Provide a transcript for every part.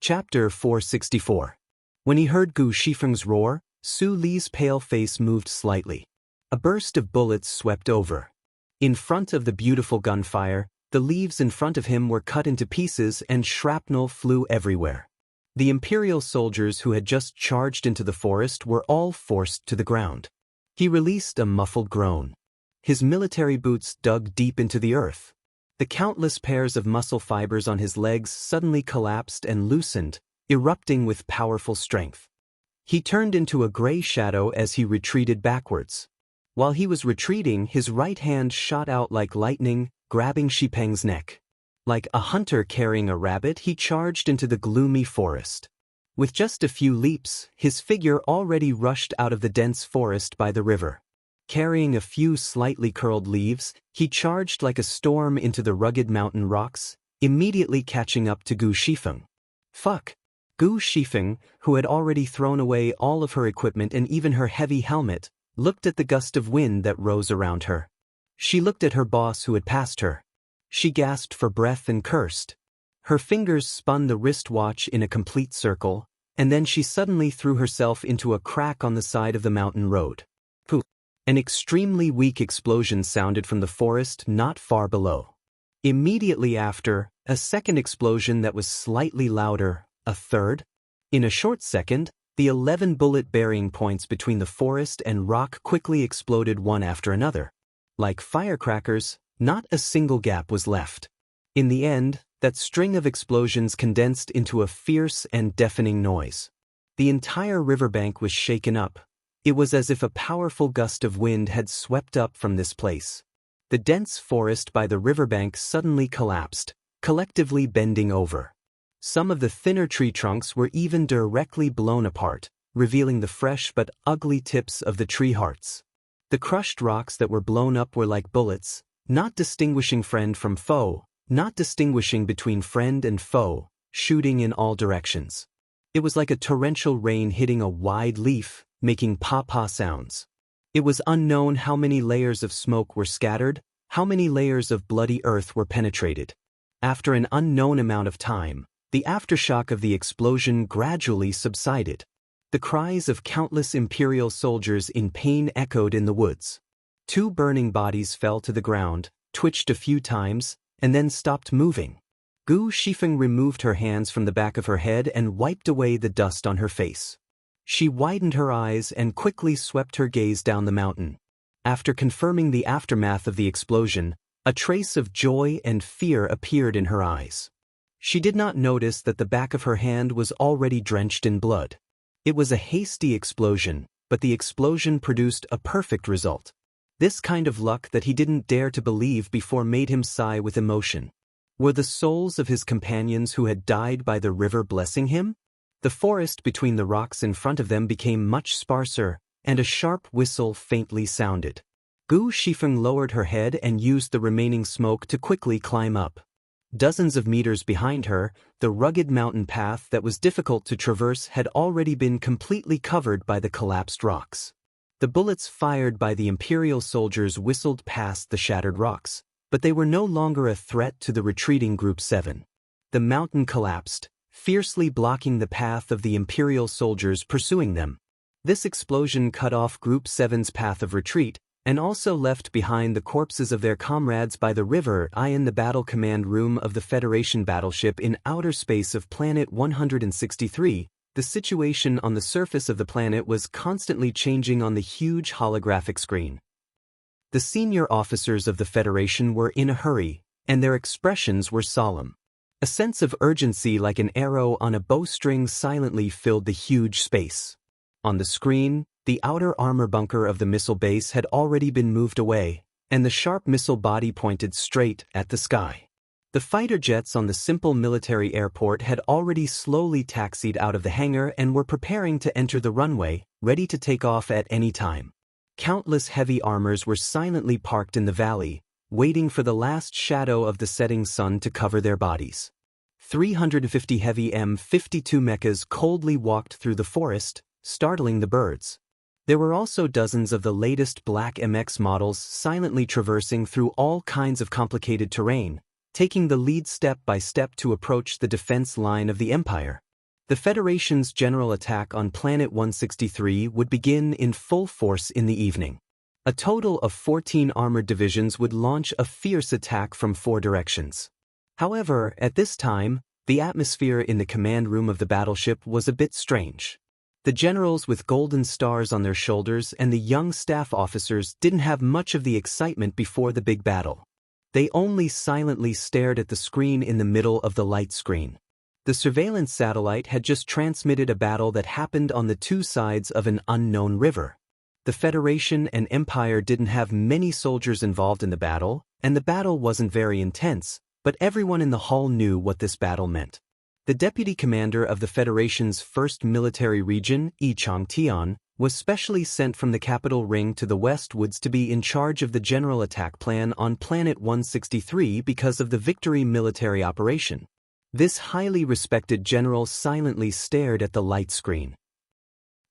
Chapter 464. When he heard Gu Shifeng's roar, Su Li's pale face moved slightly. A burst of bullets swept over. In front of the beautiful gunfire, the leaves in front of him were cut into pieces and shrapnel flew everywhere. The Imperial soldiers who had just charged into the forest were all forced to the ground. He released a muffled groan. His military boots dug deep into the earth. The countless pairs of muscle fibers on his legs suddenly collapsed and loosened, erupting with powerful strength. He turned into a gray shadow as he retreated backwards. While he was retreating, his right hand shot out like lightning, grabbing Xipeng's neck. Like a hunter carrying a rabbit, he charged into the gloomy forest. With just a few leaps, his figure already rushed out of the dense forest by the river. Carrying a few slightly curled leaves, he charged like a storm into the rugged mountain rocks, immediately catching up to Gu Shifeng. Fuck! Gu Shifeng, who had already thrown away all of her equipment and even her heavy helmet, looked at the gust of wind that rose around her. She looked at her boss who had passed her. She gasped for breath and cursed. Her fingers spun the wristwatch in a complete circle, and then she suddenly threw herself into a crack on the side of the mountain road. Poof! An extremely weak explosion sounded from the forest not far below. Immediately after, a second explosion that was slightly louder, a third. In a short second, the 11 bullet burying points between the forest and rock quickly exploded one after another. Like firecrackers, not a single gap was left. In the end, that string of explosions condensed into a fierce and deafening noise. The entire riverbank was shaken up. It was as if a powerful gust of wind had swept up from this place. The dense forest by the riverbank suddenly collapsed, collectively bending over. Some of the thinner tree trunks were even directly blown apart, revealing the fresh but ugly tips of the tree hearts. The crushed rocks that were blown up were like bullets, not distinguishing friend from foe, not distinguishing between friend and foe, shooting in all directions. It was like a torrential rain hitting a wide leaf, making pa-pa sounds. It was unknown how many layers of smoke were scattered, how many layers of bloody earth were penetrated. After an unknown amount of time, the aftershock of the explosion gradually subsided. The cries of countless Imperial soldiers in pain echoed in the woods. 2 burning bodies fell to the ground, twitched a few times, and then stopped moving. Gu Shifeng removed her hands from the back of her head and wiped away the dust on her face. She widened her eyes and quickly swept her gaze down the mountain. After confirming the aftermath of the explosion, a trace of joy and fear appeared in her eyes. She did not notice that the back of her hand was already drenched in blood. It was a hasty explosion, but the explosion produced a perfect result. This kind of luck that he didn't dare to believe before made him sigh with emotion. Were the souls of his companions who had died by the river blessing him? The forest between the rocks in front of them became much sparser, and a sharp whistle faintly sounded. Gu Shifeng lowered her head and used the remaining smoke to quickly climb up. Dozens of meters behind her, the rugged mountain path that was difficult to traverse had already been completely covered by the collapsed rocks. The bullets fired by the Imperial soldiers whistled past the shattered rocks, but they were no longer a threat to the retreating Group 7. The mountain collapsed, fiercely blocking the path of the Imperial soldiers pursuing them. This explosion cut off Group 7's path of retreat, and also left behind the corpses of their comrades by the river in the battle command room of the Federation battleship in outer space of Planet 163. The situation on the surface of the planet was constantly changing on the huge holographic screen. The senior officers of the Federation were in a hurry, and their expressions were solemn. A sense of urgency like an arrow on a bowstring silently filled the huge space. On the screen, the outer armor bunker of the missile base had already been moved away, and the sharp missile body pointed straight at the sky. The fighter jets on the simple military airport had already slowly taxied out of the hangar and were preparing to enter the runway, ready to take off at any time. Countless heavy armors were silently parked in the valley, waiting for the last shadow of the setting sun to cover their bodies. 350 heavy M52 mechas coldly walked through the forest, startling the birds. There were also dozens of the latest black MX models silently traversing through all kinds of complicated terrain, taking the lead step by step to approach the defense line of the Empire. The Federation's general attack on Planet 163 would begin in full force in the evening. A total of 14 armored divisions would launch a fierce attack from 4 directions. However, at this time, the atmosphere in the command room of the battleship was a bit strange. The generals with golden stars on their shoulders and the young staff officers didn't have much of the excitement before the big battle. They only silently stared at the screen in the middle of the light screen. The surveillance satellite had just transmitted a battle that happened on the 2 sides of an unknown river. The Federation and Empire didn't have many soldiers involved in the battle, and the battle wasn't very intense, but everyone in the hall knew what this battle meant. The deputy commander of the Federation's 1st Military Region, Yi Changtian, was specially sent from the capital ring to the West Woods to be in charge of the general attack plan on Planet 163 because of the Victory military operation. This highly respected general silently stared at the light screen.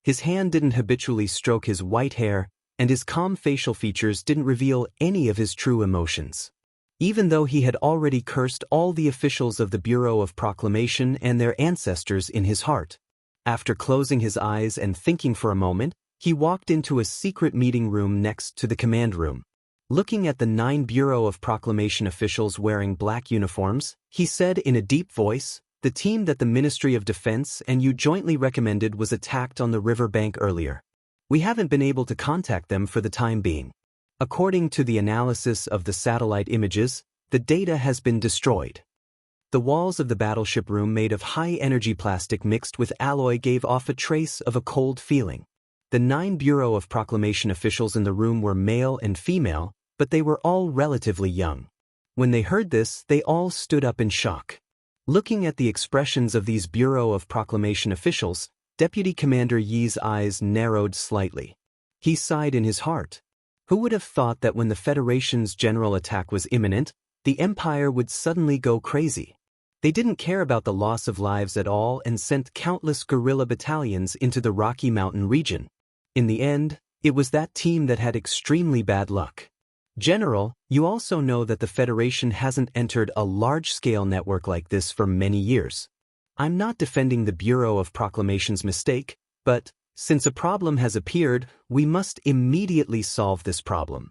His hand didn't habitually stroke his white hair, and his calm facial features didn't reveal any of his true emotions. Even though he had already cursed all the officials of the Bureau of Proclamation and their ancestors in his heart. After closing his eyes and thinking for a moment, he walked into a secret meeting room next to the command room. Looking at the 9 Bureau of Proclamation officials wearing black uniforms, he said in a deep voice, "The team that the Ministry of Defense and you jointly recommended was attacked on the river bank earlier. We haven't been able to contact them for the time being. According to the analysis of the satellite images, the data has been destroyed." The walls of the battleship room made of high-energy plastic mixed with alloy gave off a trace of a cold feeling. The 9 Bureau of Proclamation officials in the room were male and female, but they were all relatively young. When they heard this, they all stood up in shock. Looking at the expressions of these Bureau of Proclamation officials, Deputy Commander Yi's eyes narrowed slightly. He sighed in his heart. Who would have thought that when the Federation's general attack was imminent, the Empire would suddenly go crazy? They didn't care about the loss of lives at all and sent countless guerrilla battalions into the Rocky Mountain region. In the end, it was that team that had extremely bad luck. General, you also know that the Federation hasn't entered a large-scale network like this for many years. I'm not defending the Bureau of Proclamation's mistake, but, since a problem has appeared, we must immediately solve this problem.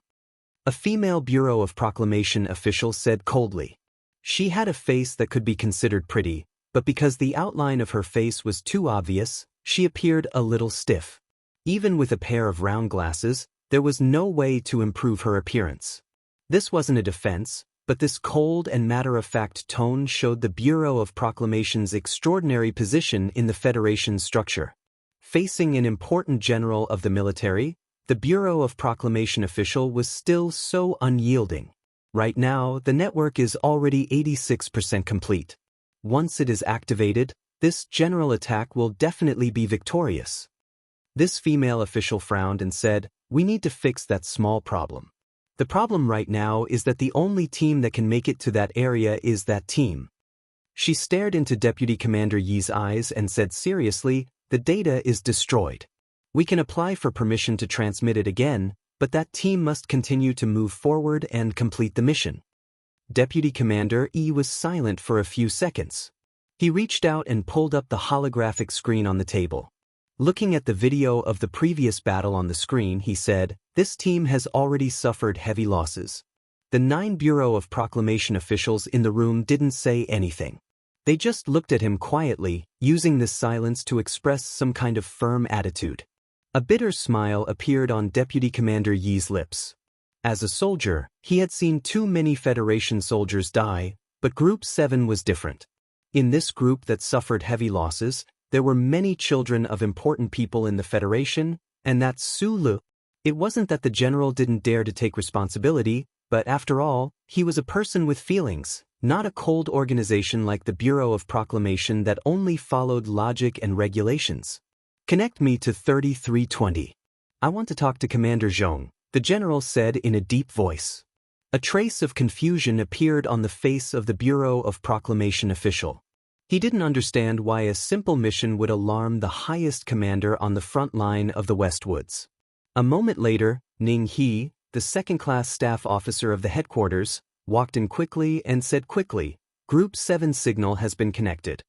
A female Bureau of Proclamation official said coldly. She had a face that could be considered pretty, but because the outline of her face was too obvious, she appeared a little stiff. Even with a pair of round glasses, there was no way to improve her appearance. This wasn't a defense, but this cold and matter-of-fact tone showed the Bureau of Proclamation's extraordinary position in the Federation's structure. Facing an important general of the military, the Bureau of Proclamation official was still so unyielding. Right now, the network is already 86% complete. Once it is activated, this general attack will definitely be victorious. This female official frowned and said, "We need to fix that small problem. The problem right now is that the only team that can make it to that area is that team." She stared into Deputy Commander Yi's eyes and said seriously, "The data is destroyed. We can apply for permission to transmit it again, but that team must continue to move forward and complete the mission." Deputy Commander Yi was silent for a few seconds. He reached out and pulled up the holographic screen on the table. Looking at the video of the previous battle on the screen, he said, "This team has already suffered heavy losses." The 9 Bureau of Proclamation officials in the room didn't say anything. They just looked at him quietly, using this silence to express some kind of firm attitude. A bitter smile appeared on Deputy Commander Yi's lips. As a soldier, he had seen too many Federation soldiers die, but Group 7 was different. In this group that suffered heavy losses, there were many children of important people in the Federation, and that's Sulu. It wasn't that the general didn't dare to take responsibility, but after all, he was a person with feelings, not a cold organization like the Bureau of Proclamation that only followed logic and regulations. "Connect me to 3320. I want to talk to Commander Zhong," the general said in a deep voice. A trace of confusion appeared on the face of the Bureau of Proclamation official. He didn't understand why a simple mission would alarm the highest commander on the front line of the Westwoods. A moment later, Ning He, the second-class staff officer of the headquarters, walked in quickly and said quickly, "Group 7 signal has been connected."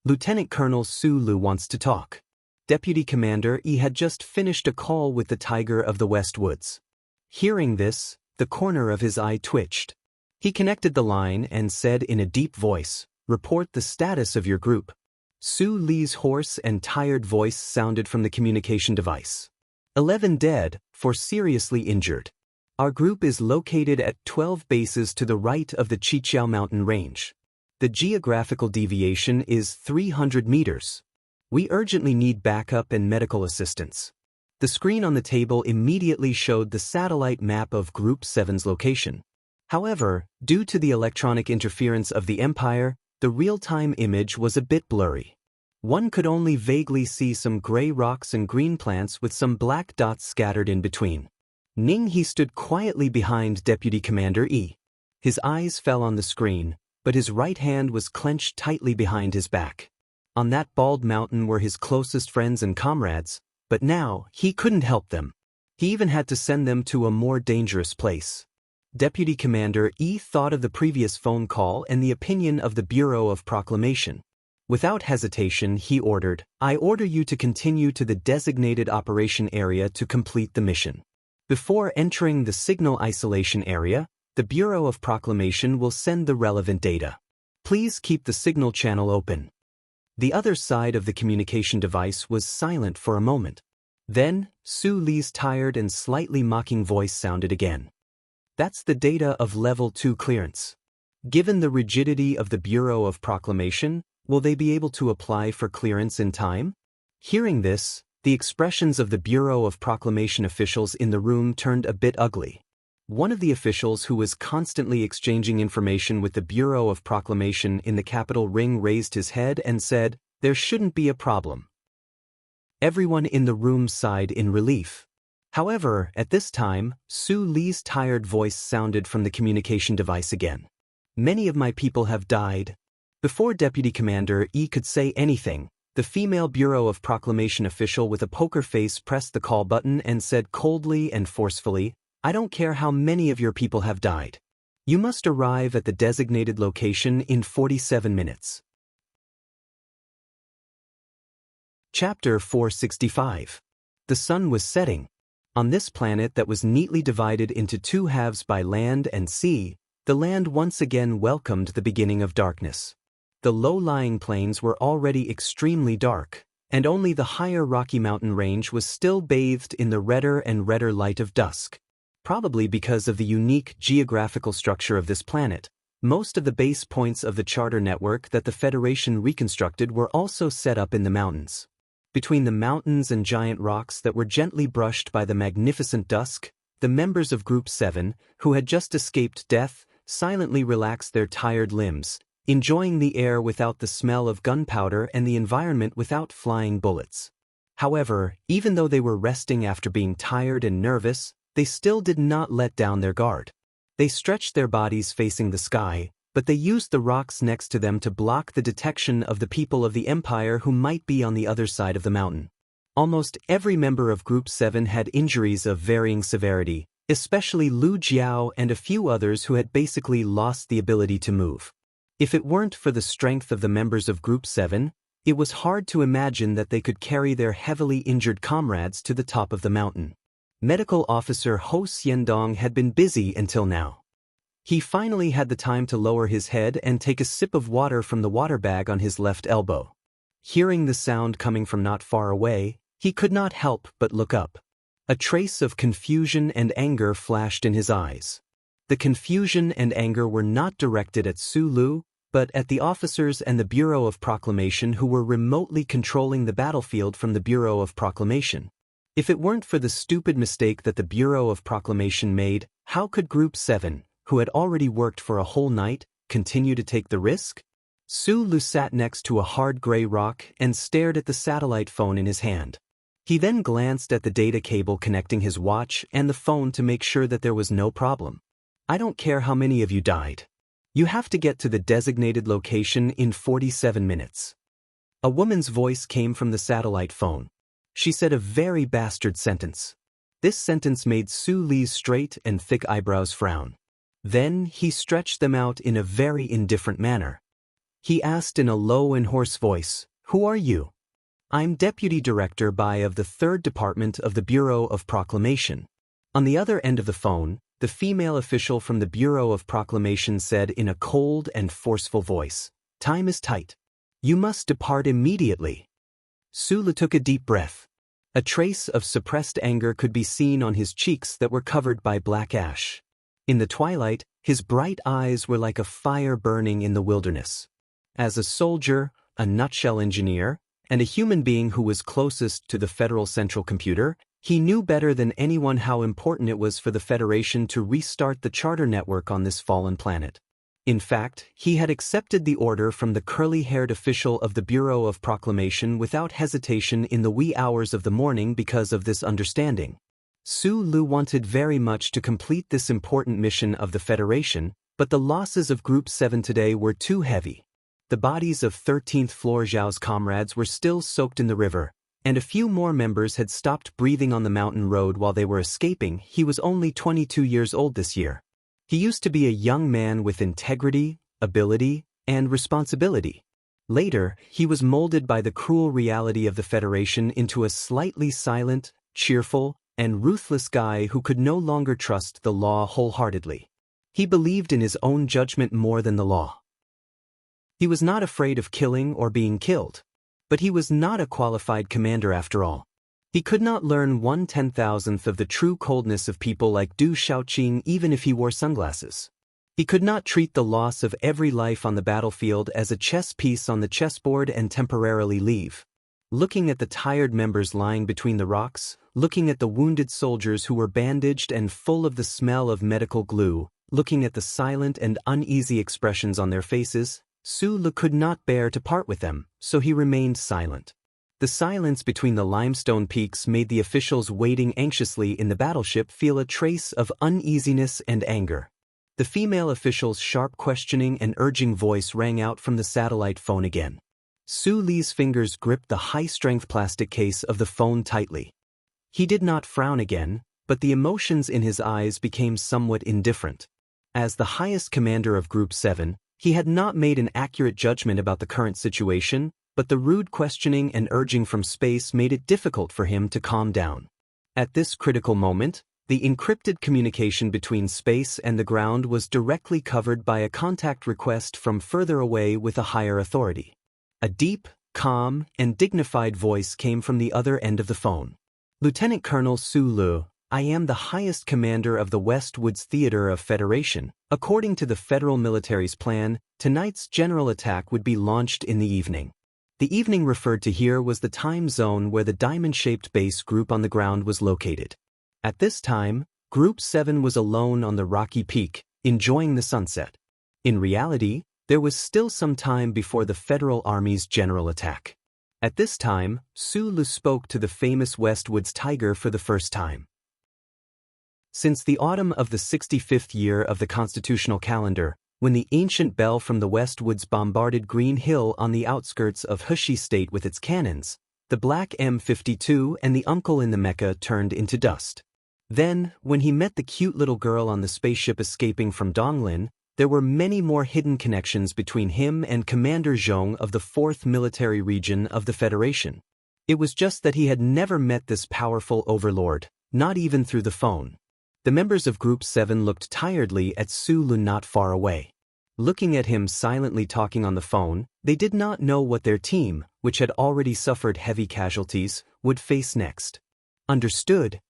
Lieutenant Colonel Su Lu wants to talk. Deputy Commander E had just finished a call with the Tiger of the West Woods. Hearing this, the corner of his eye twitched. He connected the line and said in a deep voice, "Report the status of your group." Su Li's hoarse and tired voice sounded from the communication device. 11 dead, 4 seriously injured. Our group is located at 12 bases to the right of the Chiqiao mountain range. The geographical deviation is 300 meters. We urgently need backup and medical assistance. The screen on the table immediately showed the satellite map of Group 7's location. However, due to the electronic interference of the Empire, the real-time image was a bit blurry. One could only vaguely see some gray rocks and green plants with some black dots scattered in between. Ning He stood quietly behind Deputy Commander E. His eyes fell on the screen, but his right hand was clenched tightly behind his back. On that bald mountain were his closest friends and comrades, but now he couldn't help them. He even had to send them to a more dangerous place. Deputy Commander E thought of the previous phone call and the opinion of the Bureau of Proclamation. Without hesitation, he ordered, "I order you to continue to the designated operation area to complete the mission." Before entering the signal isolation area, the Bureau of Proclamation will send the relevant data. Please keep the signal channel open. The other side of the communication device was silent for a moment. Then, Su Li's tired and slightly mocking voice sounded again. "That's the data of Level 2 clearance. Given the rigidity of the Bureau of Proclamation, will they be able to apply for clearance in time?" Hearing this, the expressions of the Bureau of Proclamation officials in the room turned a bit ugly. One of the officials who was constantly exchanging information with the Bureau of Proclamation in the capital ring raised his head and said, "There shouldn't be a problem." Everyone in the room sighed in relief. However, at this time, Su Li's tired voice sounded from the communication device again. "Many of my people have died." Before Deputy Commander E could say anything, the female Bureau of Proclamation official with a poker face pressed the call button and said coldly and forcefully, "I don't care how many of your people have died. You must arrive at the designated location in 47 minutes. Chapter 465. The sun was setting. On this planet that was neatly divided into 2 halves by land and sea, the land once again welcomed the beginning of darkness. The low-lying plains were already extremely dark, and only the higher Rocky Mountain range was still bathed in the redder and redder light of dusk. Probably because of the unique geographical structure of this planet, most of the base points of the charter network that the Federation reconstructed were also set up in the mountains. Between the mountains and giant rocks that were gently brushed by the magnificent dusk, the members of Group 7, who had just escaped death, silently relaxed their tired limbs, enjoying the air without the smell of gunpowder and the environment without flying bullets. However, even though they were resting after being tired and nervous, they still did not let down their guard. They stretched their bodies facing the sky, but they used the rocks next to them to block the detection of the people of the Empire who might be on the other side of the mountain. Almost every member of Group 7 had injuries of varying severity, especially Lu Jiao and a few others who had basically lost the ability to move. If it weren't for the strength of the members of Group 7, it was hard to imagine that they could carry their heavily injured comrades to the top of the mountain. Medical Officer Ho Xiandong had been busy until now. He finally had the time to lower his head and take a sip of water from the water bag on his left elbow. Hearing the sound coming from not far away, he could not help but look up. A trace of confusion and anger flashed in his eyes. The confusion and anger were not directed at Su Lu, but at the officers and the Bureau of Proclamation who were remotely controlling the battlefield from the Bureau of Proclamation. If it weren't for the stupid mistake that the Bureau of Proclamation made, how could Group 7, who had already worked for a whole night, continue to take the risk? Su Lu sat next to a hard gray rock and stared at the satellite phone in his hand. He then glanced at the data cable connecting his watch and the phone to make sure that there was no problem. "I don't care how many of you died. You have to get to the designated location in 47 minutes. A woman's voice came from the satellite phone. She said a very bastard sentence. This sentence made Su Li's straight and thick eyebrows frown. Then he stretched them out in a very indifferent manner. He asked in a low and hoarse voice, "Who are you?" "I'm Deputy Director of the 3rd Department of the Bureau of Proclamation." On the other end of the phone, the female official from the Bureau of Proclamation said in a cold and forceful voice, "Time is tight. You must depart immediately." Sulu took a deep breath. A trace of suppressed anger could be seen on his cheeks that were covered by black ash. In the twilight, his bright eyes were like a fire burning in the wilderness. As a soldier, a nutshell engineer, and a human being who was closest to the Federal Central Computer, he knew better than anyone how important it was for the Federation to restart the charter network on this fallen planet. In fact, he had accepted the order from the curly-haired official of the Bureau of Proclamation without hesitation in the wee hours of the morning because of this understanding. Sulu wanted very much to complete this important mission of the Federation, but the losses of Group 7 today were too heavy. The bodies of 13th Floor Zhao's comrades were still soaked in the river, and a few more members had stopped breathing on the mountain road while they were escaping. He was only 22 years old this year. He used to be a young man with integrity, ability, and responsibility. Later, he was molded by the cruel reality of the Federation into a slightly silent, cheerful, and ruthless guy who could no longer trust the law wholeheartedly. He believed in his own judgment more than the law. He was not afraid of killing or being killed. But he was not a qualified commander after all. He could not learn 1/10,000th of the true coldness of people like Du Xiaoqing even if he wore sunglasses. He could not treat the loss of every life on the battlefield as a chess piece on the chessboard and temporarily leave. Looking at the tired members lying between the rocks, looking at the wounded soldiers who were bandaged and full of the smell of medical glue, looking at the silent and uneasy expressions on their faces, Sulu could not bear to part with them, so he remained silent. The silence between the limestone peaks made the officials waiting anxiously in the battleship feel a trace of uneasiness and anger. The female official's sharp questioning and urging voice rang out from the satellite phone again. Su Li's fingers gripped the high-strength plastic case of the phone tightly. He did not frown again, but the emotions in his eyes became somewhat indifferent. As the highest commander of Group 7, he had not made an accurate judgment about the current situation, but the rude questioning and urging from space made it difficult for him to calm down. At this critical moment, the encrypted communication between space and the ground was directly covered by a contact request from further away with a higher authority. A deep, calm, and dignified voice came from the other end of the phone. "Lieutenant Colonel Su Lu, I am the highest commander of the Westwoods Theater of Federation. According to the federal military's plan, tonight's general attack would be launched in the evening." The evening referred to here was the time zone where the diamond-shaped base group on the ground was located. At this time, Group 7 was alone on the rocky peak, enjoying the sunset. In reality, there was still some time before the Federal Army's general attack. At this time, Su Lu spoke to the famous Westwoods Tiger for the first time. Since the autumn of the 65th year of the constitutional calendar, when the ancient bell from the Westwoods bombarded Green Hill on the outskirts of Hushi State with its cannons, the black M52 and the uncle in the Mecca turned into dust. Then, when he met the cute little girl on the spaceship escaping from Donglin, there were many more hidden connections between him and Commander Zhong of the 4th Military Region of the Federation. It was just that he had never met this powerful overlord, not even through the phone. The members of Group 7 looked tiredly at Su Lu not far away. Looking at him silently talking on the phone, they did not know what their team, which had already suffered heavy casualties, would face next. Understood.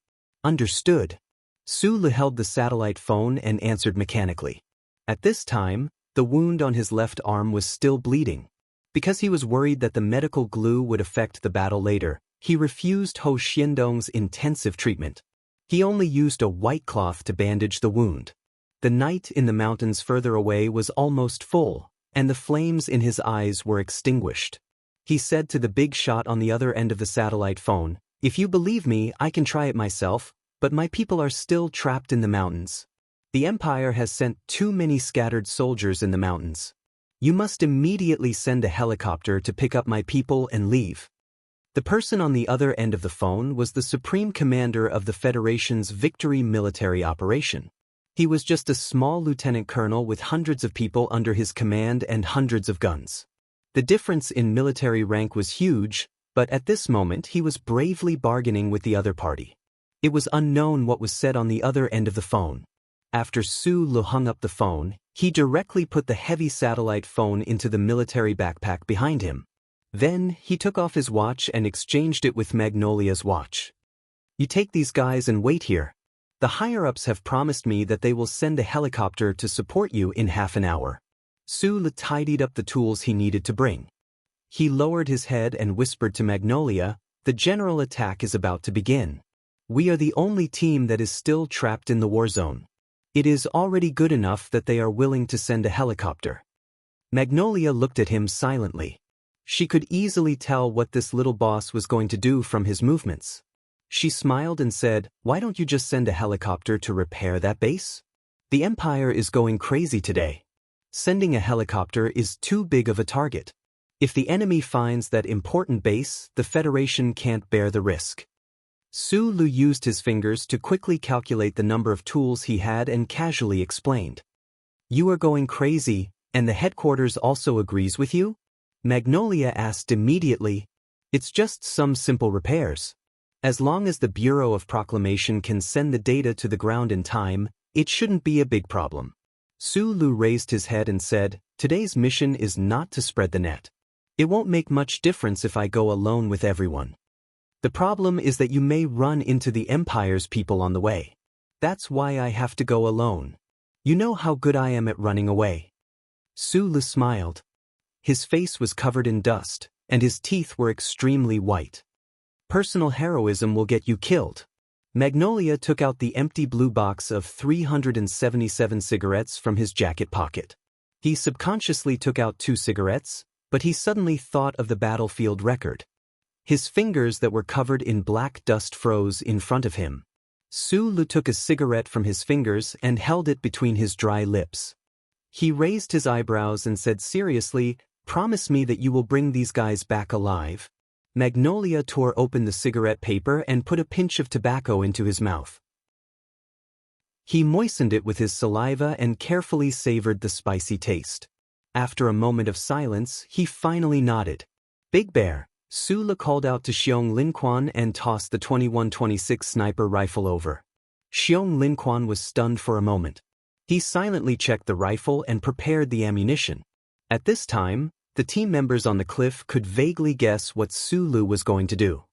Understood. Su Lu held the satellite phone and answered mechanically. At this time, the wound on his left arm was still bleeding. Because he was worried that the medical glue would affect the battle later, he refused Ho Xiandong's intensive treatment. He only used a white cloth to bandage the wound. The night in the mountains further away was almost full, and the flames in his eyes were extinguished. He said to the big shot on the other end of the satellite phone, "If you believe me, I can try it myself, but my people are still trapped in the mountains. The Empire has sent too many scattered soldiers in the mountains. You must immediately send a helicopter to pick up my people and leave." The person on the other end of the phone was the Supreme Commander of the Federation's Victory military operation. He was just a small lieutenant colonel with hundreds of people under his command and hundreds of guns. The difference in military rank was huge, but at this moment he was bravely bargaining with the other party. It was unknown what was said on the other end of the phone. After Su Lu hung up the phone, he directly put the heavy satellite phone into the military backpack behind him. Then, he took off his watch and exchanged it with Magnolia's watch. "You take these guys and wait here. The higher-ups have promised me that they will send a helicopter to support you in half an hour." Su Lu tidied up the tools he needed to bring. He lowered his head and whispered to Magnolia, "The general attack is about to begin. We are the only team that is still trapped in the war zone. It is already good enough that they are willing to send a helicopter." Magnolia looked at him silently. She could easily tell what this little boss was going to do from his movements. She smiled and said, "Why don't you just send a helicopter to repair that base? The Empire is going crazy today. Sending a helicopter is too big of a target. If the enemy finds that important base, the Federation can't bear the risk." Su Lu used his fingers to quickly calculate the number of tools he had and casually explained. "You are going crazy, and the headquarters also agrees with you?" Magnolia asked immediately. "It's just some simple repairs. As long as the Bureau of Proclamation can send the data to the ground in time, it shouldn't be a big problem." Su Lu raised his head and said, "Today's mission is not to spread the net. It won't make much difference if I go alone with everyone. The problem is that you may run into the Empire's people on the way. That's why I have to go alone. You know how good I am at running away." Su Lu smiled. His face was covered in dust, and his teeth were extremely white. "Personal heroism will get you killed." Magnolia took out the empty blue box of 377 cigarettes from his jacket pocket. He subconsciously took out 2 cigarettes, but he suddenly thought of the battlefield record. His fingers that were covered in black dust froze in front of him. Su Lu took a cigarette from his fingers and held it between his dry lips. He raised his eyebrows and said seriously, "Promise me that you will bring these guys back alive." Magnolia tore open the cigarette paper and put a pinch of tobacco into his mouth. He moistened it with his saliva and carefully savored the spicy taste. After a moment of silence, he finally nodded. "Big Bear." Su Lu called out to Xiong Linquan and tossed the 21-26 sniper rifle over. Xiong Linquan was stunned for a moment. He silently checked the rifle and prepared the ammunition. At this time, the team members on the cliff could vaguely guess what Su Lu was going to do.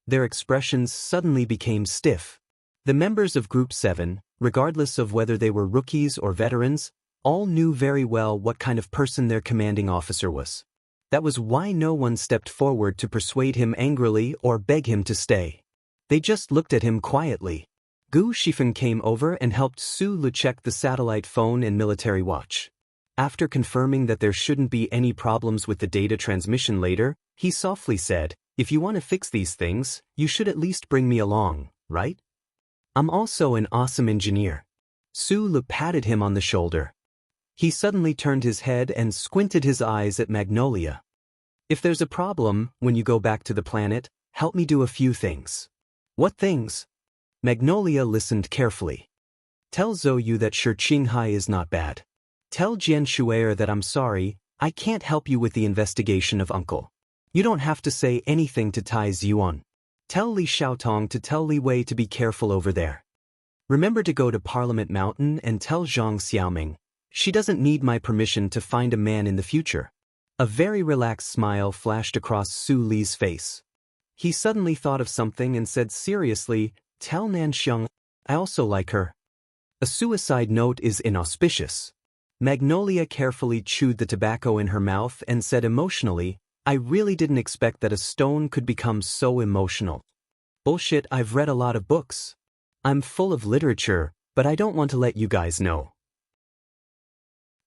Their expressions suddenly became stiff. The members of Group 7, regardless of whether they were rookies or veterans, all knew very well what kind of person their commanding officer was. That was why no one stepped forward to persuade him angrily or beg him to stay. They just looked at him quietly. Gu Shifeng came over and helped Su Lu check the satellite phone and military watch. After confirming that there shouldn't be any problems with the data transmission later, he softly said, "If you want to fix these things, you should at least bring me along, right? I'm also an awesome engineer." Su Lu patted him on the shoulder. He suddenly turned his head and squinted his eyes at Magnolia. "If there's a problem, when you go back to the planet, help me do a few things." "What things?" Magnolia listened carefully. "Tell Zhou Yu that Qinghai is not bad. Tell Jian Shuer that I'm sorry, I can't help you with the investigation of Uncle. You don't have to say anything to Tai Ziyuan. Tell Li Xiaotong to tell Li Wei to be careful over there. Remember to go to Parliament Mountain and tell Zhang Xiaoming. She doesn't need my permission to find a man in the future." A very relaxed smile flashed across Su Li's face. He suddenly thought of something and said seriously, "Tell Nanxiang, I also like her." A suicide note is inauspicious. Magnolia carefully chewed the tobacco in her mouth and said emotionally, "I really didn't expect that a stone could become so emotional. Bullshit, I've read a lot of books. I'm full of literature, but I don't want to let you guys know."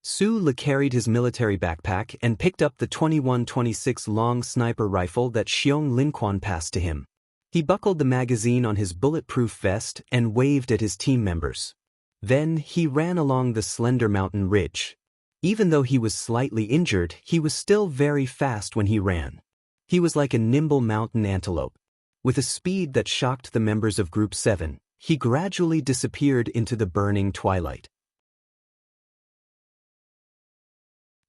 Su Lu carried his military backpack and picked up the 21-26 long sniper rifle that Xiong Linquan passed to him. He buckled the magazine on his bulletproof vest and waved at his team members. Then he ran along the slender mountain ridge. Even though he was slightly injured, he was still very fast when he ran. He was like a nimble mountain antelope. With a speed that shocked the members of Group 7, He gradually disappeared into the burning twilight.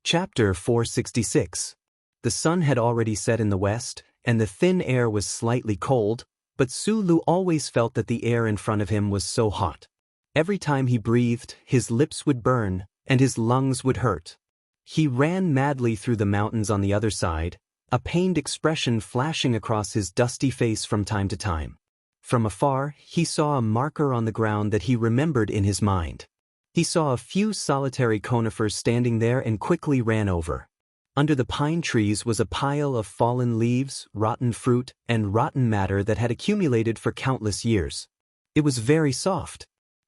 Chapter 466. The sun had already set in the west, and the thin air was slightly cold, but Sulu always felt that the air in front of him was so hot. Every time he breathed, his lips would burn, and his lungs would hurt. He ran madly through the mountains on the other side, a pained expression flashing across his dusty face from time to time. From afar, he saw a marker on the ground that he remembered in his mind. He saw a few solitary conifers standing there and quickly ran over. Under the pine trees was a pile of fallen leaves, rotten fruit, and rotten matter that had accumulated for countless years. It was very soft.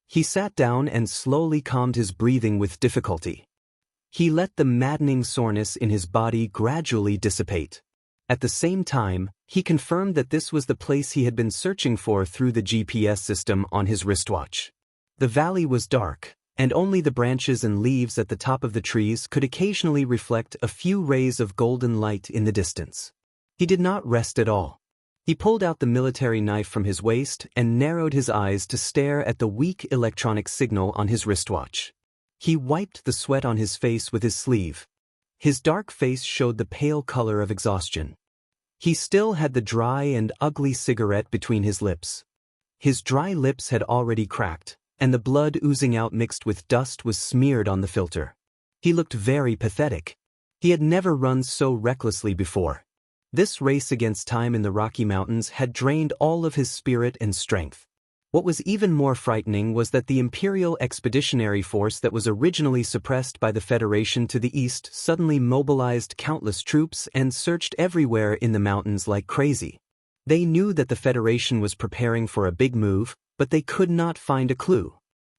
He sat down and slowly calmed his breathing with difficulty. He let the maddening soreness in his body gradually dissipate. At the same time, he confirmed that this was the place he had been searching for through the GPS system on his wristwatch. The valley was dark, and only the branches and leaves at the top of the trees could occasionally reflect a few rays of golden light in the distance. He did not rest at all. He pulled out the military knife from his waist and narrowed his eyes to stare at the weak electronic signal on his wristwatch. He wiped the sweat on his face with his sleeve. His dark face showed the pale color of exhaustion. He still had the dry and ugly cigarette between his lips. His dry lips had already cracked, and the blood oozing out mixed with dust was smeared on the filter. He looked very pathetic. He had never run so recklessly before. This race against time in the Rocky Mountains had drained all of his spirit and strength. What was even more frightening was that the Imperial Expeditionary Force that was originally suppressed by the Federation to the east suddenly mobilized countless troops and searched everywhere in the mountains like crazy. They knew that the Federation was preparing for a big move, but they could not find a clue.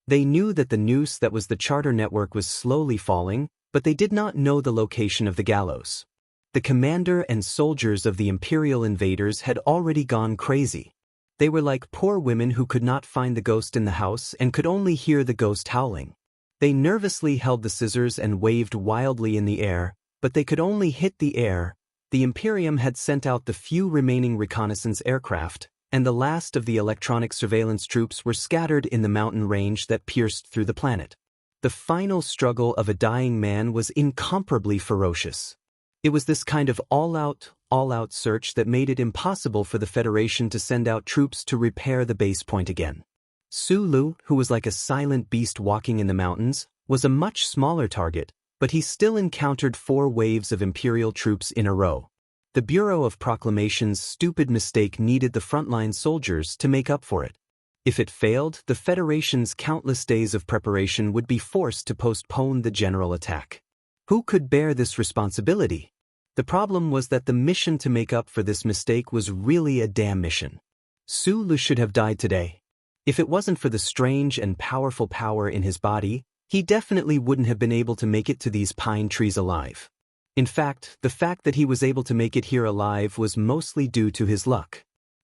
They knew that the noose that was the charter network was slowly falling, but they did not know the location of the gallows. The commander and soldiers of the Imperial invaders had already gone crazy. They were like poor women who could not find the ghost in the house and could only hear the ghost howling. They nervously held the scissors and waved wildly in the air, but they could only hit the air. The Imperium had sent out the few remaining reconnaissance aircraft, and the last of the electronic surveillance troops were scattered in the mountain range that pierced through the planet. The final struggle of a dying man was incomparably ferocious. It was this kind of all-out search that made it impossible for the Federation to send out troops to repair the base point again. Sulu, who was like a silent beast walking in the mountains, was a much smaller target, but he still encountered 4 waves of Imperial troops in a row. The Bureau of Proclamation's stupid mistake needed the frontline soldiers to make up for it. If it failed, the Federation's countless days of preparation would be forced to postpone the general attack. Who could bear this responsibility? The problem was that the mission to make up for this mistake was really a damn mission. Sulu should have died today. If it wasn't for the strange and powerful power in his body, he definitely wouldn't have been able to make it to these pine trees alive. In fact, the fact that he was able to make it here alive was mostly due to his luck.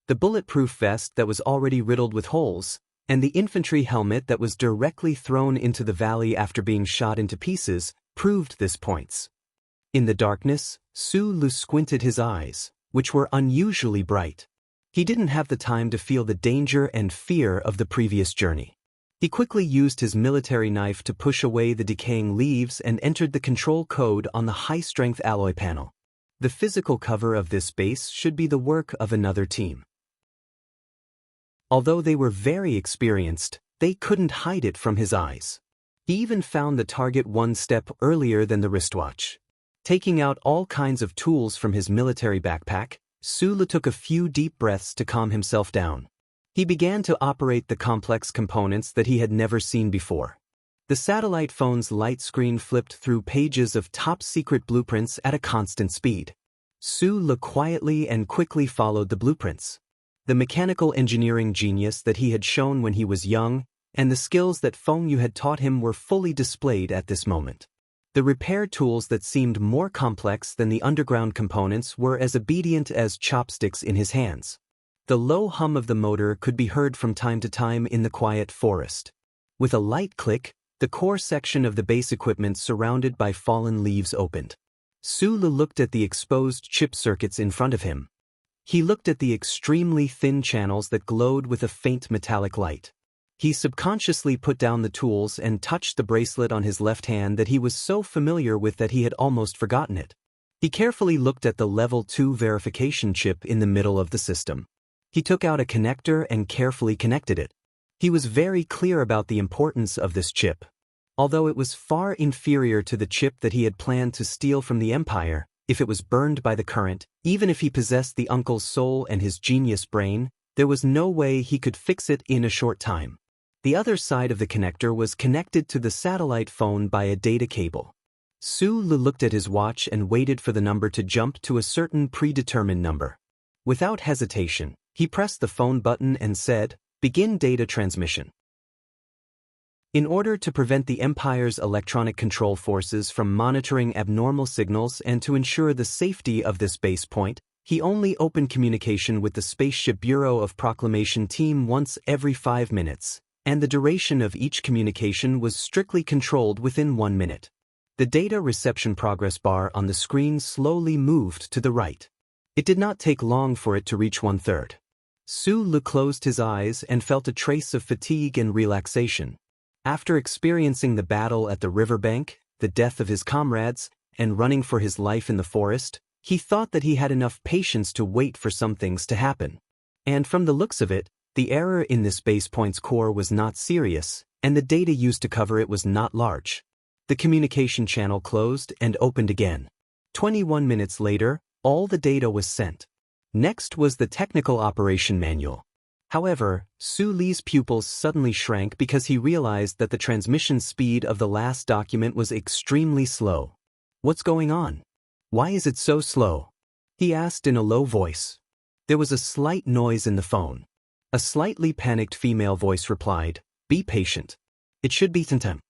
The bulletproof vest that was already riddled with holes, and the infantry helmet that was directly thrown into the valley after being shot into pieces, proved this point. In the darkness, Sulu squinted his eyes, which were unusually bright. He didn't have the time to feel the danger and fear of the previous journey. He quickly used his military knife to push away the decaying leaves and entered the control code on the high-strength alloy panel. The physical cover of this base should be the work of another team. Although they were very experienced, they couldn't hide it from his eyes. He even found the target one step earlier than the wristwatch. Taking out all kinds of tools from his military backpack, Sulu took a few deep breaths to calm himself down. He began to operate the complex components that he had never seen before. The satellite phone's light screen flipped through pages of top-secret blueprints at a constant speed. Sulu quietly and quickly followed the blueprints. The mechanical engineering genius that he had shown when he was young, and the skills that Feng Yu had taught him were fully displayed at this moment. The repair tools that seemed more complex than the underground components were as obedient as chopsticks in his hands. The low hum of the motor could be heard from time to time in the quiet forest. With a light click, the core section of the base equipment surrounded by fallen leaves opened. Sulu looked at the exposed chip circuits in front of him. He looked at the extremely thin channels that glowed with a faint metallic light. He subconsciously put down the tools and touched the bracelet on his left hand that he was so familiar with that he had almost forgotten it. He carefully looked at the Level 2 verification chip in the middle of the system. He took out a connector and carefully connected it. He was very clear about the importance of this chip. Although it was far inferior to the chip that he had planned to steal from the Empire, if it was burned by the current, even if he possessed the uncle's soul and his genius brain, there was no way he could fix it in a short time. The other side of the connector was connected to the satellite phone by a data cable. Su Lu looked at his watch and waited for the number to jump to a certain predetermined number. Without hesitation, he pressed the phone button and said, "Begin data transmission." In order to prevent the Empire's electronic control forces from monitoring abnormal signals and to ensure the safety of this base point, he only opened communication with the Spaceship Bureau of Proclamation team once every 5 minutes, and the duration of each communication was strictly controlled within 1 minute. The data reception progress bar on the screen slowly moved to the right. It did not take long for it to reach 1/3. Su Lu closed his eyes and felt a trace of fatigue and relaxation. After experiencing the battle at the riverbank, the death of his comrades, and running for his life in the forest, he thought that he had enough patience to wait for some things to happen. And from the looks of it, the error in this base point's core was not serious, and the data used to cover it was not large. The communication channel closed and opened again. 21 minutes later, all the data was sent. Next was the technical operation manual. However, Su Li's pupils suddenly shrank because he realized that the transmission speed of the last document was extremely slow. "What's going on? Why is it so slow?" he asked in a low voice. There was a slight noise in the phone. A slightly panicked female voice replied, "Be patient. It should be sometime.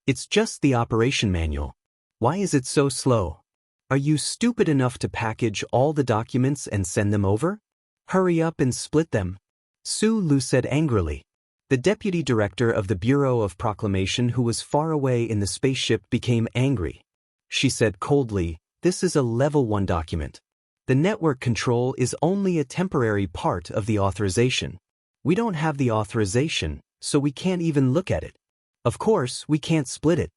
It's just the operation manual. Why is it so slow? Are you stupid enough to package all the documents and send them over? Hurry up and split them." Su Lu said angrily. The deputy director of the Bureau of Proclamation, who was far away in the spaceship, became angry. She said coldly, "This is a Level 1 document. The network control is only a temporary part of the authorization. We don't have the authorization, so we can't even look at it. Of course, we can't split it."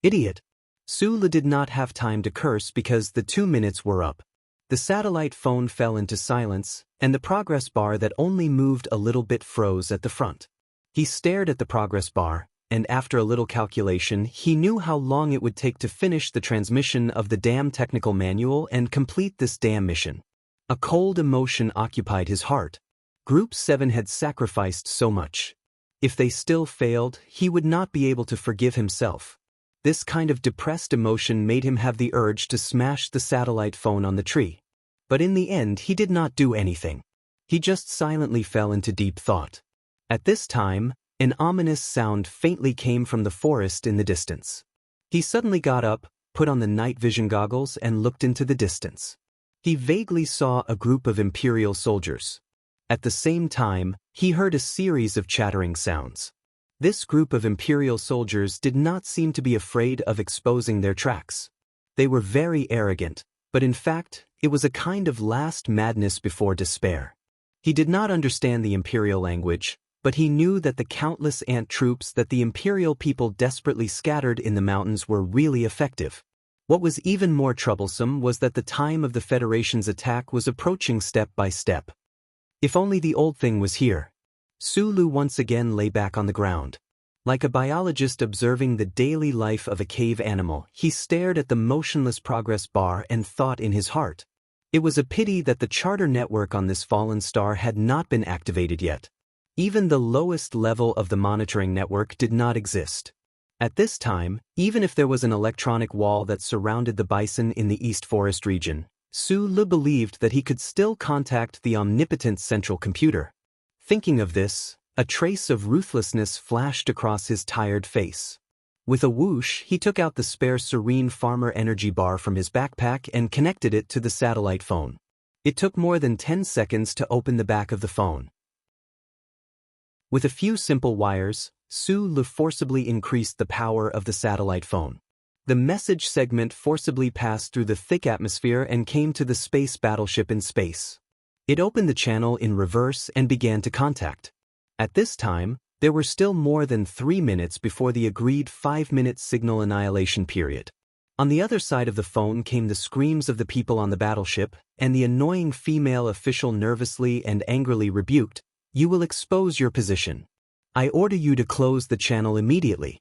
"Idiot." Su Lu did not have time to curse because the 2 minutes were up. The satellite phone fell into silence, and the progress bar that only moved a little bit froze at the front. He stared at the progress bar, and after a little calculation, he knew how long it would take to finish the transmission of the damn technical manual and complete this damn mission. A cold emotion occupied his heart. Group 7 had sacrificed so much. If they still failed, he would not be able to forgive himself. This kind of depressed emotion made him have the urge to smash the satellite phone on the tree. But in the end he did not do anything. He just silently fell into deep thought. At this time, an ominous sound faintly came from the forest in the distance. He suddenly got up, put on the night vision goggles and looked into the distance. He vaguely saw a group of Imperial soldiers. At the same time, he heard a series of chattering sounds. This group of Imperial soldiers did not seem to be afraid of exposing their tracks. They were very arrogant, but in fact, it was a kind of last madness before despair. He did not understand the Imperial language, but he knew that the countless ant troops that the Imperial people desperately scattered in the mountains were really effective. What was even more troublesome was that the time of the Federation's attack was approaching step by step. If only the old thing was here. Su Lu once again lay back on the ground. Like a biologist observing the daily life of a cave animal, he stared at the motionless progress bar and thought in his heart. It was a pity that the charter network on this fallen star had not been activated yet. Even the lowest level of the monitoring network did not exist. At this time, even if there was an electronic wall that surrounded the bison in the East Forest region, Su Lu believed that he could still contact the omnipotent central computer. Thinking of this, a trace of ruthlessness flashed across his tired face. With a whoosh, he took out the spare Serene Farmer energy bar from his backpack and connected it to the satellite phone. It took more than 10 seconds to open the back of the phone. With a few simple wires, Su Lu forcibly increased the power of the satellite phone. The message segment forcibly passed through the thick atmosphere and came to the space battleship in space. It opened the channel in reverse and began to contact. At this time, there were still more than 3 minutes before the agreed 5-minute signal annihilation period. On the other side of the phone came the screams of the people on the battleship, and the annoying female official nervously and angrily rebuked, "You will expose your position. I order you to close the channel immediately."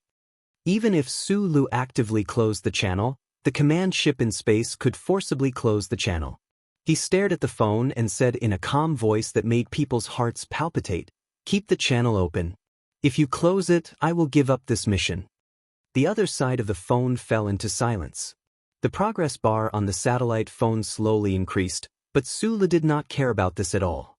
Even if Sulu actively closed the channel, the command ship in space could forcibly close the channel. He stared at the phone and said in a calm voice that made people's hearts palpitate, "Keep the channel open. If you close it, I will give up this mission." The other side of the phone fell into silence. The progress bar on the satellite phone slowly increased, but Sulu did not care about this at all.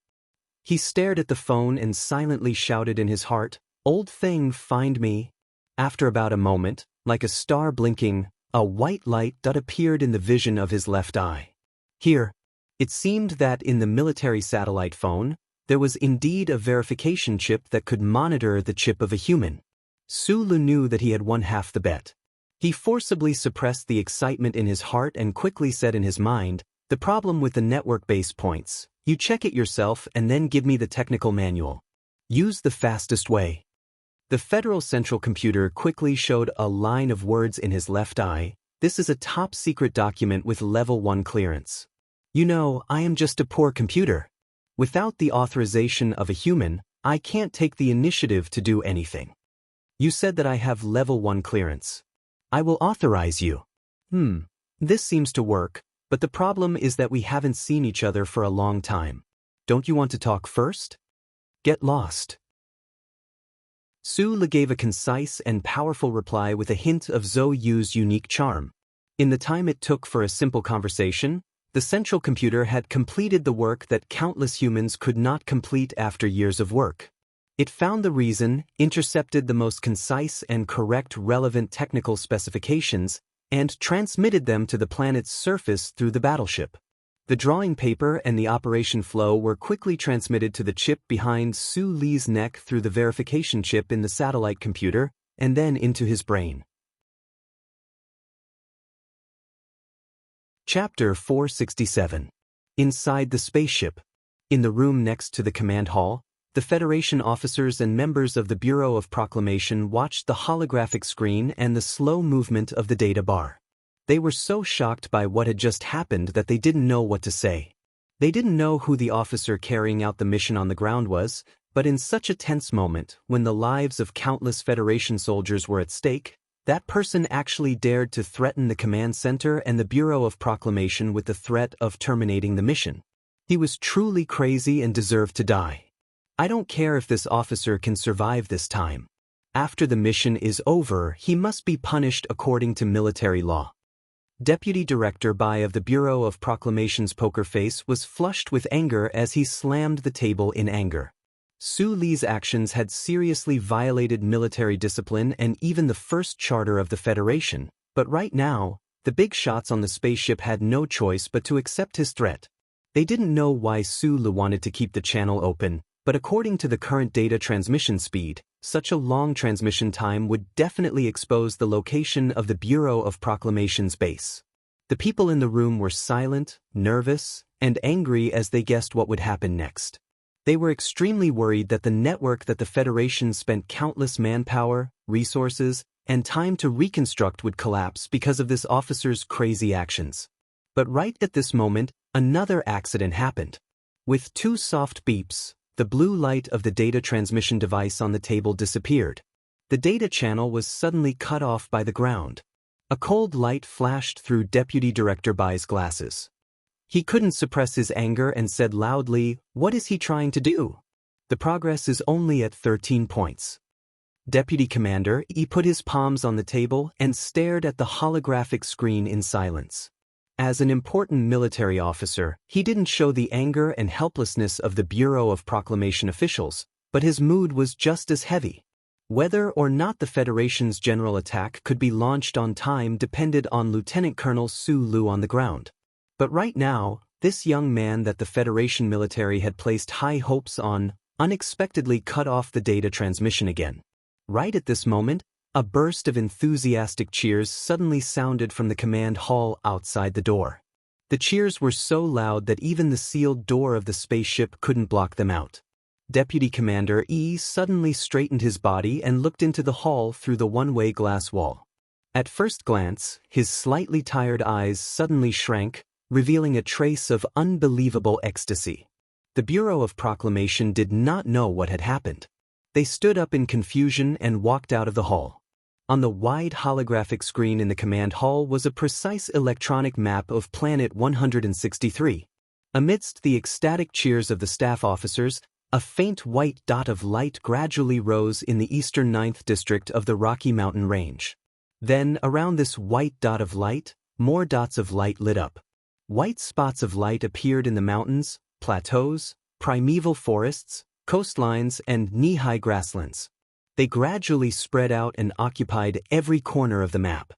He stared at the phone and silently shouted in his heart, "Old thing, find me." After about a moment, like a star blinking, a white light appeared in the vision of his left eye. Here, it seemed that in the military satellite phone, there was indeed a verification chip that could monitor the chip of a human. Sulu knew that he had won half the bet. He forcibly suppressed the excitement in his heart and quickly said in his mind, "The problem with the network base points, you check it yourself and then give me the technical manual. Use the fastest way." The Federal Central Computer quickly showed a line of words in his left eye. "This is a top-secret document with Level 1 clearance. You know, I am just a poor computer. Without the authorization of a human, I can't take the initiative to do anything. You said that I have Level 1 clearance. I will authorize you." This seems to work, but the problem is that we haven't seen each other for a long time. Don't you want to talk first? Get lost. Sulu gave a concise and powerful reply with a hint of Zhou Yu's unique charm. In the time it took for a simple conversation, the central computer had completed the work that countless humans could not complete after years of work. It found the reason, intercepted the most concise and correct relevant technical specifications, and transmitted them to the planet's surface through the battleship. The drawing paper and the operation flow were quickly transmitted to the chip behind Su Li's neck through the verification chip in the satellite computer, and then into his brain. Chapter 467. Inside the spaceship. In the room next to the command hall, the Federation officers and members of the Bureau of Proclamation watched the holographic screen and the slow movement of the data bar. They were so shocked by what had just happened that they didn't know what to say. They didn't know who the officer carrying out the mission on the ground was, but in such a tense moment, when the lives of countless Federation soldiers were at stake, that person actually dared to threaten the command center and the Bureau of Proclamation with the threat of terminating the mission. He was truly crazy and deserved to die. I don't care if this officer can survive this time. After the mission is over, he must be punished according to military law. Deputy Director Bai of the Bureau of Proclamation's poker face was flushed with anger as he slammed the table in anger. Su Li's actions had seriously violated military discipline and even the first charter of the Federation, but right now, the big shots on the spaceship had no choice but to accept his threat. They didn't know why Sulu wanted to keep the channel open, but according to the current data transmission speed, such a long transmission time would definitely expose the location of the Bureau of Proclamation's base. The people in the room were silent, nervous, and angry as they guessed what would happen next. They were extremely worried that the network that the Federation spent countless manpower, resources, and time to reconstruct would collapse because of this officer's crazy actions. But right at this moment, another accident happened. With 2 soft beeps, the blue light of the data transmission device on the table disappeared. The data channel was suddenly cut off by the ground. A cold light flashed through Deputy Director Bai's glasses. He couldn't suppress his anger and said loudly, "What is he trying to do? The progress is only at 13 points. Deputy Commander, he put his palms on the table and stared at the holographic screen in silence. As an important military officer, he didn't show the anger and helplessness of the Bureau of Proclamation officials, but his mood was just as heavy. Whether or not the Federation's general attack could be launched on time depended on Lieutenant Colonel Su Lu on the ground. But right now, this young man that the Federation military had placed high hopes on unexpectedly cut off the data transmission again. Right at this moment, a burst of enthusiastic cheers suddenly sounded from the command hall outside the door. The cheers were so loud that even the sealed door of the spaceship couldn't block them out. Deputy Commander E suddenly straightened his body and looked into the hall through the one-way glass wall. At first glance, his slightly tired eyes suddenly shrank, revealing a trace of unbelievable ecstasy. The Bureau of Proclamation did not know what had happened. They stood up in confusion and walked out of the hall. On the wide holographic screen in the command hall was a precise electronic map of Planet 163. Amidst the ecstatic cheers of the staff officers, a faint white dot of light gradually rose in the eastern 9th district of the Rocky Mountain Range. Then, around this white dot of light, more dots of light lit up. White spots of light appeared in the mountains, plateaus, primeval forests, coastlines, and knee-high grasslands. They gradually spread out and occupied every corner of the map.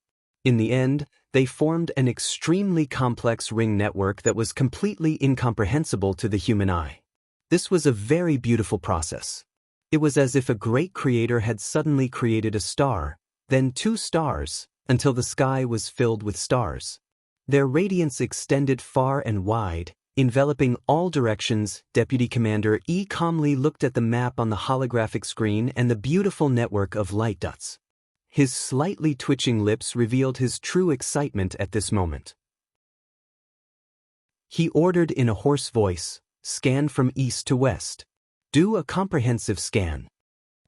In the end, they formed an extremely complex ring network that was completely incomprehensible to the human eye. This was a very beautiful process. It was as if a great creator had suddenly created a star, then two stars, until the sky was filled with stars. Their radiance extended far and wide, enveloping all directions. Deputy Commander E calmly looked at the map on the holographic screen and the beautiful network of light dots. His slightly twitching lips revealed his true excitement at this moment. He ordered in a hoarse voice, "Scan from east to west. Do a comprehensive scan."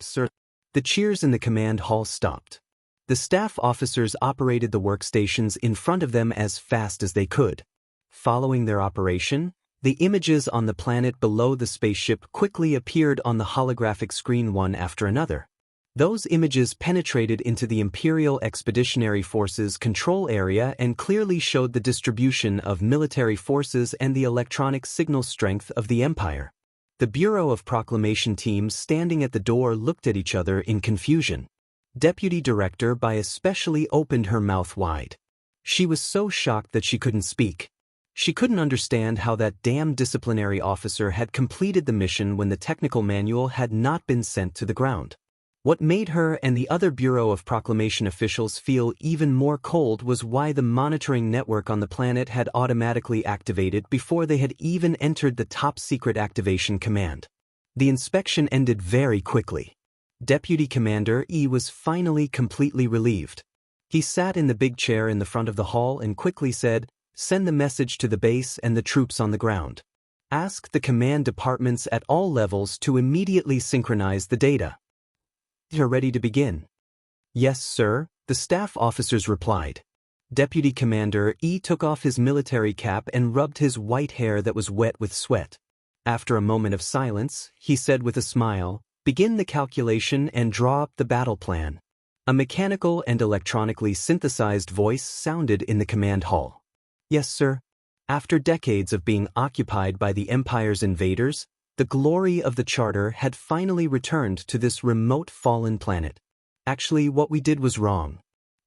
"Sir." The cheers in the command hall stopped. The staff officers operated the workstations in front of them as fast as they could. Following their operation, the images on the planet below the spaceship quickly appeared on the holographic screen one after another. Those images penetrated into the Imperial Expeditionary Forces control area and clearly showed the distribution of military forces and the electronic signal strength of the Empire. The Bureau of Proclamation team standing at the door looked at each other in confusion. Deputy Director Bai especially opened her mouth wide. She was so shocked that she couldn't speak. She couldn't understand how that damn disciplinary officer had completed the mission when the technical manual had not been sent to the ground. What made her and the other Bureau of Proclamation officials feel even more cold was why the monitoring network on the planet had automatically activated before they had even entered the top-secret activation command. The inspection ended very quickly. Deputy Commander E was finally completely relieved. He sat in the big chair in the front of the hall and quickly said, "Send the message to the base and the troops on the ground. Ask the command departments at all levels to immediately synchronize the data." "You're ready to begin." "Yes, sir," the staff officers replied. Deputy Commander E took off his military cap and rubbed his white hair that was wet with sweat. After a moment of silence, he said with a smile, "Begin the calculation and draw up the battle plan." A mechanical and electronically synthesized voice sounded in the command hall. "Yes, sir." After decades of being occupied by the Empire's invaders, the glory of the Charter had finally returned to this remote fallen planet. "Actually, what we did was wrong.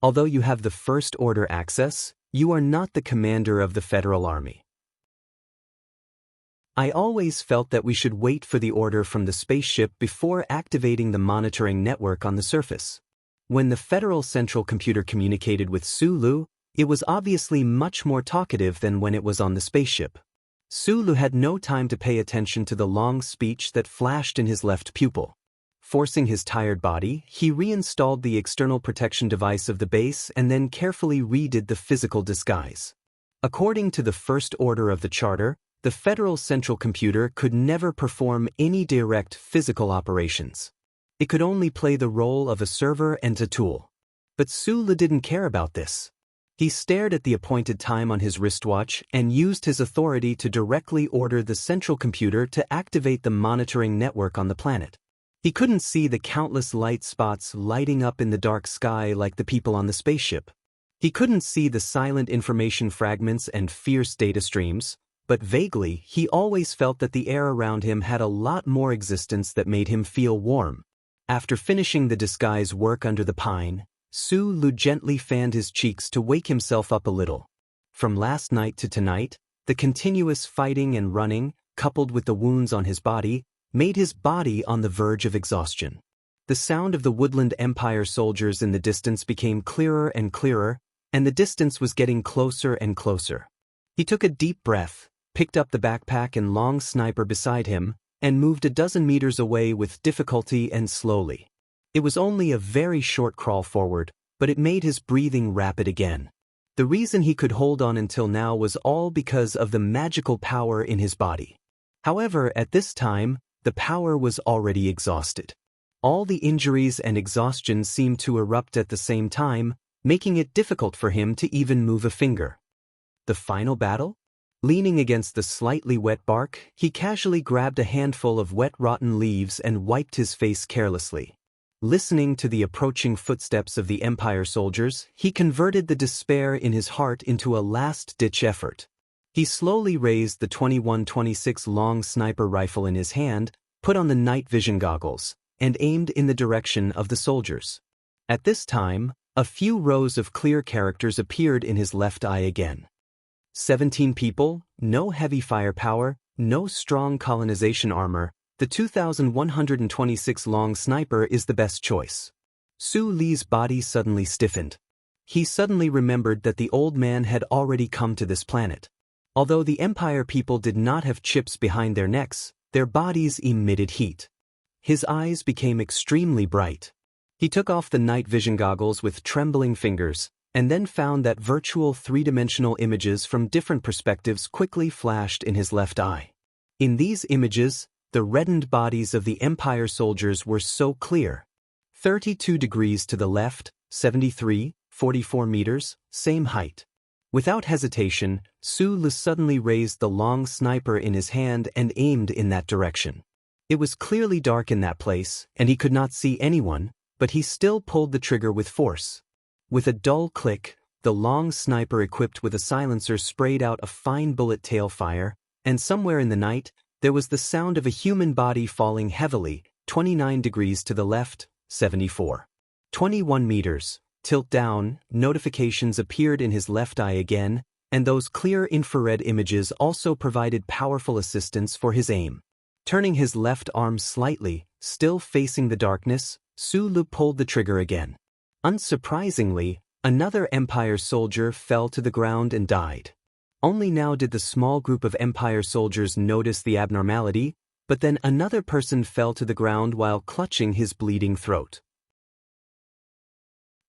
Although you have the First Order access, you are not the commander of the Federal Army. I always felt that we should wait for the order from the spaceship before activating the monitoring network on the surface. When the Federal Central Computer communicated with Sulu, it was obviously much more talkative than when it was on the spaceship. Sulu had no time to pay attention to the long speech that flashed in his left pupil. Forcing his tired body, he reinstalled the external protection device of the base and then carefully redid the physical disguise. According to the First Order of the Charter, the Federal Central Computer could never perform any direct physical operations. It could only play the role of a server and a tool. But Sulu didn't care about this. He stared at the appointed time on his wristwatch and used his authority to directly order the central computer to activate the monitoring network on the planet. He couldn't see the countless light spots lighting up in the dark sky like the people on the spaceship. He couldn't see the silent information fragments and fierce data streams, but vaguely he always felt that the air around him had a lot more existence that made him feel warm. After finishing the disguise work under the pine, Sulu gently fanned his cheeks to wake himself up a little. From last night to tonight, the continuous fighting and running, coupled with the wounds on his body, made his body on the verge of exhaustion. The sound of the Woodland Empire soldiers in the distance became clearer and clearer, and the distance was getting closer and closer. He took a deep breath, picked up the backpack and long sniper beside him, and moved a dozen meters away with difficulty and slowly. It was only a very short crawl forward, but it made his breathing rapid again. The reason he could hold on until now was all because of the magical power in his body. However, at this time, the power was already exhausted. All the injuries and exhaustion seemed to erupt at the same time, making it difficult for him to even move a finger. The final battle? Leaning against the slightly wet bark, he casually grabbed a handful of wet rotten leaves and wiped his face carelessly. Listening to the approaching footsteps of the Empire soldiers, he converted the despair in his heart into a last-ditch effort. He slowly raised the 21-26 long sniper rifle in his hand, put on the night vision goggles, and aimed in the direction of the soldiers. At this time, a few rows of clear characters appeared in his left eye again. 17 people, no heavy firepower, no strong colonization armor. The 2126 long sniper is the best choice. Su Li's body suddenly stiffened. He suddenly remembered that the old man had already come to this planet. Although the Empire people did not have chips behind their necks, their bodies emitted heat. His eyes became extremely bright. He took off the night vision goggles with trembling fingers, and then found that virtual three-dimensional images from different perspectives quickly flashed in his left eye. In these images, the reddened bodies of the Empire soldiers were so clear. 32 degrees to the left, 73, 44 meters, same height. Without hesitation, Su Li suddenly raised the long sniper in his hand and aimed in that direction. It was clearly dark in that place, and he could not see anyone, but he still pulled the trigger with force. With a dull click, the long sniper equipped with a silencer sprayed out a fine bullet tail fire, and somewhere in the night, there was the sound of a human body falling heavily, 29 degrees to the left, 74. 21 meters, tilt down, notifications appeared in his left eye again, and those clear infrared images also provided powerful assistance for his aim. Turning his left arm slightly, still facing the darkness, Su Li pulled the trigger again. Unsurprisingly, another Empire soldier fell to the ground and died. Only now did the small group of Empire soldiers notice the abnormality, but then another person fell to the ground while clutching his bleeding throat.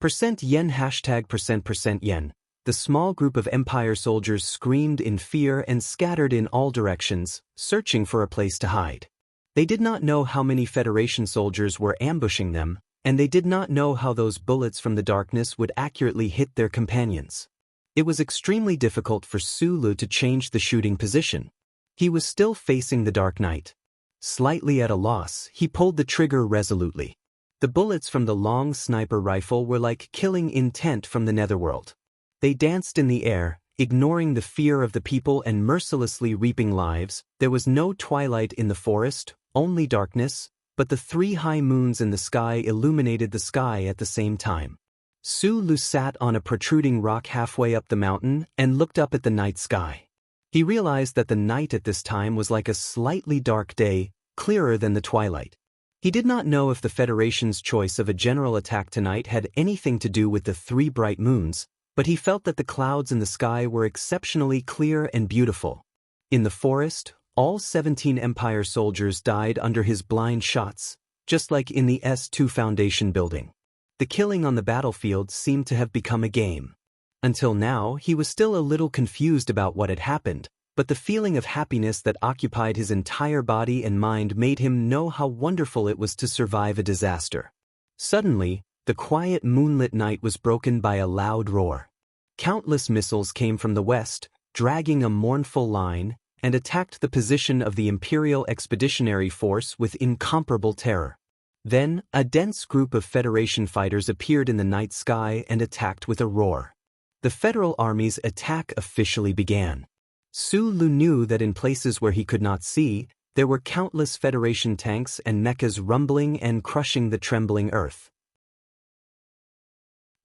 %yen #%%yen. The small group of Empire soldiers screamed in fear and scattered in all directions, searching for a place to hide. They did not know how many Federation soldiers were ambushing them, and they did not know how those bullets from the darkness would accurately hit their companions. It was extremely difficult for Su Li to change the shooting position. He was still facing the dark night. Slightly at a loss, he pulled the trigger resolutely. The bullets from the long sniper rifle were like killing intent from the netherworld. They danced in the air, ignoring the fear of the people and mercilessly reaping lives. There was no twilight in the forest, only darkness, but the 3 high moons in the sky illuminated the sky at the same time. Su Li sat on a protruding rock halfway up the mountain and looked up at the night sky. He realized that the night at this time was like a slightly dark day, clearer than the twilight. He did not know if the Federation's choice of a general attack tonight had anything to do with the 3 bright moons, but he felt that the clouds in the sky were exceptionally clear and beautiful. In the forest, all 17 Empire soldiers died under his blind shots, just like in the S2 Foundation building. The killing on the battlefield seemed to have become a game. Until now, he was still a little confused about what had happened, but the feeling of happiness that occupied his entire body and mind made him know how wonderful it was to survive a disaster. Suddenly, the quiet moonlit night was broken by a loud roar. Countless missiles came from the west, dragging a mournful line, and attacked the position of the Imperial Expeditionary Force with incomparable terror. Then, a dense group of Federation fighters appeared in the night sky and attacked with a roar. The Federal Army's attack officially began. Su Li knew that in places where he could not see, there were countless Federation tanks and mechas rumbling and crushing the trembling earth.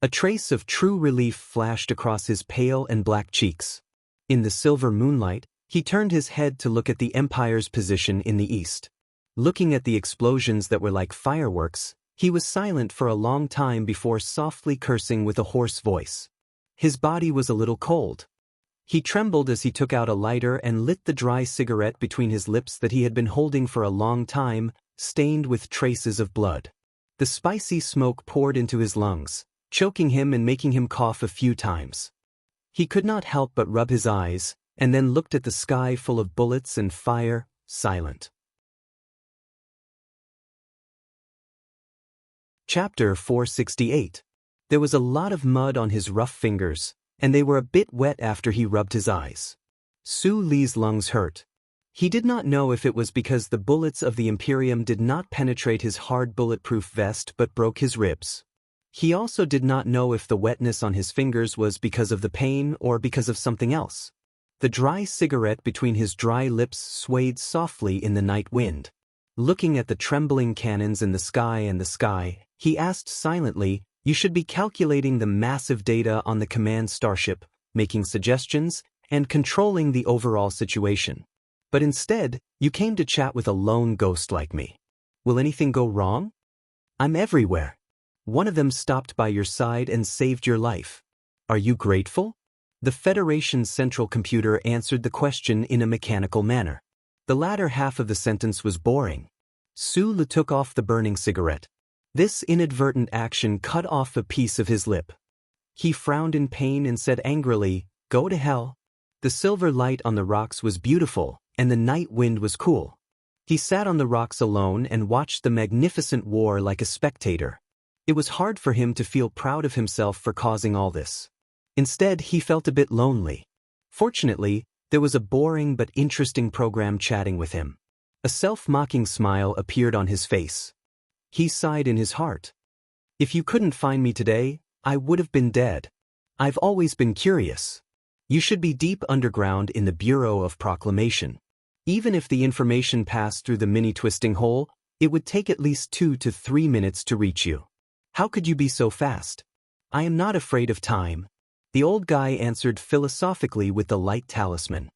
A trace of true relief flashed across his pale and black cheeks. In the silver moonlight, he turned his head to look at the Empire's position in the east. Looking at the explosions that were like fireworks, he was silent for a long time before softly cursing with a hoarse voice. His body was a little cold. He trembled as he took out a lighter and lit the dry cigarette between his lips that he had been holding for a long time, stained with traces of blood. The spicy smoke poured into his lungs, choking him and making him cough a few times. He could not help but rub his eyes, and then looked at the sky full of bullets and fire, silent. Chapter 468. There was a lot of mud on his rough fingers, and they were a bit wet after he rubbed his eyes. Su Li's lungs hurt. He did not know if it was because the bullets of the Imperium did not penetrate his hard bulletproof vest but broke his ribs. He also did not know if the wetness on his fingers was because of the pain or because of something else. The dry cigarette between his dry lips swayed softly in the night wind. Looking at the trembling cannons in the sky, he asked silently, "You should be calculating the massive data on the command starship, making suggestions, and controlling the overall situation. But instead, you came to chat with a lone ghost like me. Will anything go wrong? I'm everywhere. One of them stopped by your side and saved your life. Are you grateful?" The Federation's central computer answered the question in a mechanical manner. The latter half of the sentence was boring. Su Li took off the burning cigarette. This inadvertent action cut off a piece of his lip. He frowned in pain and said angrily, "Go to hell." The silver light on the rocks was beautiful, and the night wind was cool. He sat on the rocks alone and watched the magnificent war like a spectator. It was hard for him to feel proud of himself for causing all this. Instead, he felt a bit lonely. Fortunately, there was a boring but interesting program chatting with him. A self-mocking smile appeared on his face. He sighed in his heart. "If you couldn't find me today, I would have been dead. I've always been curious. You should be deep underground in the Bureau of Proclamation. Even if the information passed through the mini-twisting hole, it would take at least 2 to 3 minutes to reach you. How could you be so fast?" "I am not afraid of time," the old guy answered philosophically with the light talisman.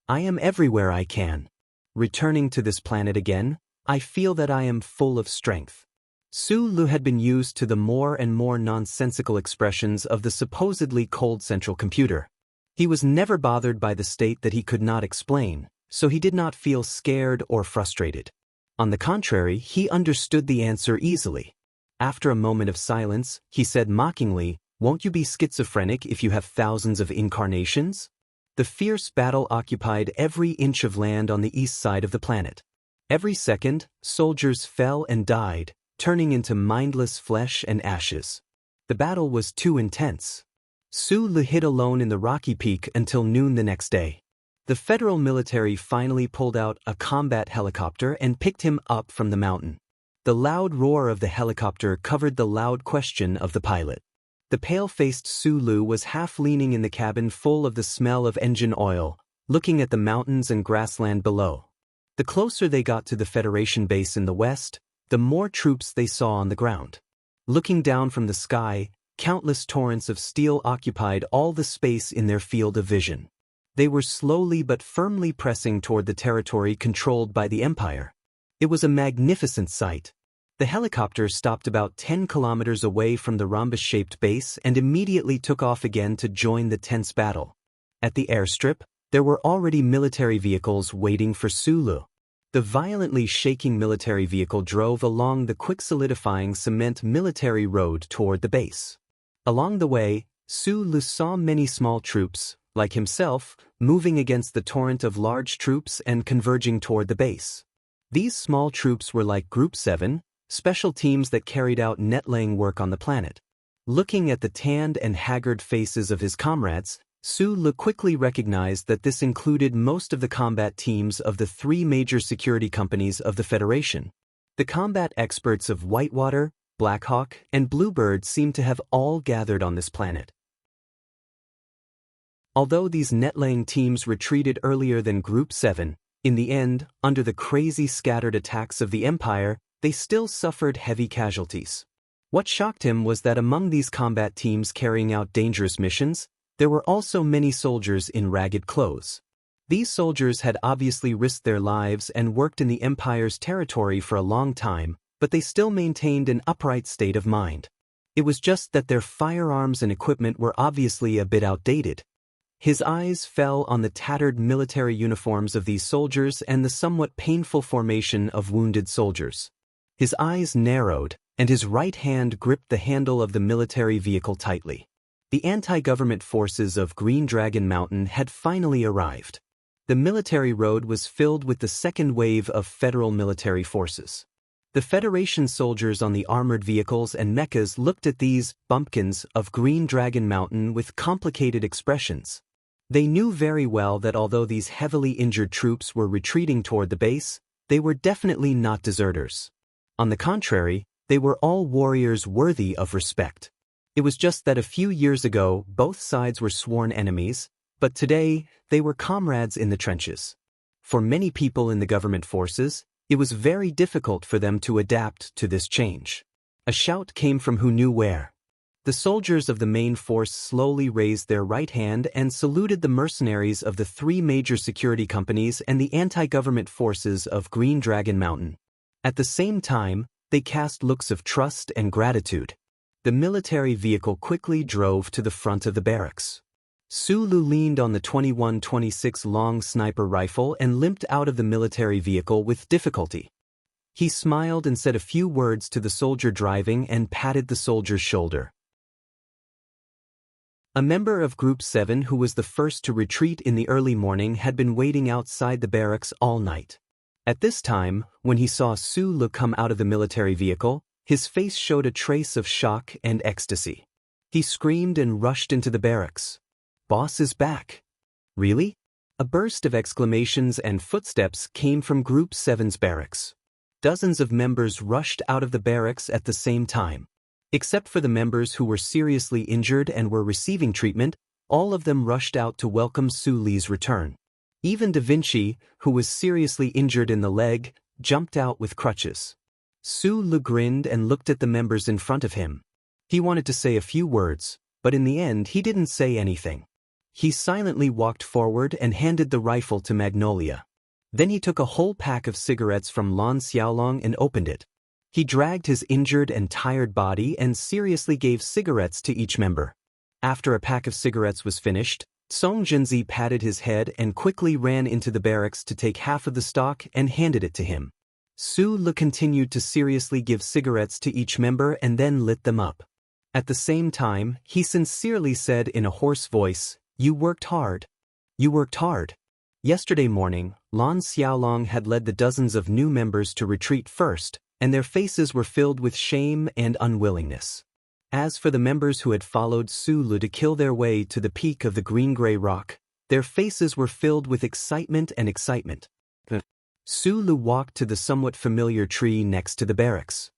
"I am everywhere I can. Returning to this planet again, I feel that I am full of strength." Su Li had been used to the more and more nonsensical expressions of the supposedly cold central computer. He was never bothered by the state that he could not explain, so he did not feel scared or frustrated. On the contrary, he understood the answer easily. After a moment of silence, he said mockingly, "Won't you be schizophrenic if you have thousands of incarnations?" The fierce battle occupied every inch of land on the east side of the planet. Every second, soldiers fell and died, turning into mindless flesh and ashes. The battle was too intense. Su Li hid alone in the rocky peak until noon the next day. The federal military finally pulled out a combat helicopter and picked him up from the mountain. The loud roar of the helicopter covered the loud question of the pilot. The pale-faced Su Li was half leaning in the cabin full of the smell of engine oil, looking at the mountains and grassland below. The closer they got to the Federation base in the west, the more troops they saw on the ground. Looking down from the sky, countless torrents of steel occupied all the space in their field of vision. They were slowly but firmly pressing toward the territory controlled by the Empire. It was a magnificent sight. The helicopter stopped about 10 kilometers away from the rhombus-shaped base and immediately took off again to join the tense battle. At the airstrip, there were already military vehicles waiting for Su Li. The violently shaking military vehicle drove along the quick-solidifying cement military road toward the base. Along the way, Su Li saw many small troops, like himself, moving against the torrent of large troops and converging toward the base. These small troops were like Group 7, special teams that carried out net-laying work on the planet. Looking at the tanned and haggard faces of his comrades, Su Li quickly recognized that this included most of the combat teams of the 3 major security companies of the Federation. The combat experts of Whitewater, Blackhawk, and Bluebird seemed to have all gathered on this planet. Although these net-laying teams retreated earlier than Group 7, in the end, under the crazy scattered attacks of the Empire, they still suffered heavy casualties. What shocked him was that among these combat teams carrying out dangerous missions, there were also many soldiers in ragged clothes. These soldiers had obviously risked their lives and worked in the Empire's territory for a long time, but they still maintained an upright state of mind. It was just that their firearms and equipment were obviously a bit outdated. His eyes fell on the tattered military uniforms of these soldiers and the somewhat painful formation of wounded soldiers. His eyes narrowed, and his right hand gripped the handle of the military vehicle tightly. The anti-government forces of Green Dragon Mountain had finally arrived. The military road was filled with the second wave of federal military forces. The Federation soldiers on the armored vehicles and mechas looked at these bumpkins of Green Dragon Mountain with complicated expressions. They knew very well that although these heavily injured troops were retreating toward the base, they were definitely not deserters. On the contrary, they were all warriors worthy of respect. It was just that a few years ago both sides were sworn enemies, but today they were comrades in the trenches. For many people in the government forces, it was very difficult for them to adapt to this change. A shout came from who knew where. The soldiers of the main force slowly raised their right hand and saluted the mercenaries of the three major security companies and the anti-government forces of Green Dragon Mountain. At the same time, they cast looks of trust and gratitude. The military vehicle quickly drove to the front of the barracks. Sulu leaned on the 21-26 long sniper rifle and limped out of the military vehicle with difficulty. He smiled and said a few words to the soldier driving and patted the soldier's shoulder. A member of Group 7 who was the first to retreat in the early morning had been waiting outside the barracks all night. At this time, when he saw Sulu come out of the military vehicle, his face showed a trace of shock and ecstasy. He screamed and rushed into the barracks. "Boss is back." "Really?" A burst of exclamations and footsteps came from Group 7's barracks. Dozens of members rushed out of the barracks at the same time. Except for the members who were seriously injured and were receiving treatment, all of them rushed out to welcome Suli's return. Even Da Vinci, who was seriously injured in the leg, jumped out with crutches. Sulu grinned and looked at the members in front of him. He wanted to say a few words, but in the end he didn't say anything. He silently walked forward and handed the rifle to Magnolia. Then he took a whole pack of cigarettes from Lan Xiaolong and opened it. He dragged his injured and tired body and seriously gave cigarettes to each member. After a pack of cigarettes was finished, Song Jinzi patted his head and quickly ran into the barracks to take half of the stock and handed it to him. Sulu continued to seriously give cigarettes to each member and then lit them up. At the same time, he sincerely said in a hoarse voice, "You worked hard. You worked hard." Yesterday morning, Lan Xiaolong had led the dozens of new members to retreat first, and their faces were filled with shame and unwillingness. As for the members who had followed Sulu to kill their way to the peak of the green-gray rock, their faces were filled with excitement and excitement. Sulu walked to the somewhat familiar tree next to the barracks.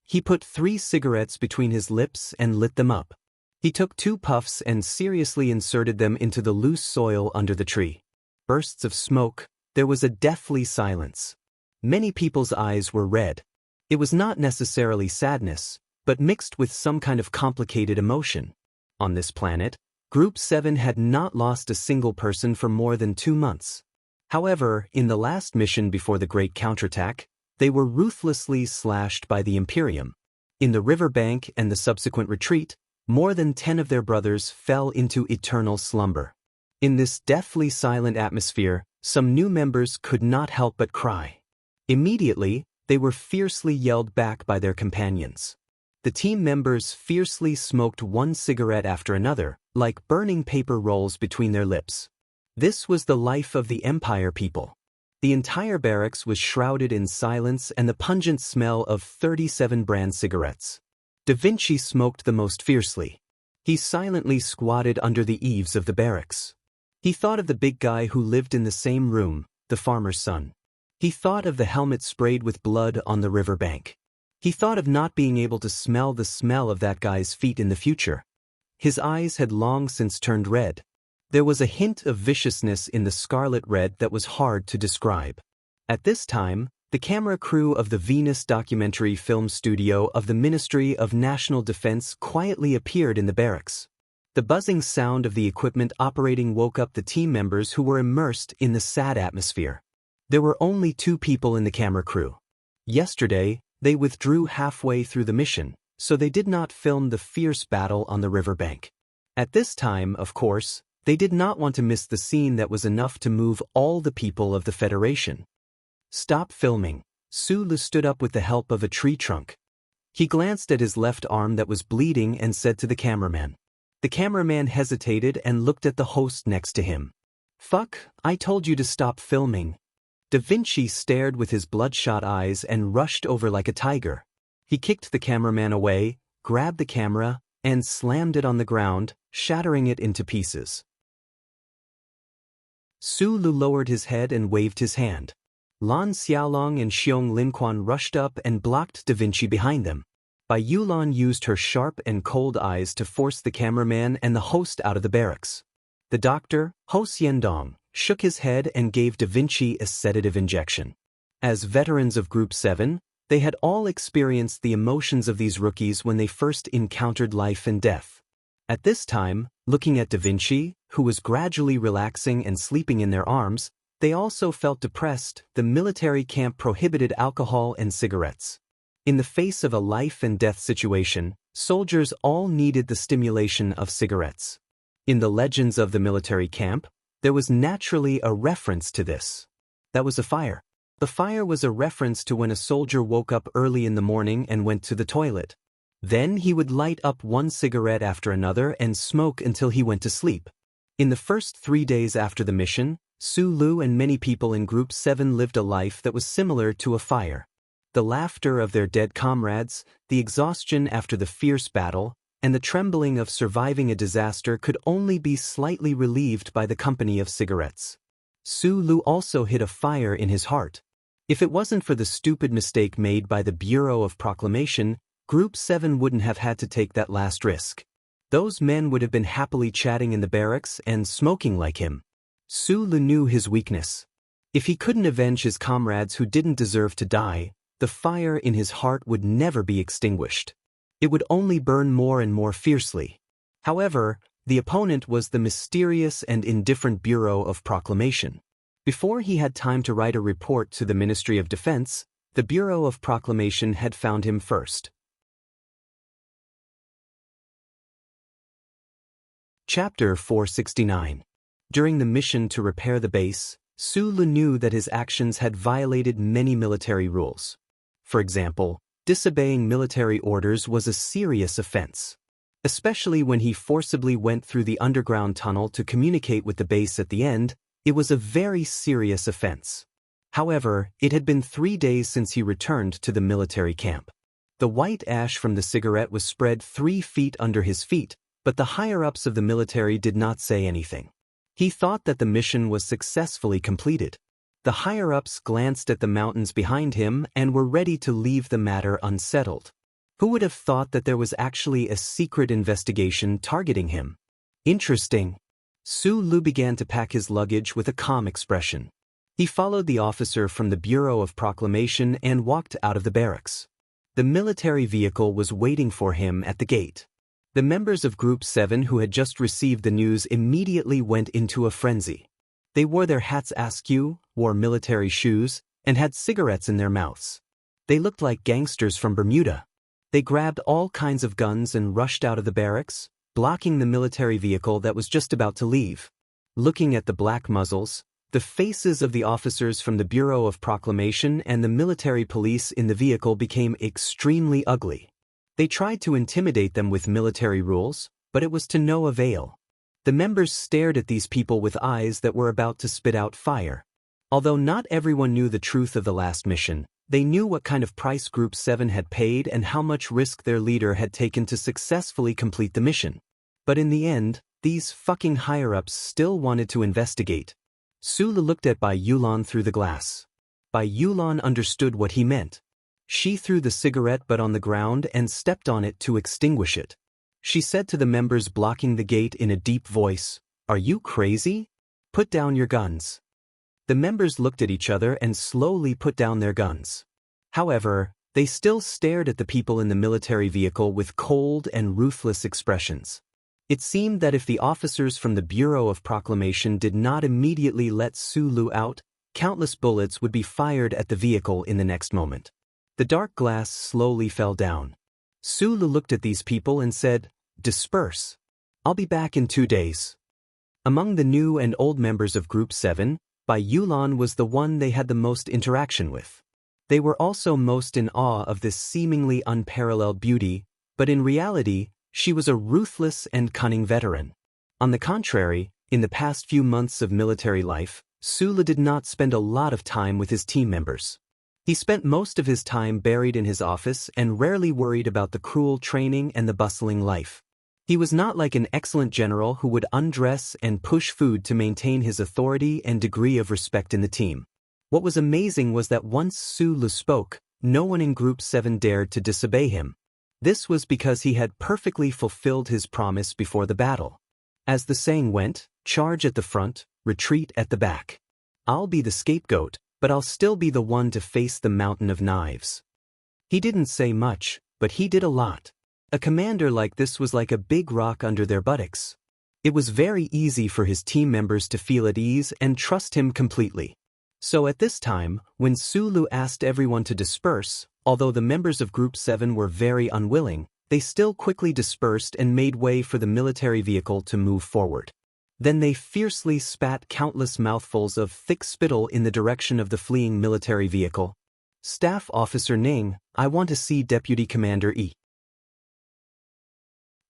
He put 3 cigarettes between his lips and lit them up. He took 2 puffs and seriously inserted them into the loose soil under the tree. Bursts of smoke, there was a deathly silence. Many people's eyes were red. It was not necessarily sadness, but mixed with some kind of complicated emotion. On this planet, Group 7 had not lost a single person for more than 2 months. However, in the last mission before the Great Counterattack, they were ruthlessly slashed by the Imperium. In the riverbank and the subsequent retreat, more than 10 of their brothers fell into eternal slumber. In this deathly silent atmosphere, some new members could not help but cry. Immediately, they were fiercely yelled back by their companions. The team members fiercely smoked one cigarette after another, like burning paper rolls between their lips. This was the life of the Empire people. The entire barracks was shrouded in silence and the pungent smell of 37 brand cigarettes. Da Vinci smoked the most fiercely. He silently squatted under the eaves of the barracks. He thought of the big guy who lived in the same room, the farmer's son. He thought of the helmet sprayed with blood on the riverbank. He thought of not being able to smell the smell of that guy's feet in the future. His eyes had long since turned red. There was a hint of viciousness in the scarlet red that was hard to describe. At this time, the camera crew of the Venus documentary film studio of the Ministry of National Defense quietly appeared in the barracks. The buzzing sound of the equipment operating woke up the team members who were immersed in the sad atmosphere. There were only 2 people in the camera crew. Yesterday, they withdrew halfway through the mission, so they did not film the fierce battle on the riverbank. At this time, of course, They did not want to miss the scene that was enough to move all the people of the Federation. "Stop filming." Sulu stood up with the help of a tree trunk. He glanced at his left arm that was bleeding and said to the cameraman. The cameraman hesitated and looked at the host next to him. "Fuck, I told you to stop filming." Da Vinci stared with his bloodshot eyes and rushed over like a tiger. He kicked the cameraman away, grabbed the camera, and slammed it on the ground, shattering it into pieces. Sulu lowered his head and waved his hand. Lan Xiaolong and Xiong Linquan rushed up and blocked Da Vinci behind them. Bai Yulan used her sharp and cold eyes to force the cameraman and the host out of the barracks. The doctor, Ho Xiandong, shook his head and gave Da Vinci a sedative injection. As veterans of Group 7, they had all experienced the emotions of these rookies when they first encountered life and death. At this time, looking at Da Vinci, who was gradually relaxing and sleeping in their arms, they also felt depressed. The military camp prohibited alcohol and cigarettes. In the face of a life and death situation, soldiers all needed the stimulation of cigarettes. In the legends of the military camp, there was naturally a reference to this. That was a fire. The fire was a reference to when a soldier woke up early in the morning and went to the toilet. Then he would light up one cigarette after another and smoke until he went to sleep. In the first 3 days after the mission, Sulu and many people in Group 7 lived a life that was similar to a fire. The laughter of their dead comrades, the exhaustion after the fierce battle, and the trembling of surviving a disaster could only be slightly relieved by the company of cigarettes. Sulu also hid a fire in his heart. If it wasn't for the stupid mistake made by the Bureau of Proclamation, Group 7 wouldn't have had to take that last risk. Those men would have been happily chatting in the barracks and smoking like him. Sulu knew his weakness. If he couldn't avenge his comrades who didn't deserve to die, the fire in his heart would never be extinguished. It would only burn more and more fiercely. However, the opponent was the mysterious and indifferent Bureau of Proclamation. Before he had time to write a report to the Ministry of Defense, the Bureau of Proclamation had found him first. Chapter 469. During the mission to repair the base, Sulu knew that his actions had violated many military rules. For example, disobeying military orders was a serious offense. Especially when he forcibly went through the underground tunnel to communicate with the base at the end, it was a very serious offense. However, it had been 3 days since he returned to the military camp. The white ash from the cigarette was spread 3 feet under his feet, but the higher-ups of the military did not say anything. He thought that the mission was successfully completed. The higher-ups glanced at the mountains behind him and were ready to leave the matter unsettled. Who would have thought that there was actually a secret investigation targeting him? Interesting. Sulu began to pack his luggage with a calm expression. He followed the officer from the Bureau of Proclamation and walked out of the barracks. The military vehicle was waiting for him at the gate. The members of Group 7 who had just received the news immediately went into a frenzy. They wore their hats askew, wore military shoes, and had cigarettes in their mouths. They looked like gangsters from Bermuda. They grabbed all kinds of guns and rushed out of the barracks, blocking the military vehicle that was just about to leave. Looking at the black muzzles, the faces of the officers from the Bureau of Proclamation and the military police in the vehicle became extremely ugly. They tried to intimidate them with military rules, but it was to no avail. The members stared at these people with eyes that were about to spit out fire. Although not everyone knew the truth of the last mission, they knew what kind of price Group 7 had paid and how much risk their leader had taken to successfully complete the mission. But in the end, these fucking higher-ups still wanted to investigate. Sulu looked at Bai Yulan through the glass. Bai Yulan understood what he meant. She threw the cigarette butt on the ground and stepped on it to extinguish it. She said to the members blocking the gate in a deep voice, "Are you crazy? Put down your guns." The members looked at each other and slowly put down their guns. However, they still stared at the people in the military vehicle with cold and ruthless expressions. It seemed that if the officers from the Bureau of Proclamation did not immediately let Sulu out, countless bullets would be fired at the vehicle in the next moment. The dark glass slowly fell down. Sulu looked at these people and said, "Disperse. I'll be back in 2 days." Among the new and old members of Group 7, Bai Yulan was the one they had the most interaction with. They were also most in awe of this seemingly unparalleled beauty, but in reality, she was a ruthless and cunning veteran. On the contrary, in the past few months of military life, Sulu did not spend a lot of time with his team members. He spent most of his time buried in his office and rarely worried about the cruel training and the bustling life. He was not like an excellent general who would undress and push food to maintain his authority and degree of respect in the team. What was amazing was that once Sulu spoke, no one in Group 7 dared to disobey him. This was because he had perfectly fulfilled his promise before the battle. As the saying went, charge at the front, retreat at the back. I'll be the scapegoat, but I'll still be the one to face the mountain of knives. He didn't say much, but he did a lot. A commander like this was like a big rock under their buttocks. It was very easy for his team members to feel at ease and trust him completely. So at this time, when Sulu asked everyone to disperse, although the members of Group 7 were very unwilling, they still quickly dispersed and made way for the military vehicle to move forward. Then they fiercely spat countless mouthfuls of thick spittle in the direction of the fleeing military vehicle. Staff Officer Ning, I want to see Deputy Commander E.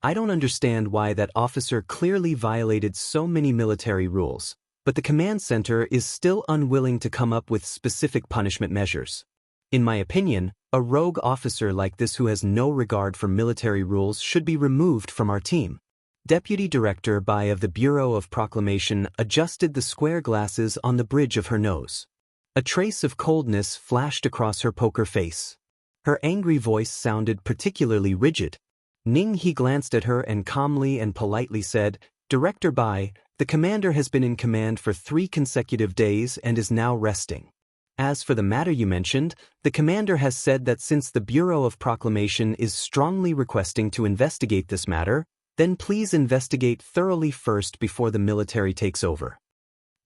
I don't understand why that officer clearly violated so many military rules, but the command center is still unwilling to come up with specific punishment measures. In my opinion, a rogue officer like this who has no regard for military rules should be removed from our team. Deputy Director Bai of the Bureau of Proclamation adjusted the square glasses on the bridge of her nose. A trace of coldness flashed across her poker face. Her angry voice sounded particularly rigid. Ning He glanced at her and calmly and politely said, Director Bai, the commander has been in command for 3 consecutive days and is now resting. As for the matter you mentioned, the commander has said that since the Bureau of Proclamation is strongly requesting to investigate this matter, then please investigate thoroughly first before the military takes over.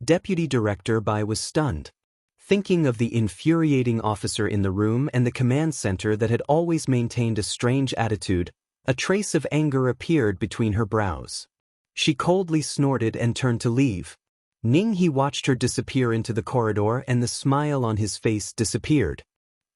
Deputy Director Bai was stunned. Thinking of the infuriating officer in the room and the command center that had always maintained a strange attitude, a trace of anger appeared between her brows. She coldly snorted and turned to leave. Ning He watched her disappear into the corridor and the smile on his face disappeared.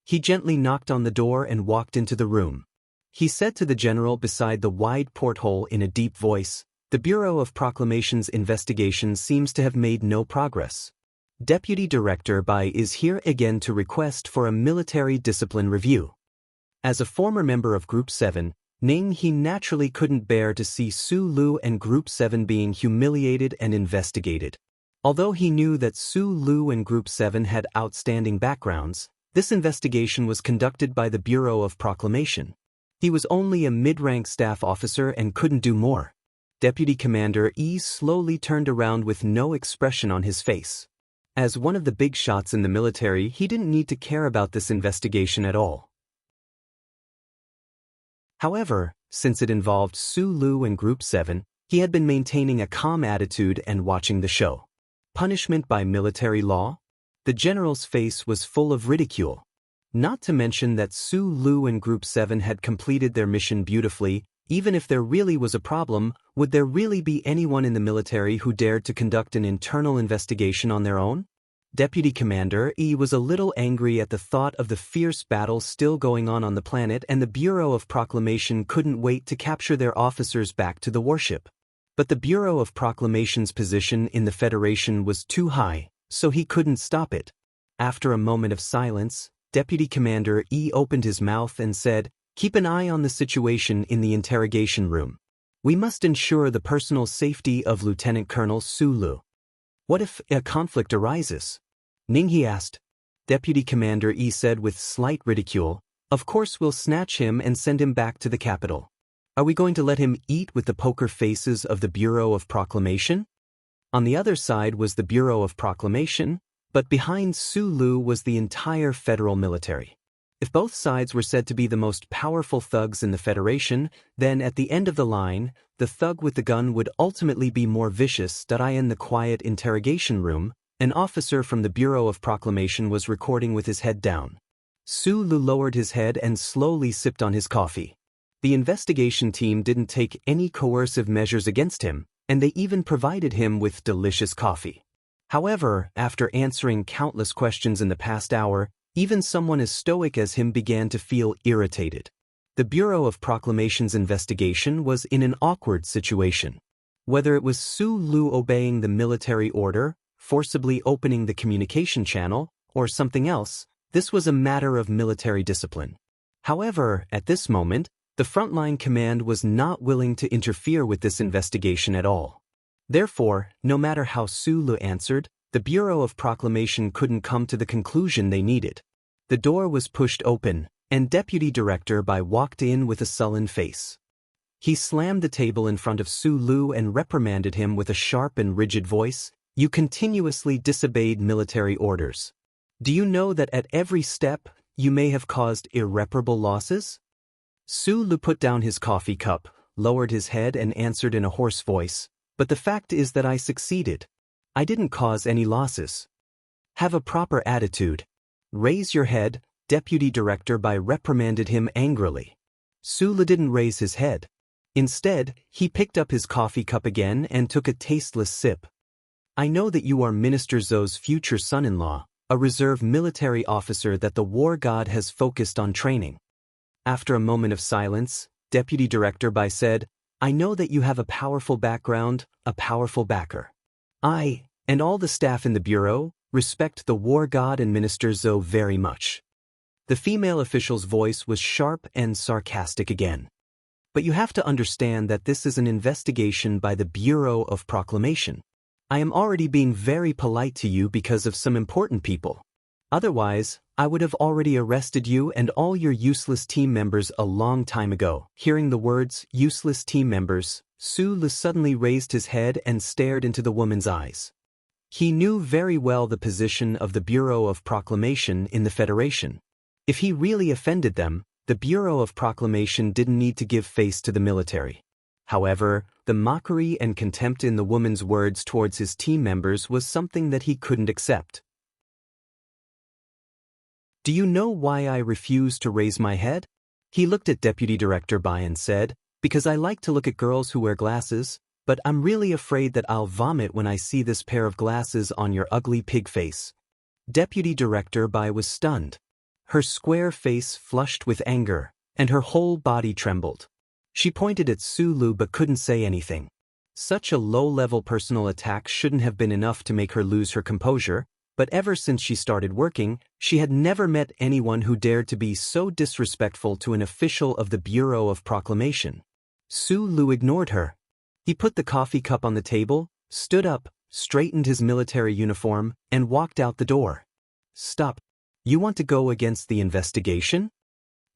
He gently knocked on the door and walked into the room. He said to the general beside the wide porthole in a deep voice, The Bureau of Proclamation's investigation seems to have made no progress. Deputy Director Bai is here again to request for a military discipline review. As a former member of Group 7, Ning He naturally couldn't bear to see Sulu and Group 7 being humiliated and investigated. Although he knew that Sulu and Group 7 had outstanding backgrounds, this investigation was conducted by the Bureau of Proclamation. He was only a mid-rank staff officer and couldn't do more. Deputy Commander E slowly turned around with no expression on his face. As one of the big shots in the military, he didn't need to care about this investigation at all. However, since it involved Sulu and Group 7, he had been maintaining a calm attitude and watching the show. Punishment by military law? The general's face was full of ridicule. Not to mention that Sulu and Group 7 had completed their mission beautifully. Even if there really was a problem, would there really be anyone in the military who dared to conduct an internal investigation on their own? Deputy Commander E was a little angry at the thought of the fierce battle still going on the planet, and the Bureau of Proclamation couldn't wait to capture their officers back to the warship. But the Bureau of Proclamation's position in the Federation was too high, so he couldn't stop it. After a moment of silence, Deputy Commander E opened his mouth and said, Keep an eye on the situation in the interrogation room. We must ensure the personal safety of Lieutenant Colonel Sulu. What if a conflict arises? Ning He asked. Deputy Commander E said with slight ridicule, Of course we'll snatch him and send him back to the capital. Are we going to let him eat with the poker faces of the Bureau of Proclamation? On the other side was the Bureau of Proclamation, but behind Sulu was the entire federal military. If both sides were said to be the most powerful thugs in the Federation, then at the end of the line, the thug with the gun would ultimately be more vicious. In the quiet interrogation room, an officer from the Bureau of Proclamation was recording with his head down. Sulu lowered his head and slowly sipped on his coffee. The investigation team didn't take any coercive measures against him, and they even provided him with delicious coffee. However, after answering countless questions in the past hour, even someone as stoic as him began to feel irritated. The Bureau of Proclamation's investigation was in an awkward situation. Whether it was Su Lu obeying the military order, forcibly opening the communication channel, or something else, this was a matter of military discipline. However, at this moment, the frontline command was not willing to interfere with this investigation at all. Therefore, no matter how Su Lu answered, the Bureau of Proclamation couldn't come to the conclusion they needed. The door was pushed open, and Deputy Director Bai walked in with a sullen face. He slammed the table in front of Su Lu and reprimanded him with a sharp and rigid voice. "You continuously disobeyed military orders. Do you know that at every step, you may have caused irreparable losses?" Su Lu put down his coffee cup, lowered his head and answered in a hoarse voice, "But the fact is that I succeeded. I didn't cause any losses." "Have a proper attitude. Raise your head," Deputy Director Bai reprimanded him angrily. Su Lu didn't raise his head. Instead, he picked up his coffee cup again and took a tasteless sip. "I know that you are Minister Zhou's future son-in-law, a reserve military officer that the war god has focused on training." After a moment of silence, Deputy Director Bai said, "I know that you have a powerful background, a powerful backer. I, and all the staff in the Bureau, respect the war god and Minister Zhou very much." The female official's voice was sharp and sarcastic again. "But you have to understand that this is an investigation by the Bureau of Proclamation. I am already being very polite to you because of some important people. Otherwise, I would have already arrested you and all your useless team members a long time ago." Hearing the words, "useless team members," Su Lu suddenly raised his head and stared into the woman's eyes. He knew very well the position of the Bureau of Proclamation in the Federation. If he really offended them, the Bureau of Proclamation didn't need to give face to the military. However, the mockery and contempt in the woman's words towards his team members was something that he couldn't accept. "Do you know why I refuse to raise my head?" He looked at Deputy Director Bai and said, "Because I like to look at girls who wear glasses, but I'm really afraid that I'll vomit when I see this pair of glasses on your ugly pig face." Deputy Director Bai was stunned. Her square face flushed with anger, and her whole body trembled. She pointed at Su Lu but couldn't say anything. Such a low-level personal attack shouldn't have been enough to make her lose her composure, but ever since she started working, she had never met anyone who dared to be so disrespectful to an official of the Bureau of Proclamation. Su Lu ignored her. He put the coffee cup on the table, stood up, straightened his military uniform, and walked out the door. "Stop. You want to go against the investigation?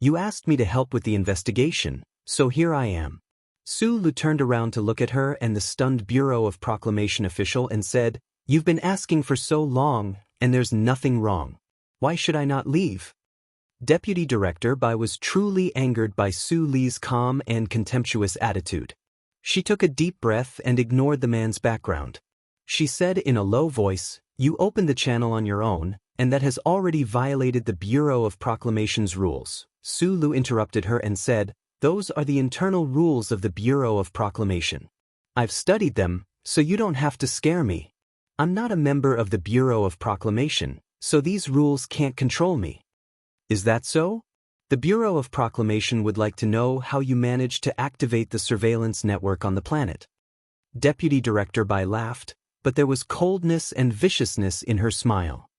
You asked me to help with the investigation, so here I am." Su Lu turned around to look at her and the stunned Bureau of Proclamation official and said, "You've been asking for so long, and there's nothing wrong. Why should I not leave?" Deputy Director Bai was truly angered by Su Li's calm and contemptuous attitude. She took a deep breath and ignored the man's background. She said in a low voice, "You opened the channel on your own, and that has already violated the Bureau of Proclamation's rules." Su Lu interrupted her and said, "Those are the internal rules of the Bureau of Proclamation. I've studied them, so you don't have to scare me. I'm not a member of the Bureau of Proclamation, so these rules can't control me." "Is that so? The Bureau of Proclamation would like to know how you managed to activate the surveillance network on the planet." Deputy Director Bai laughed, but there was coldness and viciousness in her smile.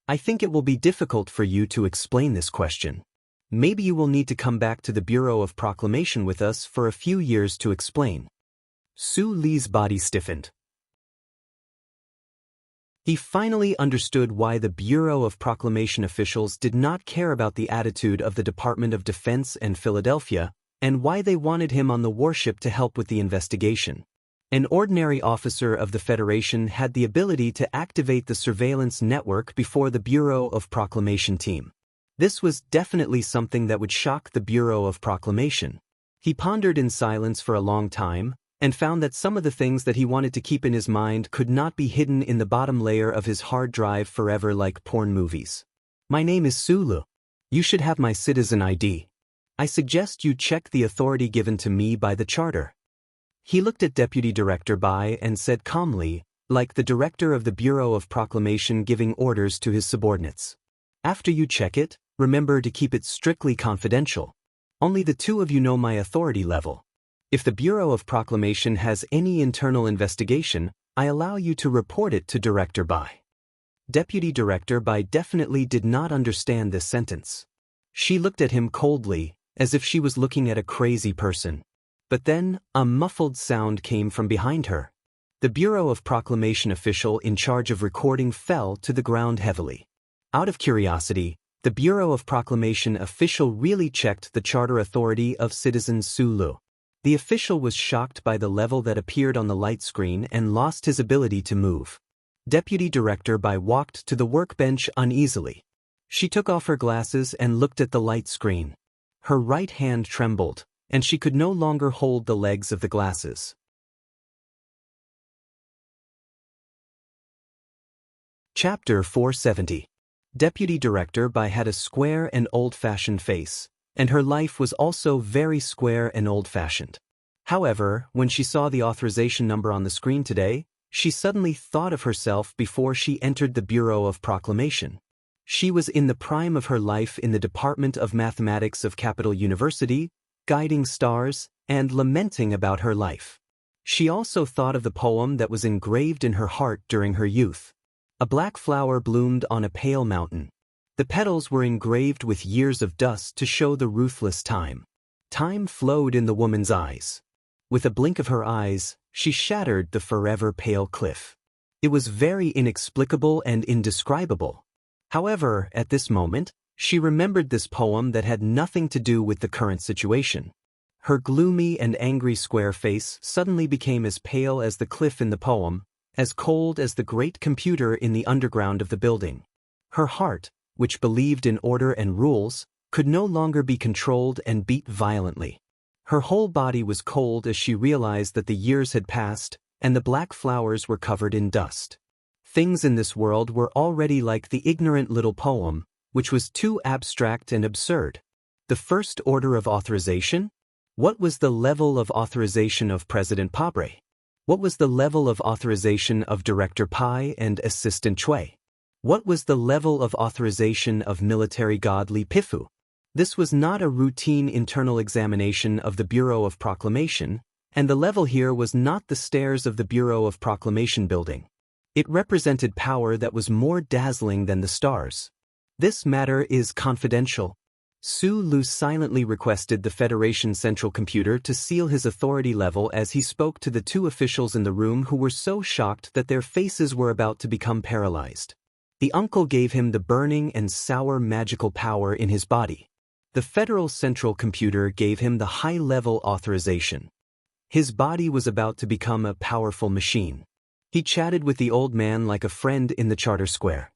"I think it will be difficult for you to explain this question. Maybe you will need to come back to the Bureau of Proclamation with us for a few years to explain." Su Li's body stiffened. He finally understood why the Bureau of Proclamation officials did not care about the attitude of the Department of Defense and Philadelphia, and why they wanted him on the warship to help with the investigation. An ordinary officer of the Federation had the ability to activate the surveillance network before the Bureau of Proclamation team. This was definitely something that would shock the Bureau of Proclamation. He pondered in silence for a long time, and found that some of the things that he wanted to keep in his mind could not be hidden in the bottom layer of his hard drive forever like porn movies. "My name is Su Lu. You should have my citizen ID. I suggest you check the authority given to me by the charter." He looked at Deputy Director Bai and said calmly, like the director of the Bureau of Proclamation giving orders to his subordinates. After you check it, remember to keep it strictly confidential. Only the two of you know my authority level. If the Bureau of Proclamation has any internal investigation, I allow you to report it to Director Bai. Deputy Director Bai definitely did not understand this sentence. She looked at him coldly, as if she was looking at a crazy person. But then, a muffled sound came from behind her. The Bureau of Proclamation official in charge of recording fell to the ground heavily. Out of curiosity, the Bureau of Proclamation official really checked the charter authority of citizen Su Lu. The official was shocked by the level that appeared on the light screen and lost his ability to move. Deputy Director Bai walked to the workbench uneasily. She took off her glasses and looked at the light screen. Her right hand trembled, and she could no longer hold the legs of the glasses. Chapter 470. Deputy Director Bai had a square and old-fashioned face, and her life was also very square and old-fashioned. However, when she saw the authorization number on the screen today, she suddenly thought of herself before she entered the Bureau of Proclamation. She was in the prime of her life in the Department of Mathematics of Capital University, guiding stars, and lamenting about her life. She also thought of the poem that was engraved in her heart during her youth. A black flower bloomed on a pale mountain. The petals were engraved with years of dust to show the ruthless time. Time flowed in the woman's eyes. With a blink of her eyes, she shattered the forever pale cliff. It was very inexplicable and indescribable. However, at this moment, she remembered this poem that had nothing to do with the current situation. Her gloomy and angry square face suddenly became as pale as the cliff in the poem, as cold as the great computer in the underground of the building. Her heart, which believed in order and rules, could no longer be controlled and beat violently. Her whole body was cold as she realized that the years had passed, and the black flowers were covered in dust. Things in this world were already like the ignorant little poem, which was too abstract and absurd. The first order of authorization? What was the level of authorization of President Pabre? What was the level of authorization of Director Pai and Assistant Chui? What was the level of authorization of military god Li Pifu? This was not a routine internal examination of the Bureau of Proclamation, and the level here was not the stairs of the Bureau of Proclamation building. It represented power that was more dazzling than the stars. This matter is confidential. Su Lu silently requested the Federation Central Computer to seal his authority level as he spoke to the two officials in the room who were so shocked that their faces were about to become paralyzed. The uncle gave him the burning and sour magical power in his body. The Federal Central Computer gave him the high-level authorization. His body was about to become a powerful machine. He chatted with the old man like a friend in the Charter Square.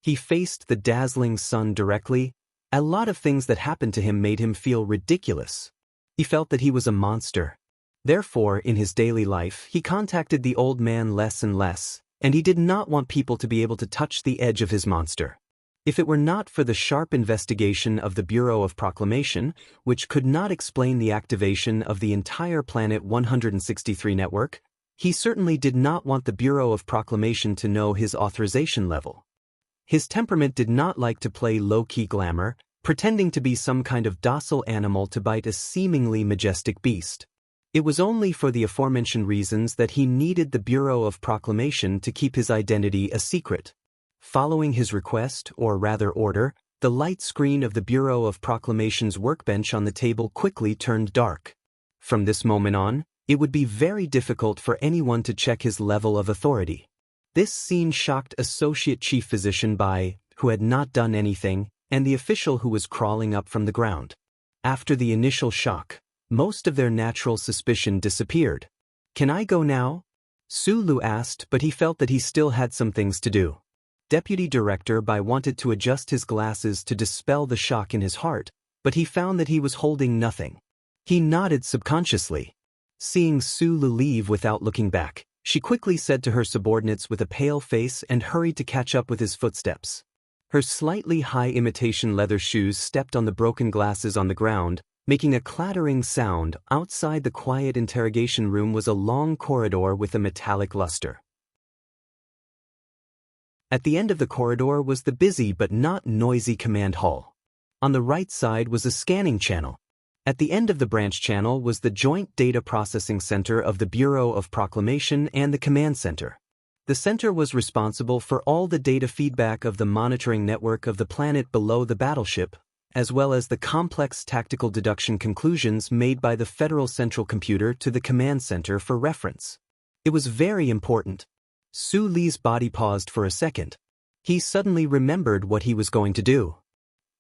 He faced the dazzling sun directly. A lot of things that happened to him made him feel ridiculous. He felt that he was a monster. Therefore, in his daily life, he contacted the old man less and less, and he did not want people to be able to touch the edge of his monster. If it were not for the sharp investigation of the Bureau of Proclamation, which could not explain the activation of the entire Planet 163 network, he certainly did not want the Bureau of Proclamation to know his authorization level. His temperament did not like to play low-key glamour, pretending to be some kind of docile animal to bite a seemingly majestic beast. It was only for the aforementioned reasons that he needed the Bureau of Proclamation to keep his identity a secret. Following his request, or rather order, the light screen of the Bureau of Proclamation's workbench on the table quickly turned dark. From this moment on, it would be very difficult for anyone to check his level of authority. This scene shocked Associate Chief Physician Bai, who had not done anything, and the official who was crawling up from the ground. After the initial shock, most of their natural suspicion disappeared. "Can I go now?" Su Lu asked, but he felt that he still had some things to do. Deputy Director Bai wanted to adjust his glasses to dispel the shock in his heart, but he found that he was holding nothing. He nodded subconsciously. Seeing Su Lu leave without looking back, she quickly said to her subordinates with a pale face and hurried to catch up with his footsteps. Her slightly high imitation leather shoes stepped on the broken glasses on the ground, Making a clattering sound, outside the quiet interrogation room was a long corridor with a metallic luster. At the end of the corridor was the busy but not noisy command hall. On the right side was a scanning channel. At the end of the branch channel was the joint data processing center of the Bureau of Proclamation and the command center. The center was responsible for all the data feedback of the monitoring network of the planet below the battleship, as well as the complex tactical deduction conclusions made by the Federal Central Computer to the command center for reference. It was very important. Su Li's body paused for a second. He suddenly remembered what he was going to do.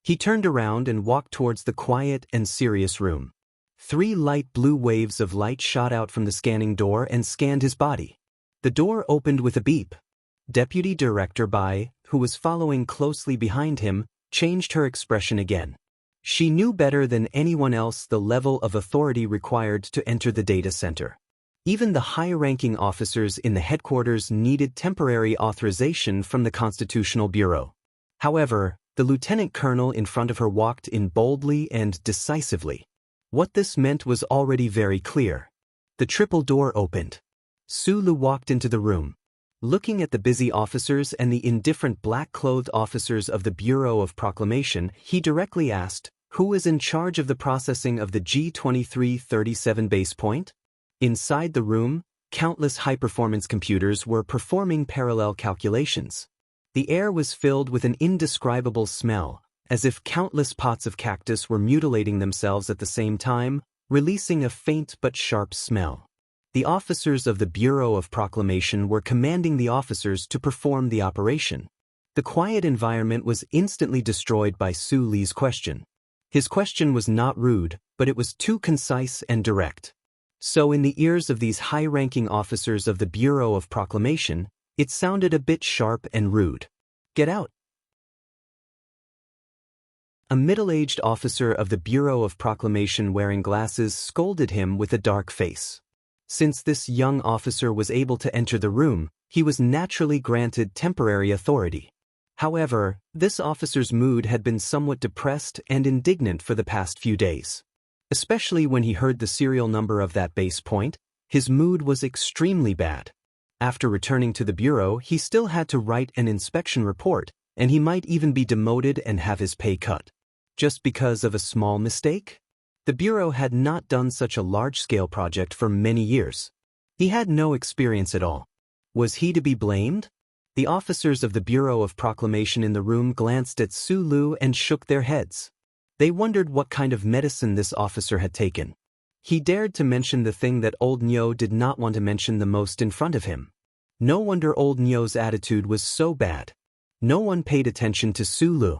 He turned around and walked towards the quiet and serious room. 3 light blue waves of light shot out from the scanning door and scanned his body. The door opened with a beep. Deputy Director Bai, who was following closely behind him, changed her expression again. She knew better than anyone else the level of authority required to enter the data center. Even the high-ranking officers in the headquarters needed temporary authorization from the Constitutional Bureau. However, the lieutenant colonel in front of her walked in boldly and decisively. What this meant was already very clear. The triple door opened. Su Li walked into the room. Looking at the busy officers and the indifferent black-clothed officers of the Bureau of Proclamation, he directly asked, "Who is in charge of the processing of the G2337 base point?" Inside the room, countless high-performance computers were performing parallel calculations. The air was filled with an indescribable smell, as if countless pots of cactus were mutilating themselves at the same time, releasing a faint but sharp smell. The officers of the Bureau of Proclamation were commanding the officers to perform the operation. The quiet environment was instantly destroyed by Su Li's question. His question was not rude, but it was too concise and direct. So in the ears of these high-ranking officers of the Bureau of Proclamation, it sounded a bit sharp and rude. "Get out." A middle-aged officer of the Bureau of Proclamation wearing glasses scolded him with a dark face. Since this young officer was able to enter the room, he was naturally granted temporary authority. However, this officer's mood had been somewhat depressed and indignant for the past few days. Especially when he heard the serial number of that base point, his mood was extremely bad. After returning to the bureau, he still had to write an inspection report, and he might even be demoted and have his pay cut. Just because of a small mistake? The bureau had not done such a large-scale project for many years. He had no experience at all. Was he to be blamed? The officers of the Bureau of Proclamation in the room glanced at Su Li and shook their heads. They wondered what kind of medicine this officer had taken. He dared to mention the thing that old Nyo did not want to mention the most in front of him. No wonder old Nyo's attitude was so bad. No one paid attention to Su Li.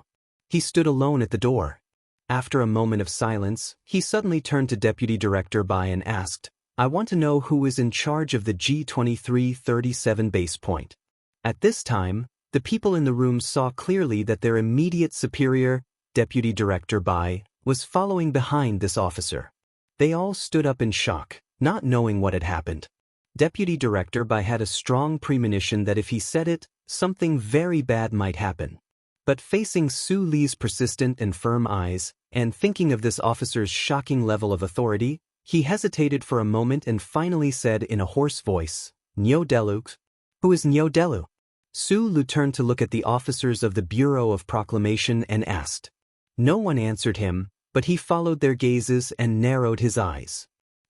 He stood alone at the door. After a moment of silence, he suddenly turned to Deputy Director Bai and asked, "I want to know who is in charge of the G2337 base point." At this time, the people in the room saw clearly that their immediate superior, Deputy Director Bai, was following behind this officer. They all stood up in shock, not knowing what had happened. Deputy Director Bai had a strong premonition that if he said it, something very bad might happen. But facing Su Li's persistent and firm eyes, and thinking of this officer's shocking level of authority, he hesitated for a moment and finally said in a hoarse voice, "Nyo Delu." "Who is Nyo Delu?" Su Li turned to look at the officers of the Bureau of Proclamation and asked. No one answered him, but he followed their gazes and narrowed his eyes.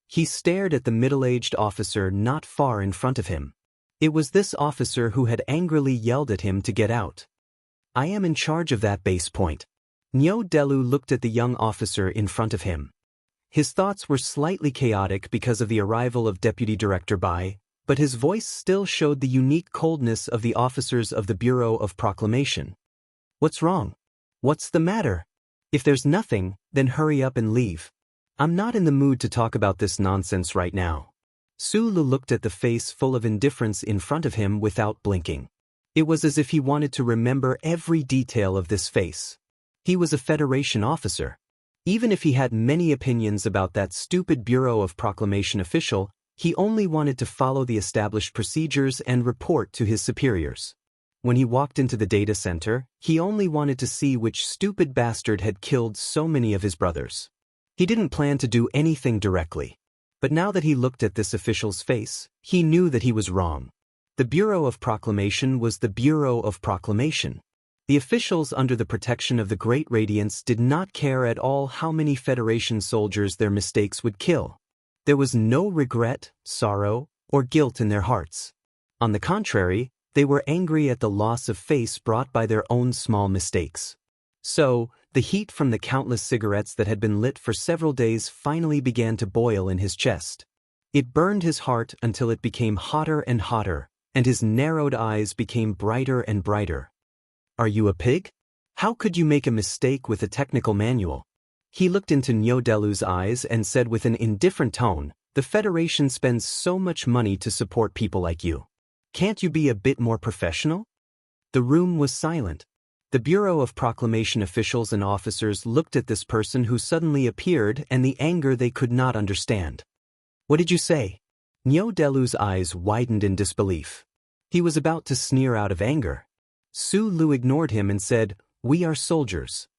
He stared at the middle-aged officer not far in front of him. It was this officer who had angrily yelled at him to get out. "I am in charge of that base point." Nyo Delu looked at the young officer in front of him. His thoughts were slightly chaotic because of the arrival of Deputy Director Bai, but his voice still showed the unique coldness of the officers of the Bureau of Proclamation. "What's wrong? What's the matter? If there's nothing, then hurry up and leave. I'm not in the mood to talk about this nonsense right now." Su Li looked at the face full of indifference in front of him without blinking. It was as if he wanted to remember every detail of this face. He was a Federation officer. Even if he had many opinions about that stupid Bureau of Proclamation official, he only wanted to follow the established procedures and report to his superiors. When he walked into the data center, he only wanted to see which stupid bastard had killed so many of his brothers. He didn't plan to do anything directly. But now that he looked at this official's face, he knew that he was wrong. The Bureau of Proclamation was the Bureau of Proclamation. The officials under the protection of the Great Radiance did not care at all how many Federation soldiers their mistakes would kill. There was no regret, sorrow, or guilt in their hearts. On the contrary, they were angry at the loss of face brought by their own small mistakes. So, the heat from the countless cigarettes that had been lit for several days finally began to boil in his chest. It burned his heart until it became hotter and hotter, and his narrowed eyes became brighter and brighter. Are you a pig? How could you make a mistake with a technical manual? He looked into Nyodelu's eyes and said with an indifferent tone, "The Federation spends so much money to support people like you. Can't you be a bit more professional?" The room was silent. The Bureau of Proclamation officials and officers looked at this person who suddenly appeared and the anger they could not understand. "What did you say?" Nyodelu's eyes widened in disbelief. He was about to sneer out of anger. Su Lu ignored him and said, "We are soldiers.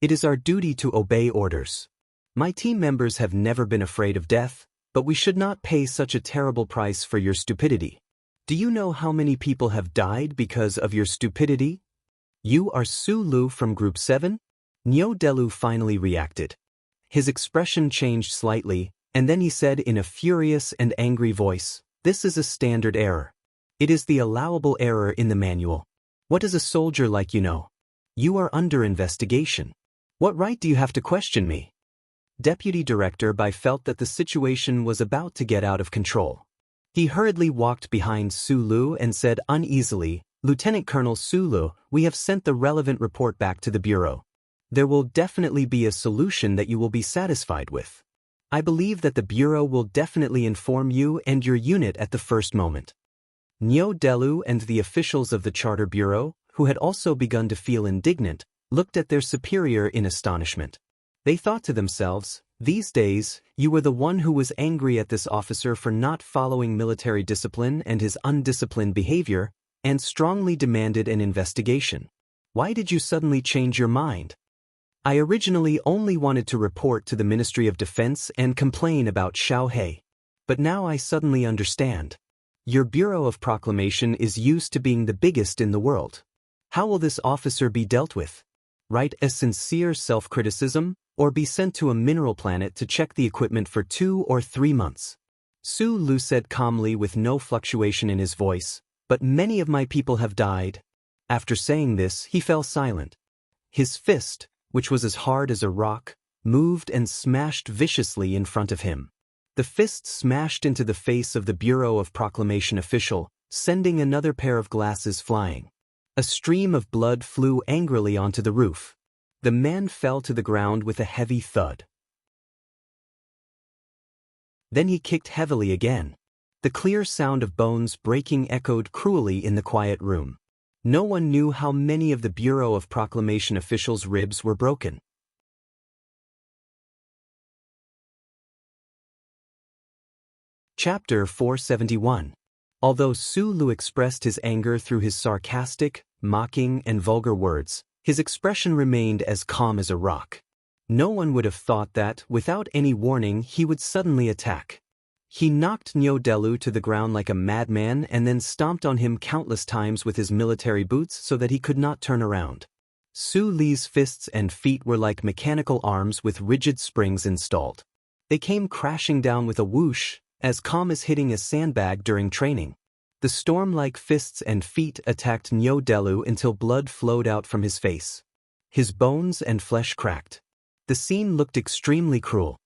It is our duty to obey orders. My team members have never been afraid of death, but we should not pay such a terrible price for your stupidity. Do you know how many people have died because of your stupidity? You are Su Lu from Group 7? Nyodelu finally reacted. His expression changed slightly, and then he said in a furious and angry voice, "This is a standard error. It is the allowable error in the manual. What does a soldier like you know? You are under investigation. What right do you have to question me?" Deputy Director Bai felt that the situation was about to get out of control. He hurriedly walked behind Su Lu and said uneasily, "Lieutenant Colonel Su Lu, we have sent the relevant report back to the Bureau. There will definitely be a solution that you will be satisfied with. I believe that the Bureau will definitely inform you and your unit at the first moment." Nyodelu and the officials of the Charter Bureau, who had also begun to feel indignant, looked at their superior in astonishment. They thought to themselves, "These days, you were the one who was angry at this officer for not following military discipline and his undisciplined behavior, and strongly demanded an investigation. Why did you suddenly change your mind?" "I originally only wanted to report to the Ministry of Defense and complain about Xiao He. But now I suddenly understand. Your Bureau of Proclamation is used to being the biggest in the world. How will this officer be dealt with? Write a sincere self-criticism, or be sent to a mineral planet to check the equipment for 2 or 3 months. Su Lu said calmly with no fluctuation in his voice, "But many of my people have died." After saying this, he fell silent. His fist, which was as hard as a rock, moved and smashed viciously in front of him. The fist smashed into the face of the Bureau of Proclamation official, sending another pair of glasses flying. A stream of blood flew angrily onto the roof. The man fell to the ground with a heavy thud. Then he kicked heavily again. The clear sound of bones breaking echoed cruelly in the quiet room. No one knew how many of the Bureau of Proclamation officials' ribs were broken. Chapter 471. Although Su Lu expressed his anger through his sarcastic, mocking, and vulgar words, his expression remained as calm as a rock. No one would have thought that, without any warning, he would suddenly attack. He knocked Nyodelu to the ground like a madman and then stomped on him countless times with his military boots so that he could not turn around. Su Li's fists and feet were like mechanical arms with rigid springs installed. They came crashing down with a whoosh, as calm as hitting a sandbag during training. The storm-like fists and feet attacked Nyodelu until blood flowed out from his face. His bones and flesh cracked. The scene looked extremely cruel.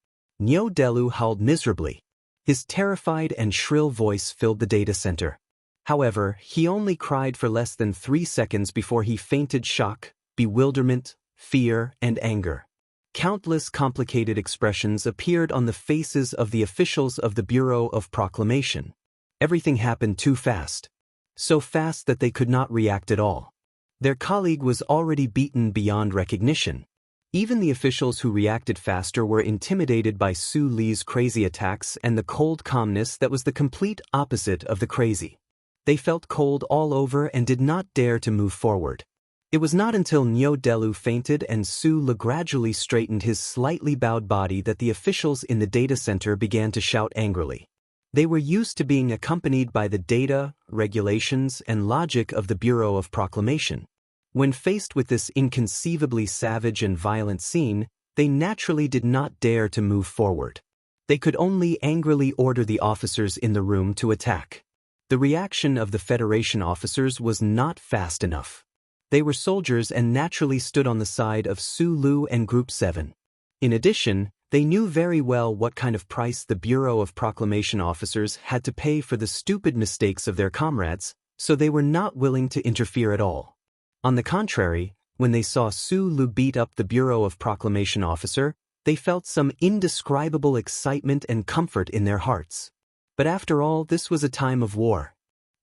Nyodelu howled miserably. His terrified and shrill voice filled the data center. However, he only cried for less than 3 seconds before he fainted shock, bewilderment, fear, and anger. Countless complicated expressions appeared on the faces of the officials of the Bureau of Proclamation. Everything happened too fast. So fast that they could not react at all. Their colleague was already beaten beyond recognition. Even the officials who reacted faster were intimidated by Su Li's crazy attacks and the cold calmness that was the complete opposite of the crazy. They felt cold all over and did not dare to move forward. It was not until Nyo Delu fainted and Su Le gradually straightened his slightly bowed body that the officials in the data center began to shout angrily. They were used to being accompanied by the data, regulations, and logic of the Bureau of Proclamation. When faced with this inconceivably savage and violent scene, they naturally did not dare to move forward. They could only angrily order the officers in the room to attack. The reaction of the Federation officers was not fast enough. They were soldiers and naturally stood on the side of Su Lu and Group 7. In addition, they knew very well what kind of price the Bureau of Proclamation officers had to pay for the stupid mistakes of their comrades, so they were not willing to interfere at all. On the contrary, when they saw Su Lu beat up the Bureau of Proclamation officer, they felt some indescribable excitement and comfort in their hearts. But after all, this was a time of war.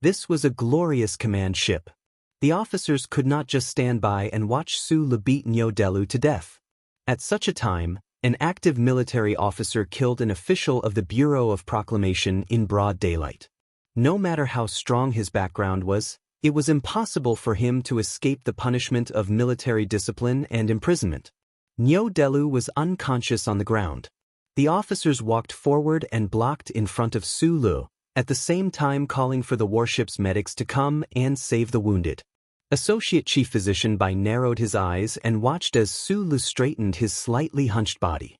This was a glorious command ship. The officers could not just stand by and watch Su Lu beat Nyo Delu to death. At such a time, an active military officer killed an official of the Bureau of Proclamation in broad daylight. No matter how strong his background was, it was impossible for him to escape the punishment of military discipline and imprisonment. Nyo Delu was unconscious on the ground. The officers walked forward and blocked in front of Su Lu, at the same time calling for the warship's medics to come and save the wounded. Associate Chief Physician Bai narrowed his eyes and watched as Su Lu straightened his slightly hunched body.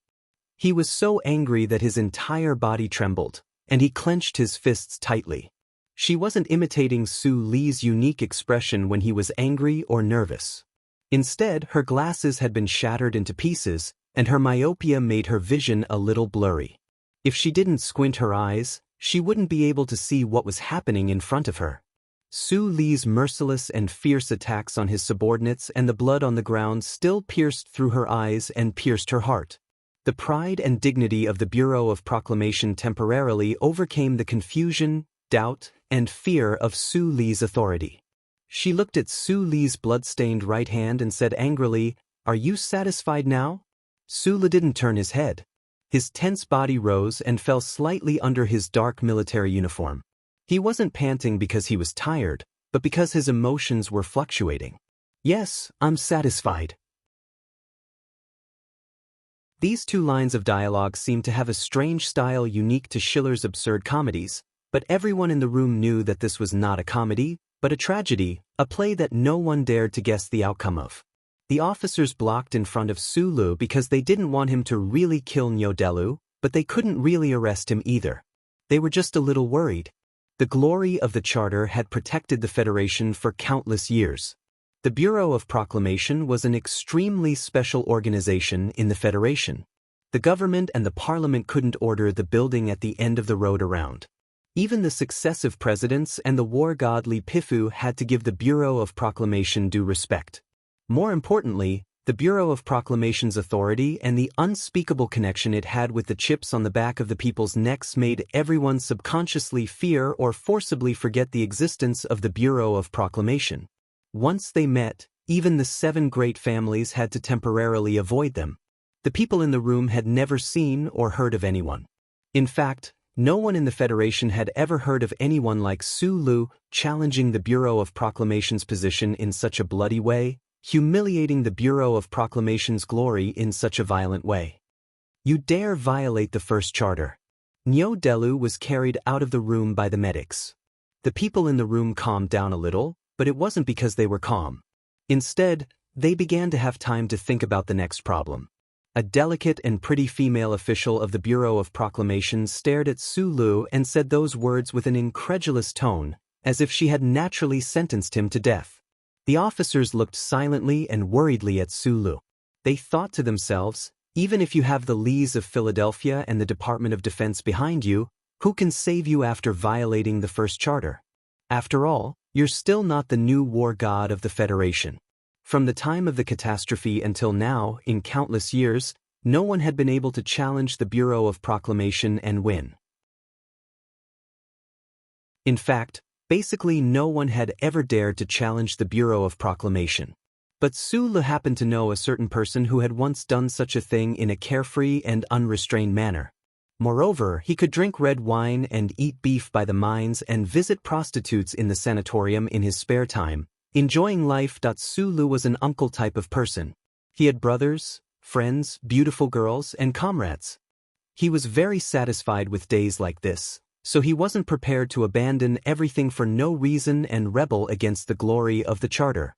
He was so angry that his entire body trembled, and he clenched his fists tightly. She wasn't imitating Su Li's unique expression when he was angry or nervous. Instead, her glasses had been shattered into pieces, and her myopia made her vision a little blurry. If she didn't squint her eyes, she wouldn't be able to see what was happening in front of her. Su Li's merciless and fierce attacks on his subordinates and the blood on the ground still pierced through her eyes and pierced her heart. The pride and dignity of the Bureau of Proclamation temporarily overcame the confusion, doubt, and fear of Su Li's authority. She looked at Su Li's blood-stained right hand and said angrily, "Are you satisfied now?" Su Li didn't turn his head. His tense body rose and fell slightly under his dark military uniform. He wasn't panting because he was tired, but because his emotions were fluctuating. "Yes, I'm satisfied." These two lines of dialogue seemed to have a strange style unique to Schiller's absurd comedies, but everyone in the room knew that this was not a comedy, but a tragedy, a play that no one dared to guess the outcome of. The officers blocked in front of Su Lu because they didn't want him to really kill Nyo Delu, but they couldn't really arrest him either. They were just a little worried. The glory of the Charter had protected the Federation for countless years. The Bureau of Proclamation was an extremely special organization in the Federation. The government and the parliament couldn't order the building at the end of the road around. Even the successive presidents and the war god Li Pifu had to give the Bureau of Proclamation due respect. More importantly, the Bureau of Proclamation's authority and the unspeakable connection it had with the chips on the back of the people's necks made everyone subconsciously fear or forcibly forget the existence of the Bureau of Proclamation. Once they met, even the 7 great families had to temporarily avoid them. The people in the room had never seen or heard of anyone. In fact, no one in the Federation had ever heard of anyone like Su Lu challenging the Bureau of Proclamation's position in such a bloody way, humiliating the Bureau of Proclamation's glory in such a violent way. "You dare violate the first charter." Nyo Delu was carried out of the room by the medics. The people in the room calmed down a little, but it wasn't because they were calm. Instead, they began to have time to think about the next problem. A delicate and pretty female official of the Bureau of Proclamation stared at Su Lu and said those words with an incredulous tone, as if she had naturally sentenced him to death. The officers looked silently and worriedly at Su Lu. They thought to themselves, even if you have the Lees of Philadelphia and the Department of Defense behind you, who can save you after violating the first charter? After all, you're still not the new war god of the Federation. From the time of the catastrophe until now, in countless years, no one had been able to challenge the Bureau of Proclamation and win. In fact, basically no one had ever dared to challenge the Bureau of Proclamation. But Su Lu happened to know a certain person who had once done such a thing in a carefree and unrestrained manner. Moreover, he could drink red wine and eat beef by the mines and visit prostitutes in the sanatorium in his spare time, enjoying life. Sulu was an uncle type of person. He had brothers, friends, beautiful girls, and comrades. He was very satisfied with days like this, so he wasn't prepared to abandon everything for no reason and rebel against the glory of the Charter.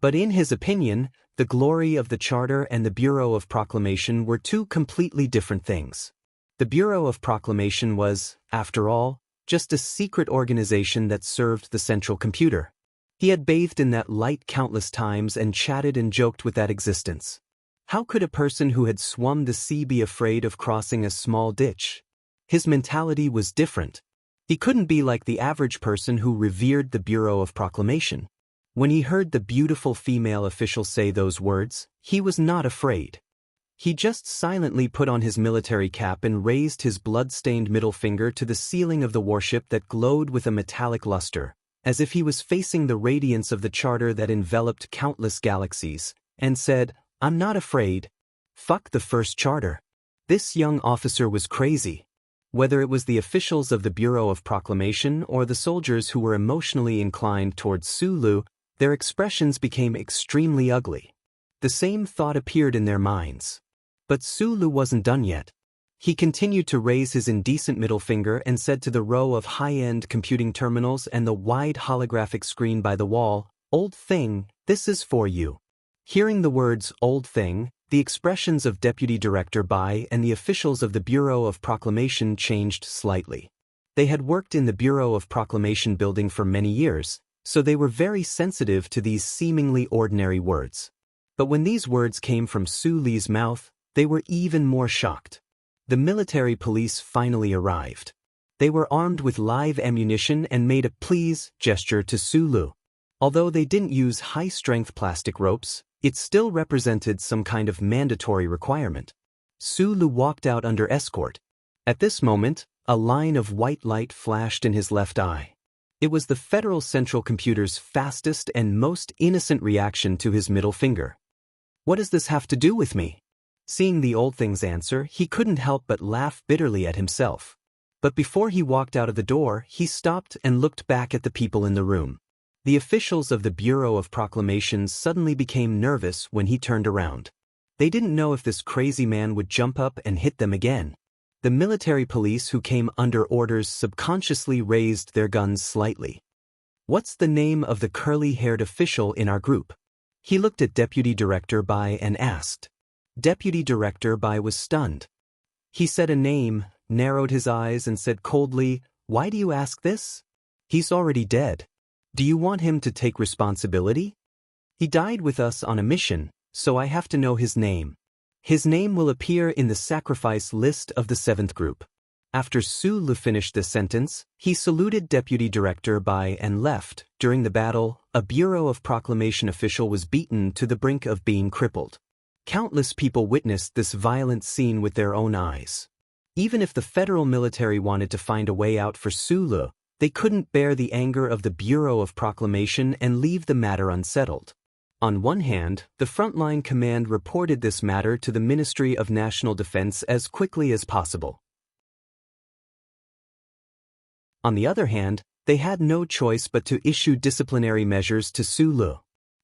But in his opinion, the glory of the Charter and the Bureau of Proclamation were two completely different things. The Bureau of Proclamation was, after all, just a secret organization that served the central computer. He had bathed in that light countless times and chatted and joked with that existence. How could a person who had swum the sea be afraid of crossing a small ditch? His mentality was different. He couldn't be like the average person who revered the Bureau of Proclamation. When he heard the beautiful female official say those words, he was not afraid. He just silently put on his military cap and raised his blood-stained middle finger to the ceiling of the warship that glowed with a metallic luster, as if he was facing the radiance of the Charter that enveloped countless galaxies, and said, "I'm not afraid. Fuck the first Charter." This young officer was crazy. Whether it was the officials of the Bureau of Proclamation or the soldiers who were emotionally inclined towards Sulu, their expressions became extremely ugly. The same thought appeared in their minds. But Sulu wasn't done yet. He continued to raise his indecent middle finger and said to the row of high-end computing terminals and the wide holographic screen by the wall, "Old thing, this is for you." Hearing the words "old thing," the expressions of Deputy Director Bai and the officials of the Bureau of Proclamation changed slightly. They had worked in the Bureau of Proclamation building for many years, so they were very sensitive to these seemingly ordinary words. But when these words came from Su Li's mouth, they were even more shocked. The military police finally arrived. They were armed with live ammunition and made a "please" gesture to Sulu. Although they didn't use high-strength plastic ropes, it still represented some kind of mandatory requirement. Sulu walked out under escort. At this moment, a line of white light flashed in his left eye. It was the Federal Central Computer's fastest and most innocent reaction to his middle finger. "What does this have to do with me?" Seeing the old thing's answer, he couldn't help but laugh bitterly at himself. But before he walked out of the door, he stopped and looked back at the people in the room. The officials of the Bureau of Proclamations suddenly became nervous when he turned around. They didn't know if this crazy man would jump up and hit them again. The military police who came under orders subconsciously raised their guns slightly. "What's the name of the curly-haired official in our group?" He looked at Deputy Director Bai and asked. Deputy Director Bai was stunned. He said a name, narrowed his eyes and said coldly, "Why do you ask this? He's already dead. Do you want him to take responsibility? He died with us on a mission, so I have to know his name. His name will appear in the sacrifice list of the 7th group." After Sulu finished the sentence, he saluted Deputy Director Bai and left. During the battle, a Bureau of Proclamation official was beaten to the brink of being crippled. Countless people witnessed this violent scene with their own eyes. Even if the federal military wanted to find a way out for Sulu, they couldn't bear the anger of the Bureau of Proclamation and leave the matter unsettled. On one hand, the frontline command reported this matter to the Ministry of National Defense as quickly as possible. On the other hand, they had no choice but to issue disciplinary measures to Sulu.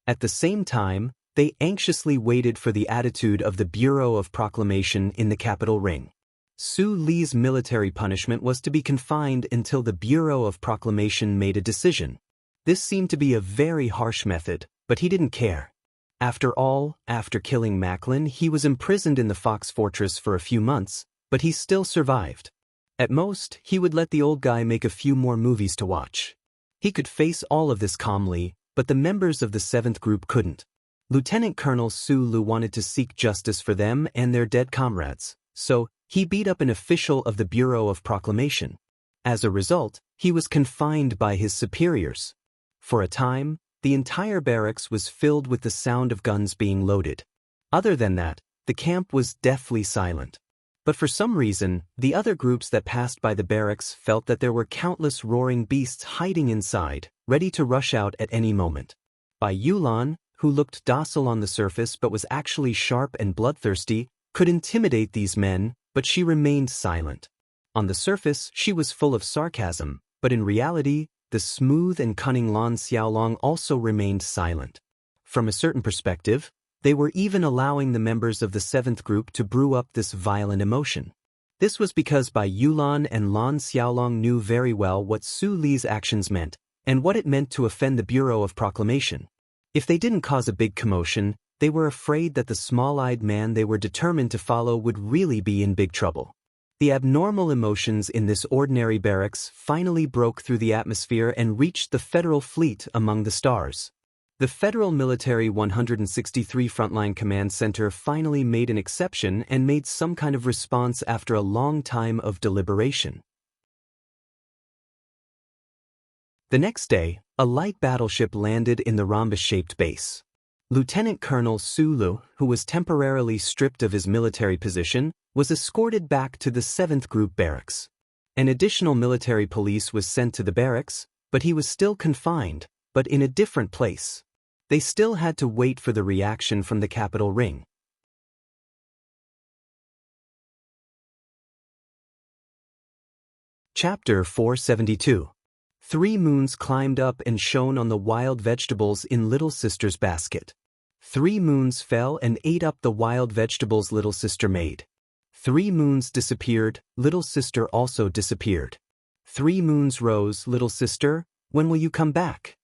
At the same time, they anxiously waited for the attitude of the Bureau of Proclamation in the capital ring. Su Li's military punishment was to be confined until the Bureau of Proclamation made a decision. This seemed to be a very harsh method, but he didn't care. After all, after killing Macklin, he was imprisoned in the Fox Fortress for a few months, but he still survived. At most, he would let the old guy make a few more movies to watch. He could face all of this calmly, but the members of the 7th group couldn't. Lieutenant Colonel Sulu wanted to seek justice for them and their dead comrades, so he beat up an official of the Bureau of Proclamation. As a result, he was confined by his superiors. For a time, the entire barracks was filled with the sound of guns being loaded. Other than that, the camp was deathly silent. But for some reason, the other groups that passed by the barracks felt that there were countless roaring beasts hiding inside, ready to rush out at any moment. Bai Yulan, who looked docile on the surface but was actually sharp and bloodthirsty, could intimidate these men, but she remained silent. On the surface, she was full of sarcasm, but in reality, the smooth and cunning Lan Xiaolong also remained silent. From a certain perspective, they were even allowing the members of the 7th group to brew up this violent emotion. This was because Bai Yulan and Lan Xiaolong knew very well what Su Li's actions meant, and what it meant to offend the Bureau of Proclamation. If they didn't cause a big commotion, they were afraid that the small-eyed man they were determined to follow would really be in big trouble. The abnormal emotions in this ordinary barracks finally broke through the atmosphere and reached the Federal Fleet among the stars. The Federal Military 163 Frontline Command Center finally made an exception and made some kind of response after a long time of deliberation. The next day, a light battleship landed in the rhombus-shaped base. Lieutenant Colonel Su Lu, who was temporarily stripped of his military position, was escorted back to the 7th Group barracks. An additional military police was sent to the barracks, but he was still confined, but in a different place. They still had to wait for the reaction from the capital ring. Chapter 472. 3 moons climbed up and shone on the wild vegetables in Little Sister's basket. 3 moons fell and ate up the wild vegetables Little Sister made. 3 moons disappeared, Little Sister also disappeared. 3 moons rose, Little Sister, when will you come back?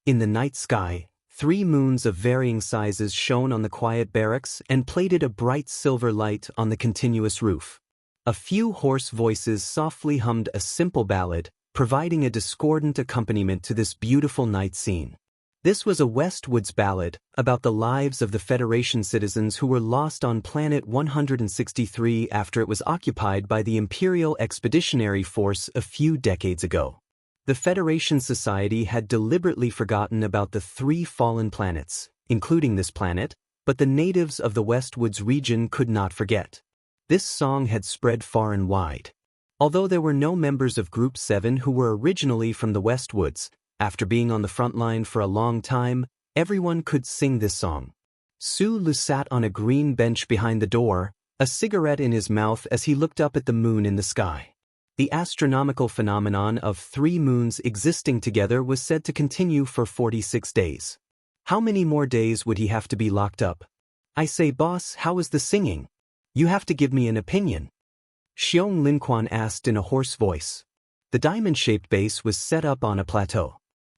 In the night sky, 3 moons of varying sizes shone on the quiet barracks and played a bright silver light on the continuous roof. A few hoarse voices softly hummed a simple ballad, providing a discordant accompaniment to this beautiful night scene. This was a Westwoods ballad about the lives of the Federation citizens who were lost on Planet 163 after it was occupied by the Imperial Expeditionary Force a few decades ago. The Federation Society had deliberately forgotten about the 3 fallen planets, including this planet, but the natives of the Westwoods region could not forget. This song had spread far and wide. Although there were no members of Group 7 who were originally from the Westwoods, after being on the front line for a long time, everyone could sing this song. Su Lu sat on a green bench behind the door, a cigarette in his mouth as he looked up at the moon in the sky. The astronomical phenomenon of 3 moons existing together was said to continue for 46 days. How many more days would he have to be locked up? I say, boss, how is the singing? You have to give me an opinion. Xiong Linquan asked in a hoarse voice. The diamond-shaped base was set up on a plateau.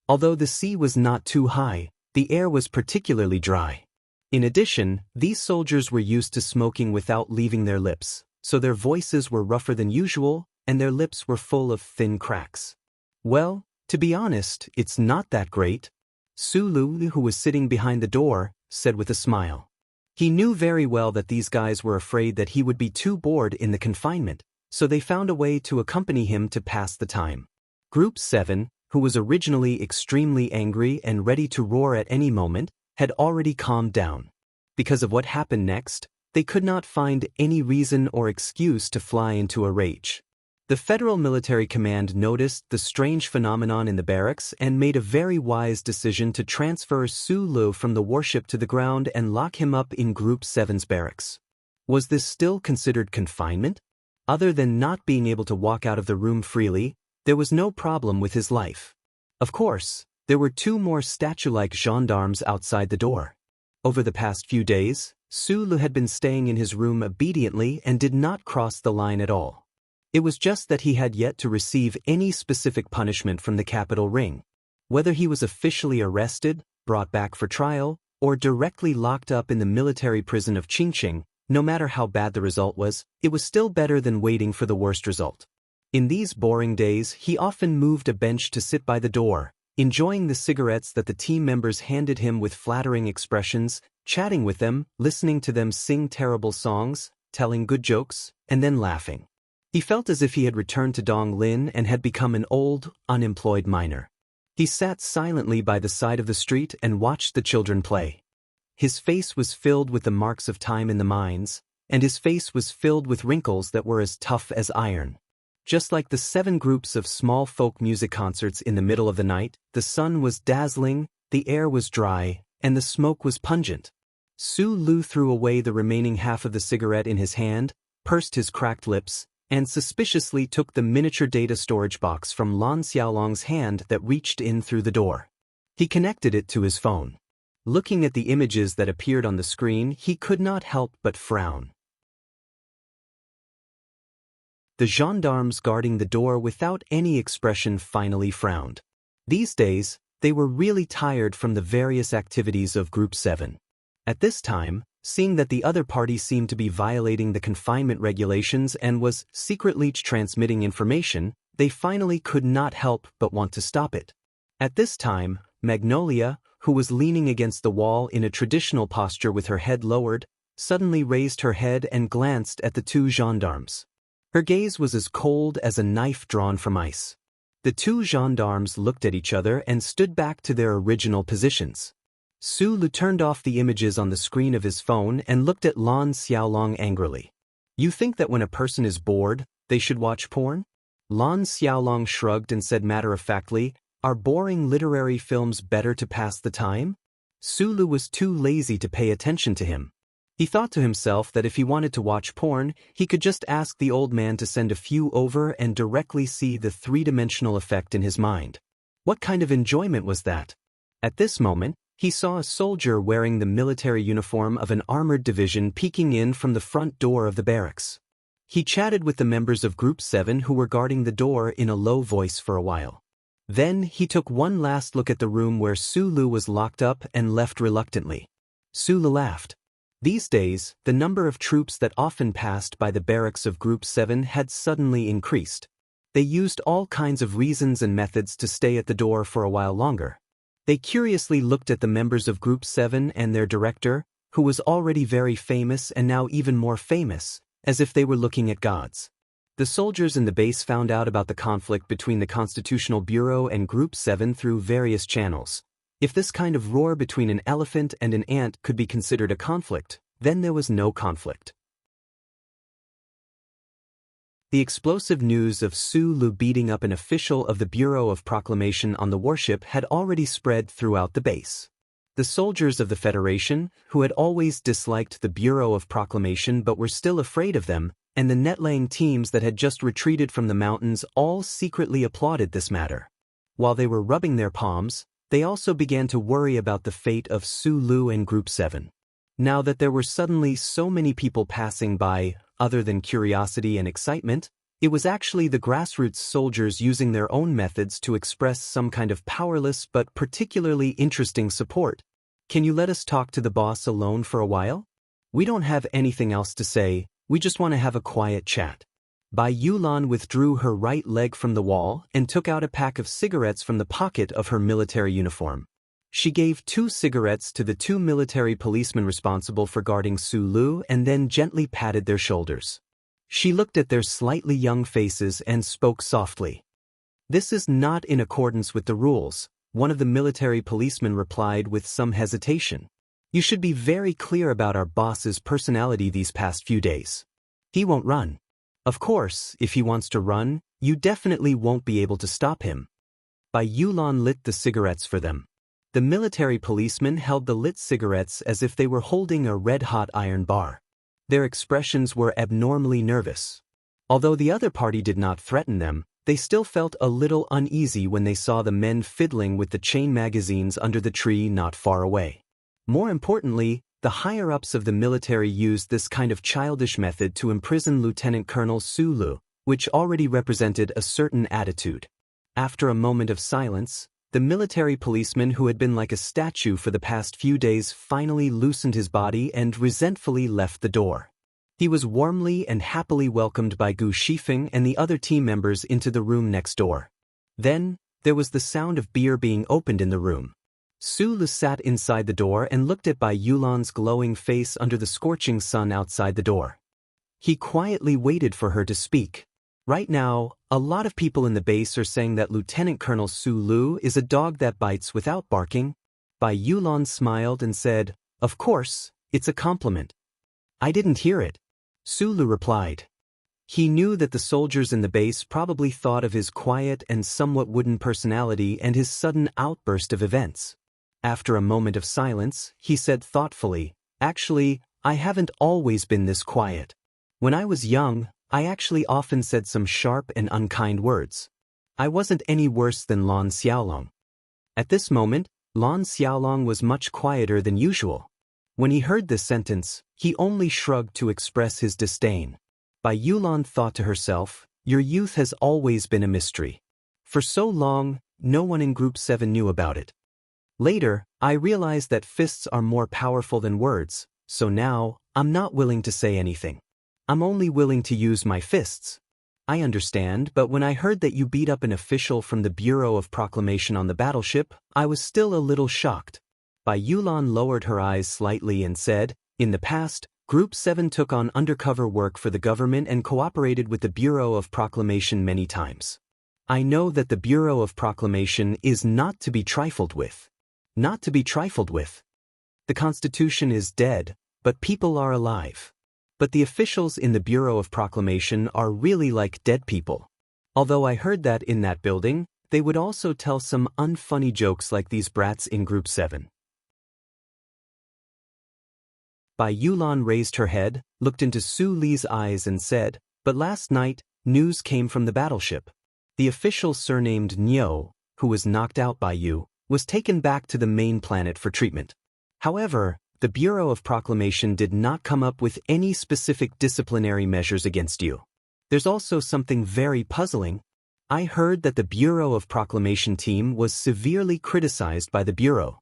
Although the sea was not too high, the air was particularly dry. In addition, these soldiers were used to smoking without leaving their lips, so their voices were rougher than usual, and their lips were full of thin cracks. Well, to be honest, it's not that great, Su Lu, who was sitting behind the door, said with a smile. He knew very well that these guys were afraid that he would be too bored in the confinement, so they found a way to accompany him to pass the time. Group 7, who was originally extremely angry and ready to roar at any moment, had already calmed down. Because of what happened next, they could not find any reason or excuse to fly into a rage. The Federal Military Command noticed the strange phenomenon in the barracks and made a very wise decision to transfer Su Lu from the warship to the ground and lock him up in Group 7's barracks. Was this still considered confinement? Other than not being able to walk out of the room freely, there was no problem with his life. Of course, there were 2 more statue-like gendarmes outside the door. Over the past few days, Su Lu had been staying in his room obediently and did not cross the line at all. It was just that he had yet to receive any specific punishment from the capital ring. Whether he was officially arrested, brought back for trial, or directly locked up in the military prison of Qingqing, no matter how bad the result was, it was still better than waiting for the worst result. In these boring days, he often moved a bench to sit by the door, enjoying the cigarettes that the team members handed him with flattering expressions, chatting with them, listening to them sing terrible songs, telling good jokes, and then laughing. He felt as if he had returned to Donglin and had become an old, unemployed miner. He sat silently by the side of the street and watched the children play. His face was filled with the marks of time in the mines, and his face was filled with wrinkles that were as tough as iron. Just like the 7 groups of small folk music concerts in the middle of the night, the sun was dazzling, the air was dry, and the smoke was pungent. Su Lu threw away the remaining half of the cigarette in his hand, pursed his cracked lips, and suspiciously took the miniature data storage box from Lan Xiaolong's hand that reached in through the door. He connected it to his phone. Looking at the images that appeared on the screen, he could not help but frown. The gendarmes guarding the door without any expression finally frowned. These days, they were really tired from the various activities of Group 7. At this time, seeing that the other party seemed to be violating the confinement regulations and was secretly transmitting information, they finally could not help but want to stop it. At this time, Magnolia, who was leaning against the wall in a traditional posture with her head lowered, suddenly raised her head and glanced at the two gendarmes. Her gaze was as cold as a knife drawn from ice. The two gendarmes looked at each other and stood back to their original positions. Su Lu turned off the images on the screen of his phone and looked at Lan Xiaolong angrily. "You think that when a person is bored, they should watch porn?" Lan Xiaolong shrugged and said matter-of-factly, "Are boring literary films better to pass the time?" Su Lu was too lazy to pay attention to him. He thought to himself that if he wanted to watch porn, he could just ask the old man to send a few over and directly see the three-dimensional effect in his mind. What kind of enjoyment was that? At this moment, he saw a soldier wearing the military uniform of an armored division peeking in from the front door of the barracks. He chatted with the members of Group 7 who were guarding the door in a low voice for a while. Then he took one last look at the room where Su Lu was locked up and left reluctantly. Su Lu laughed. These days, the number of troops that often passed by the barracks of Group 7 had suddenly increased. They used all kinds of reasons and methods to stay at the door for a while longer. They curiously looked at the members of Group 7 and their director, who was already very famous and now even more famous, as if they were looking at gods. The soldiers in the base found out about the conflict between the Constitutional Bureau and Group 7 through various channels. If this kind of roar between an elephant and an ant could be considered a conflict, then there was no conflict. The explosive news of Su Lu beating up an official of the Bureau of Proclamation on the warship had already spread throughout the base. The soldiers of the Federation, who had always disliked the Bureau of Proclamation but were still afraid of them, and the netlaying teams that had just retreated from the mountains all secretly applauded this matter. While they were rubbing their palms, they also began to worry about the fate of Su Lu and Group 7. Now that there were suddenly so many people passing by, other than curiosity and excitement, it was actually the grassroots soldiers using their own methods to express some kind of powerless but particularly interesting support. "Can you let us talk to the boss alone for a while? We don't have anything else to say, we just want to have a quiet chat." Bai Yulan withdrew her right leg from the wall and took out a pack of cigarettes from the pocket of her military uniform. She gave 2 cigarettes to the 2 military policemen responsible for guarding Su Lu and then gently patted their shoulders. She looked at their slightly young faces and spoke softly. "This is not in accordance with the rules," one of the military policemen replied with some hesitation. "You should be very clear about our boss's personality these past few days. He won't run. Of course, if he wants to run, you definitely won't be able to stop him." Bai Yulan lit the cigarettes for them. The military policemen held the lit cigarettes as if they were holding a red-hot iron bar. Their expressions were abnormally nervous. Although the other party did not threaten them, they still felt a little uneasy when they saw the men fiddling with the chain magazines under the tree not far away. More importantly, the higher-ups of the military used this kind of childish method to imprison Lieutenant Colonel Su Lu, which already represented a certain attitude. After a moment of silence, the military policeman who had been like a statue for the past few days finally loosened his body and resentfully left the door. He was warmly and happily welcomed by Gu Shifeng and the other team members into the room next door. Then, there was the sound of beer being opened in the room. Su Lu sat inside the door and looked at Bai Yulan's glowing face under the scorching sun outside the door. He quietly waited for her to speak. Right now, a lot of people in the base are saying that Lieutenant Colonel Su Lu is a dog that bites without barking. Bai Yulan smiled and said, "Of course, it's a compliment." "I didn't hear it," Su Lu replied. He knew that the soldiers in the base probably thought of his quiet and somewhat wooden personality and his sudden outburst of events. After a moment of silence, he said thoughtfully, "Actually, I haven't always been this quiet. When I was young, I actually often said some sharp and unkind words. I wasn't any worse than Lan Xiaolong. At this moment, Lan Xiaolong was much quieter than usual. When he heard this sentence, he only shrugged to express his disdain. Bai Yulan thought to herself, your youth has always been a mystery. For so long, no one in Group 7 knew about it. Later, I realized that fists are more powerful than words, so now, I'm not willing to say anything. I'm only willing to use my fists. I understand, but when I heard that you beat up an official from the Bureau of Proclamation on the battleship, I was still a little shocked. Bai Yulan lowered her eyes slightly and said, in the past, Group 7 took on undercover work for the government and cooperated with the Bureau of Proclamation many times. I know that the Bureau of Proclamation is not to be trifled with. Not to be trifled with. The Constitution is dead, but people are alive. But the officials in the Bureau of Proclamation are really like dead people. Although I heard that in that building, they would also tell some unfunny jokes like these brats in Group 7. Bai Yulan raised her head, looked into Su Li's eyes and said, but last night, news came from the battleship. The official surnamed Niu, who was knocked out by you, was taken back to the main planet for treatment. However, the Bureau of Proclamation did not come up with any specific disciplinary measures against you. There's also something very puzzling. I heard that the Bureau of Proclamation team was severely criticized by the Bureau.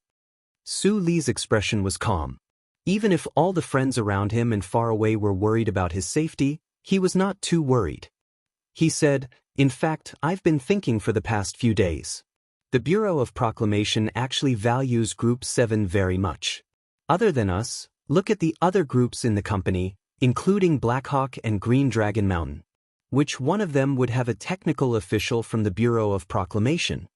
Su Li's expression was calm. Even if all the friends around him and far away were worried about his safety, he was not too worried. He said, in fact, I've been thinking for the past few days. The Bureau of Proclamation actually values Group 7 very much. Other than us, look at the other groups in the company, including Blackhawk and Green Dragon Mountain. Which one of them would have a technical official from the Bureau of Proclamation?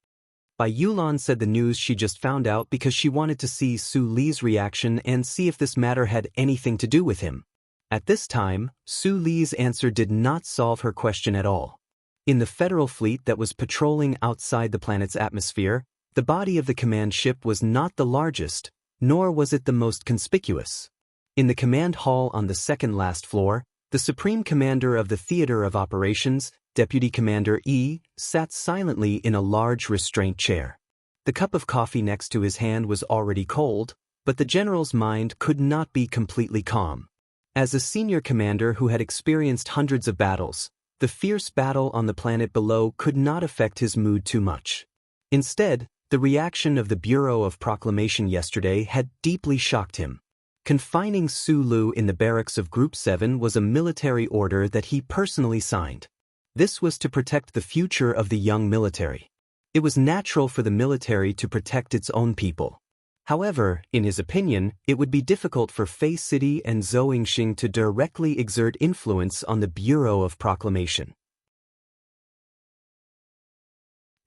Bai Yulan said the news she just found out because she wanted to see Su Li's reaction and see if this matter had anything to do with him. At this time, Su Li's answer did not solve her question at all. In the Federal fleet that was patrolling outside the planet's atmosphere, the body of the command ship was not the largest, nor was it the most conspicuous. In the command hall on the second last floor, the Supreme Commander of the Theater of Operations, Deputy Commander E, sat silently in a large restraint chair. The cup of coffee next to his hand was already cold, but the general's mind could not be completely calm. As a senior commander who had experienced hundreds of battles, the fierce battle on the planet below could not affect his mood too much. Instead, the reaction of the Bureau of Proclamation yesterday had deeply shocked him. Confining Su Lu in the barracks of Group 7 was a military order that he personally signed. This was to protect the future of the young military. It was natural for the military to protect its own people. However, in his opinion, it would be difficult for Fei City and Zhou Yingxing to directly exert influence on the Bureau of Proclamation.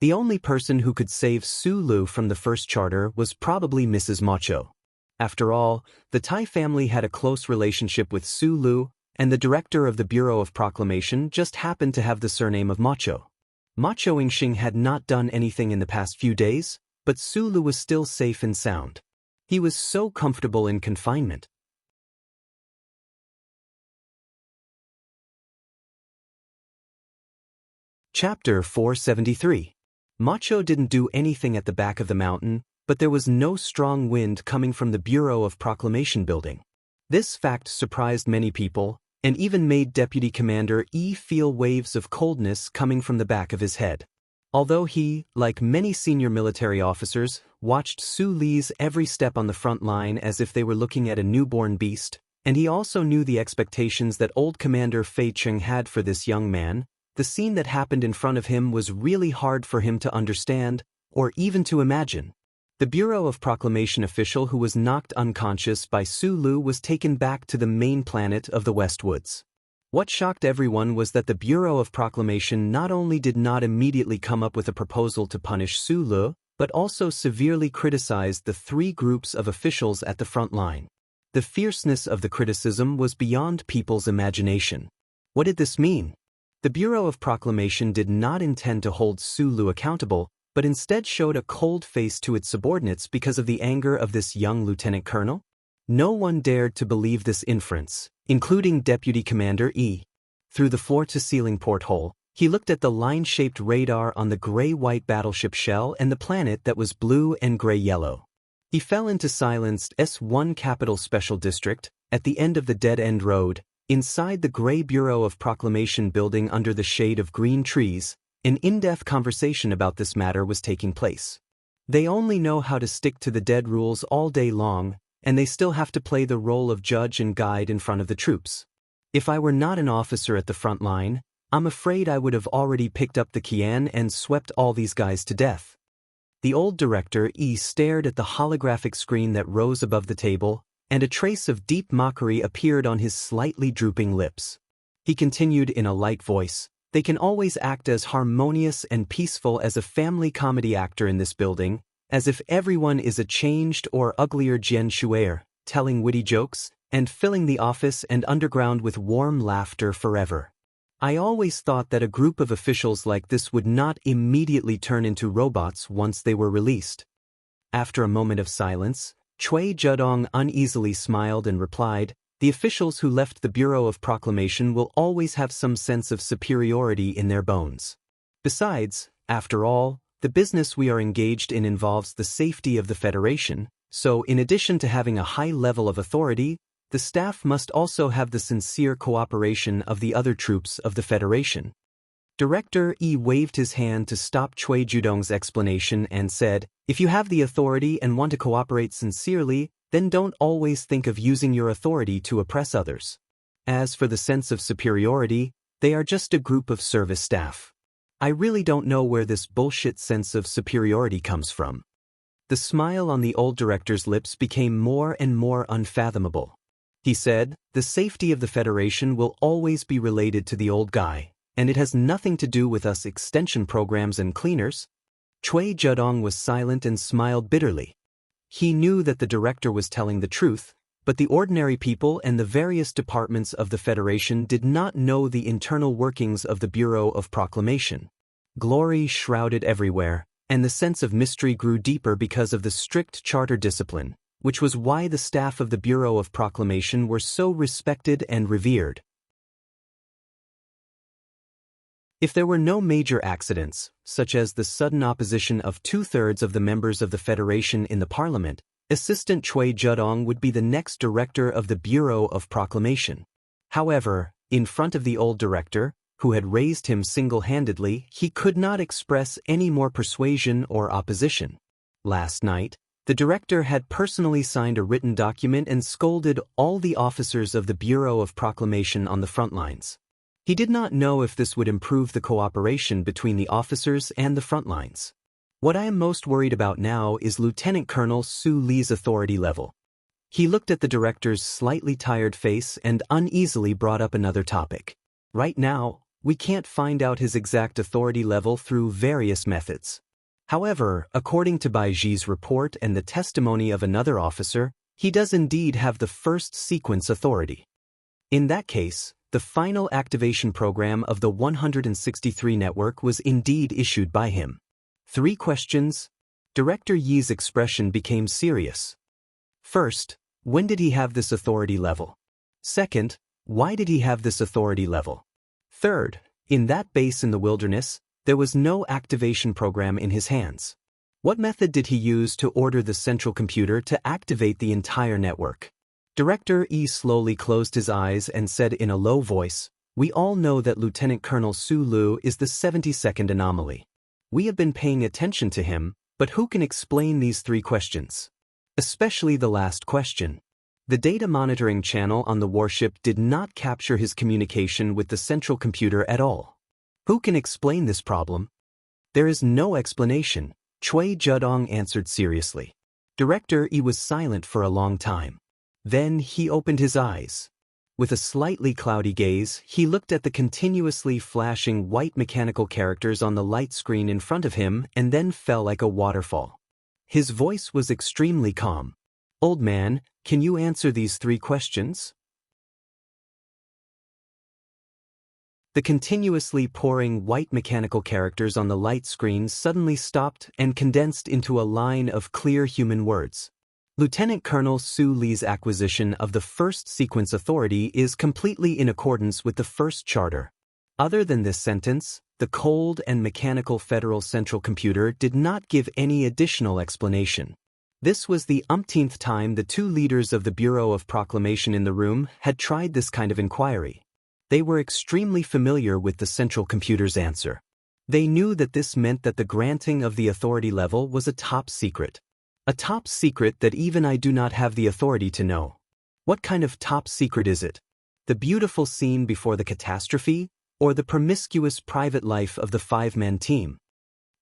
The only person who could save Su Lu from the first charter was probably Mrs. Macho. After all, the Tai family had a close relationship with Su Lu, and the director of the Bureau of Proclamation just happened to have the surname of Macho. Macho Yingxing had not done anything in the past few days, but Su Lu was still safe and sound. He was so comfortable in confinement. Chapter 473. Macho didn't do anything at the back of the mountain, but there was no strong wind coming from the Bureau of Proclamation building. This fact surprised many people, and even made Deputy Commander E feel waves of coldness coming from the back of his head. Although he, like many senior military officers, watched Su Li's every step on the front line as if they were looking at a newborn beast, and he also knew the expectations that old Commander Fei Cheng had for this young man, the scene that happened in front of him was really hard for him to understand, or even to imagine. The Bureau of Proclamation official who was knocked unconscious by Su Lu was taken back to the main planet of the Westwoods. What shocked everyone was that the Bureau of Proclamation not only did not immediately come up with a proposal to punish Su Lu, but also severely criticized the three groups of officials at the front line. The fierceness of the criticism was beyond people's imagination. What did this mean? The Bureau of Proclamation did not intend to hold Su Lu accountable, but instead showed a cold face to its subordinates because of the anger of this young lieutenant colonel? No one dared to believe this inference, including Deputy Commander E. Through the floor-to-ceiling porthole, he looked at the line-shaped radar on the gray-white battleship shell and the planet that was blue and gray-yellow. He fell into silenced S1 Capital Special District, at the end of the dead-end road, inside the gray Bureau of Proclamation building under the shade of green trees. An in-depth conversation about this matter was taking place. They only know how to stick to the dead rules all day long, and they still have to play the role of judge and guide in front of the troops. If I were not an officer at the front line, I'm afraid I would have already picked up the Kian and swept all these guys to death. The old director stared at the holographic screen that rose above the table, and a trace of deep mockery appeared on his slightly drooping lips. He continued in a light voice, "They can always act as harmonious and peaceful as a family comedy actor in this building, as if everyone is a changed or uglier Jian Shuer, telling witty jokes, and filling the office and underground with warm laughter forever. I always thought that a group of officials like this would not immediately turn into robots once they were released." After a moment of silence, Cui Zhedong uneasily smiled and replied, "The officials who left the Bureau of Proclamation will always have some sense of superiority in their bones. Besides, after all, the business we are engaged in involves the safety of the Federation, so in addition to having a high level of authority, the staff must also have the sincere cooperation of the other troops of the Federation." Director waved his hand to stop Cui Zhedong's explanation and said, "If you have the authority and want to cooperate sincerely, then don't always think of using your authority to oppress others. As for the sense of superiority, they are just a group of service staff. I really don't know where this bullshit sense of superiority comes from." The smile on the old director's lips became more and more unfathomable. He said, "The safety of the Federation will always be related to the old guy, and it has nothing to do with us extension programs and cleaners." Cui Zhedong was silent and smiled bitterly. He knew that the director was telling the truth, but the ordinary people and the various departments of the Federation did not know the internal workings of the Bureau of Proclamation. Glory shrouded everywhere, and the sense of mystery grew deeper because of the strict charter discipline, which was why the staff of the Bureau of Proclamation were so respected and revered. If there were no major accidents, such as the sudden opposition of 2/3 of the members of the Federation in the Parliament, Assistant Cui Zhedong would be the next director of the Bureau of Proclamation. However, in front of the old director, who had raised him single-handedly, he could not express any more persuasion or opposition. Last night, the director had personally signed a written document and scolded all the officers of the Bureau of Proclamation on the front lines. He did not know if this would improve the cooperation between the officers and the front lines. "What I am most worried about now is Lieutenant Colonel Su Li's authority level." He looked at the director's slightly tired face and uneasily brought up another topic. "Right now, we can't find out his exact authority level through various methods. However, according to Bai Ji's report and the testimony of another officer, he does indeed have the first sequence authority. In that case, the final activation program of the 163 network was indeed issued by him." 3 questions. Director Yi's expression became serious. First, when did he have this authority level? Second, why did he have this authority level? Third, in that base in the wilderness, there was no activation program in his hands. What method did he use to order the central computer to activate the entire network? Director slowly closed his eyes and said in a low voice, "We all know that Lieutenant Colonel Su Lu is the 72nd anomaly. We have been paying attention to him, but who can explain these 3 questions? Especially the last question. The data monitoring channel on the warship did not capture his communication with the central computer at all. Who can explain this problem?" "There is no explanation," Cui Zhedong answered seriously. Director was silent for a long time. Then he opened his eyes. With a slightly cloudy gaze, he looked at the continuously flashing white mechanical characters on the light screen in front of him and then fell like a waterfall. His voice was extremely calm. "Old man, can you answer these 3 questions?" The continuously pouring white mechanical characters on the light screen suddenly stopped and condensed into a line of clear human words. Lieutenant Colonel Su Lee's acquisition of the first sequence authority is completely in accordance with the first charter. Other than this sentence, the cold and mechanical Federal Central Computer did not give any additional explanation. This was the umpteenth time the two leaders of the Bureau of Proclamation in the room had tried this kind of inquiry. They were extremely familiar with the Central Computer's answer. They knew that this meant that the granting of the authority level was a top secret. A top secret that even I do not have the authority to know. What kind of top secret is it? The beautiful scene before the catastrophe, or the promiscuous private life of the five-man team?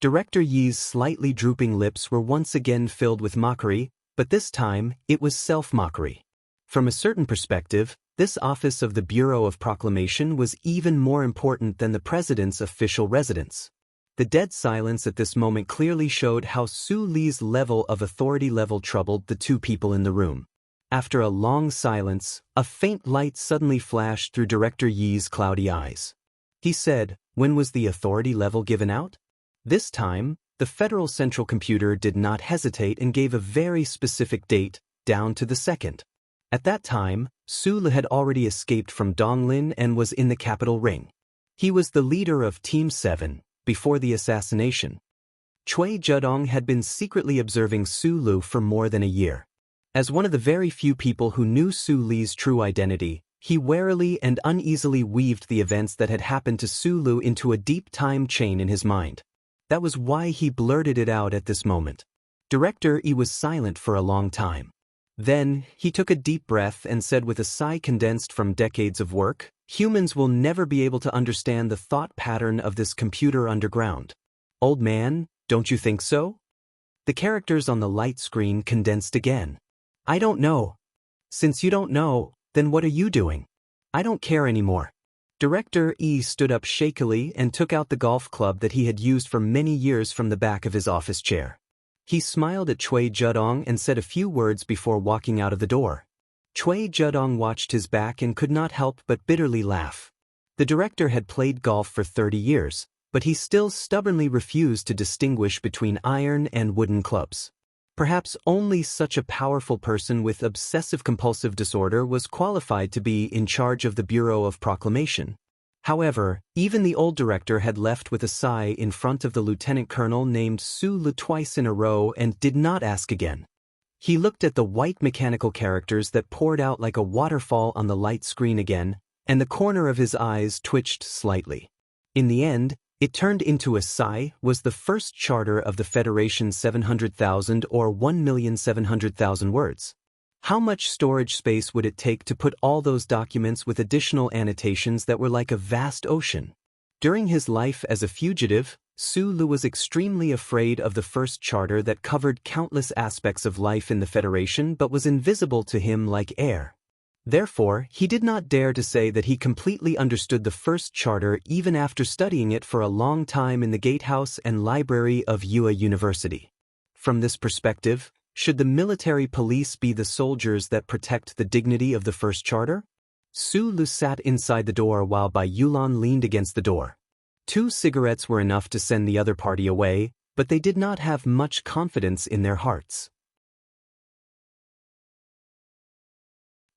Director Yi's slightly drooping lips were once again filled with mockery, but this time it was self-mockery. From a certain perspective, this office of the Bureau of Proclamation was even more important than the president's official residence. The dead silence at this moment clearly showed how Su Lee's level of authority troubled the two people in the room. After a long silence, a faint light suddenly flashed through Director Yi's cloudy eyes. He said, "When was the authority level given out?" This time, the Federal Central Computer did not hesitate and gave a very specific date, down to the second. At that time, Su Lee had already escaped from Donglin and was in the capital ring. He was the leader of Team 7. Before the assassination. Cui Zedong had been secretly observing Su Lee for more than a year. As one of the very few people who knew Su Lee's true identity, he warily and uneasily weaved the events that had happened to Su Lee into a deep time chain in his mind. That was why he blurted it out at this moment. Director Yi was silent for a long time. Then, he took a deep breath and said with a sigh condensed from decades of work, "Humans will never be able to understand the thought pattern of this computer underground." "Old man, don't you think so?" The characters on the light screen condensed again. "I don't know." "Since you don't know, then what are you doing?" "I don't care anymore." Director Yi stood up shakily and took out the golf club that he had used for many years from the back of his office chair. He smiled at Cui Zedong and said a few words before walking out of the door. Cui Zedong watched his back and could not help but bitterly laugh. The director had played golf for 30 years, but he still stubbornly refused to distinguish between iron and wooden clubs. Perhaps only such a powerful person with obsessive-compulsive disorder was qualified to be in charge of the Bureau of Proclamation. However, even the old director had left with a sigh in front of the lieutenant colonel named Su Lee twice in a row and did not ask again. He looked at the white mechanical characters that poured out like a waterfall on the light screen again, and the corner of his eyes twitched slightly. In the end, it turned into a sigh, was the first charter of the Federation 700,000 or 1,700,000 words. How much storage space would it take to put all those documents with additional annotations that were like a vast ocean? During his life as a fugitive, Su Lee was extremely afraid of the first charter that covered countless aspects of life in the Federation but was invisible to him like air. Therefore, he did not dare to say that he completely understood the first charter even after studying it for a long time in the gatehouse and library of Yue University. From this perspective, should the military police be the soldiers that protect the dignity of the first charter? Su Lee sat inside the door while Bai Yulan leaned against the door. 2 cigarettes were enough to send the other party away, but they did not have much confidence in their hearts.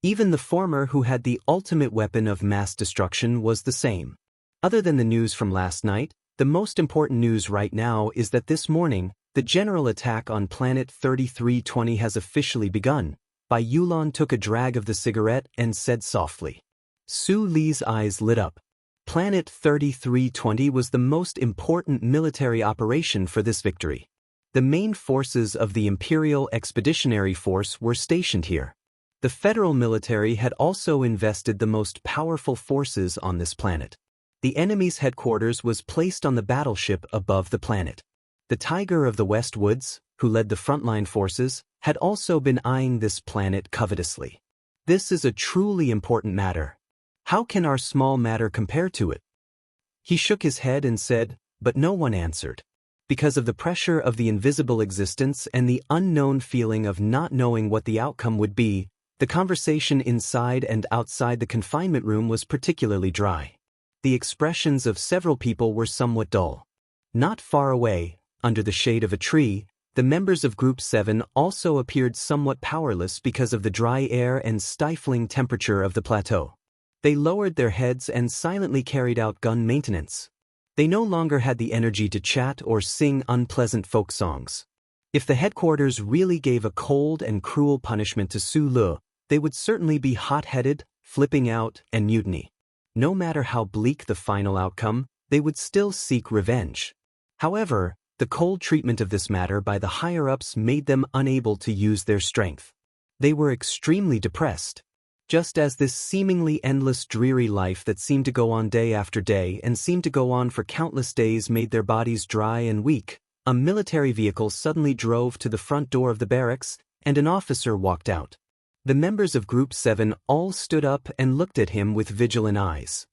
Even the former who had the ultimate weapon of mass destruction was the same. Other than the news from last night, the most important news right now is that this morning, the general attack on Planet 3320 has officially begun. Bai Yulan took a drag of the cigarette and said softly. Su Lee's eyes lit up. Planet 3320 was the most important military operation for this victory. The main forces of the Imperial Expeditionary Force were stationed here. The federal military had also invested the most powerful forces on this planet. The enemy's headquarters was placed on the battleship above the planet. The Tiger of the West Woods, who led the frontline forces, had also been eyeing this planet covetously. This is a truly important matter. How can our small matter compare to it? He shook his head and said, but no one answered. Because of the pressure of the invisible existence and the unknown feeling of not knowing what the outcome would be, the conversation inside and outside the confinement room was particularly dry. The expressions of several people were somewhat dull. Not far away, under the shade of a tree, The members of Group 7 also appeared somewhat powerless because of the dry air and stifling temperature of the plateau. They lowered their heads and silently carried out gun maintenance. They no longer had the energy to chat or sing unpleasant folk songs. If the headquarters really gave a cold and cruel punishment to Su Le, they would certainly be hot-headed, flipping out, and mutiny. No matter how bleak the final outcome, they would still seek revenge. However, the cold treatment of this matter by the higher-ups made them unable to use their strength. They were extremely depressed. Just as this seemingly endless dreary life that seemed to go on day after day and seemed to go on for countless days made their bodies dry and weak, a military vehicle suddenly drove to the front door of the barracks, and an officer walked out. The members of Group 7 all stood up and looked at him with vigilant eyes.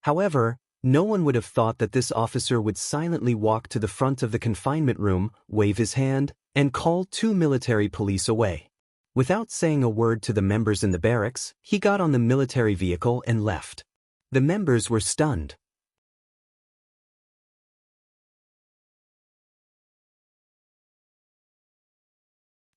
However, no one would have thought that this officer would silently walk to the front of the confinement room, wave his hand, and call 2 military police away. Without saying a word to the members in the barracks, he got on the military vehicle and left. The members were stunned.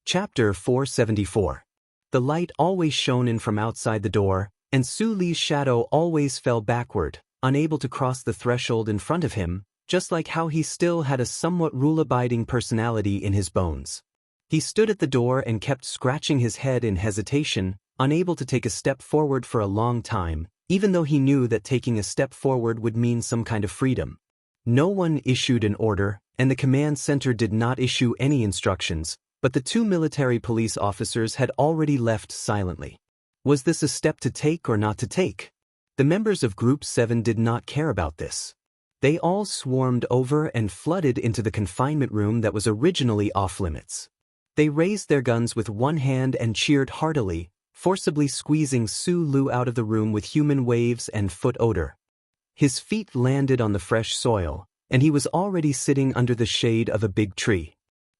Chapter 474. The light always shone in from outside the door, and Su Le's shadow always fell backward, unable to cross the threshold in front of him, just like how he still had a somewhat rule-abiding personality in his bones. He stood at the door and kept scratching his head in hesitation, unable to take a step forward for a long time, even though he knew that taking a step forward would mean some kind of freedom. No one issued an order, and the command center did not issue any instructions, but the 2 military police officers had already left silently. Was this a step to take or not to take? The members of Group 7 did not care about this. They all swarmed over and flooded into the confinement room that was originally off-limits. They raised their guns with one hand and cheered heartily, forcibly squeezing Su Lu out of the room with human waves and foot odor. His feet landed on the fresh soil, and he was already sitting under the shade of a big tree.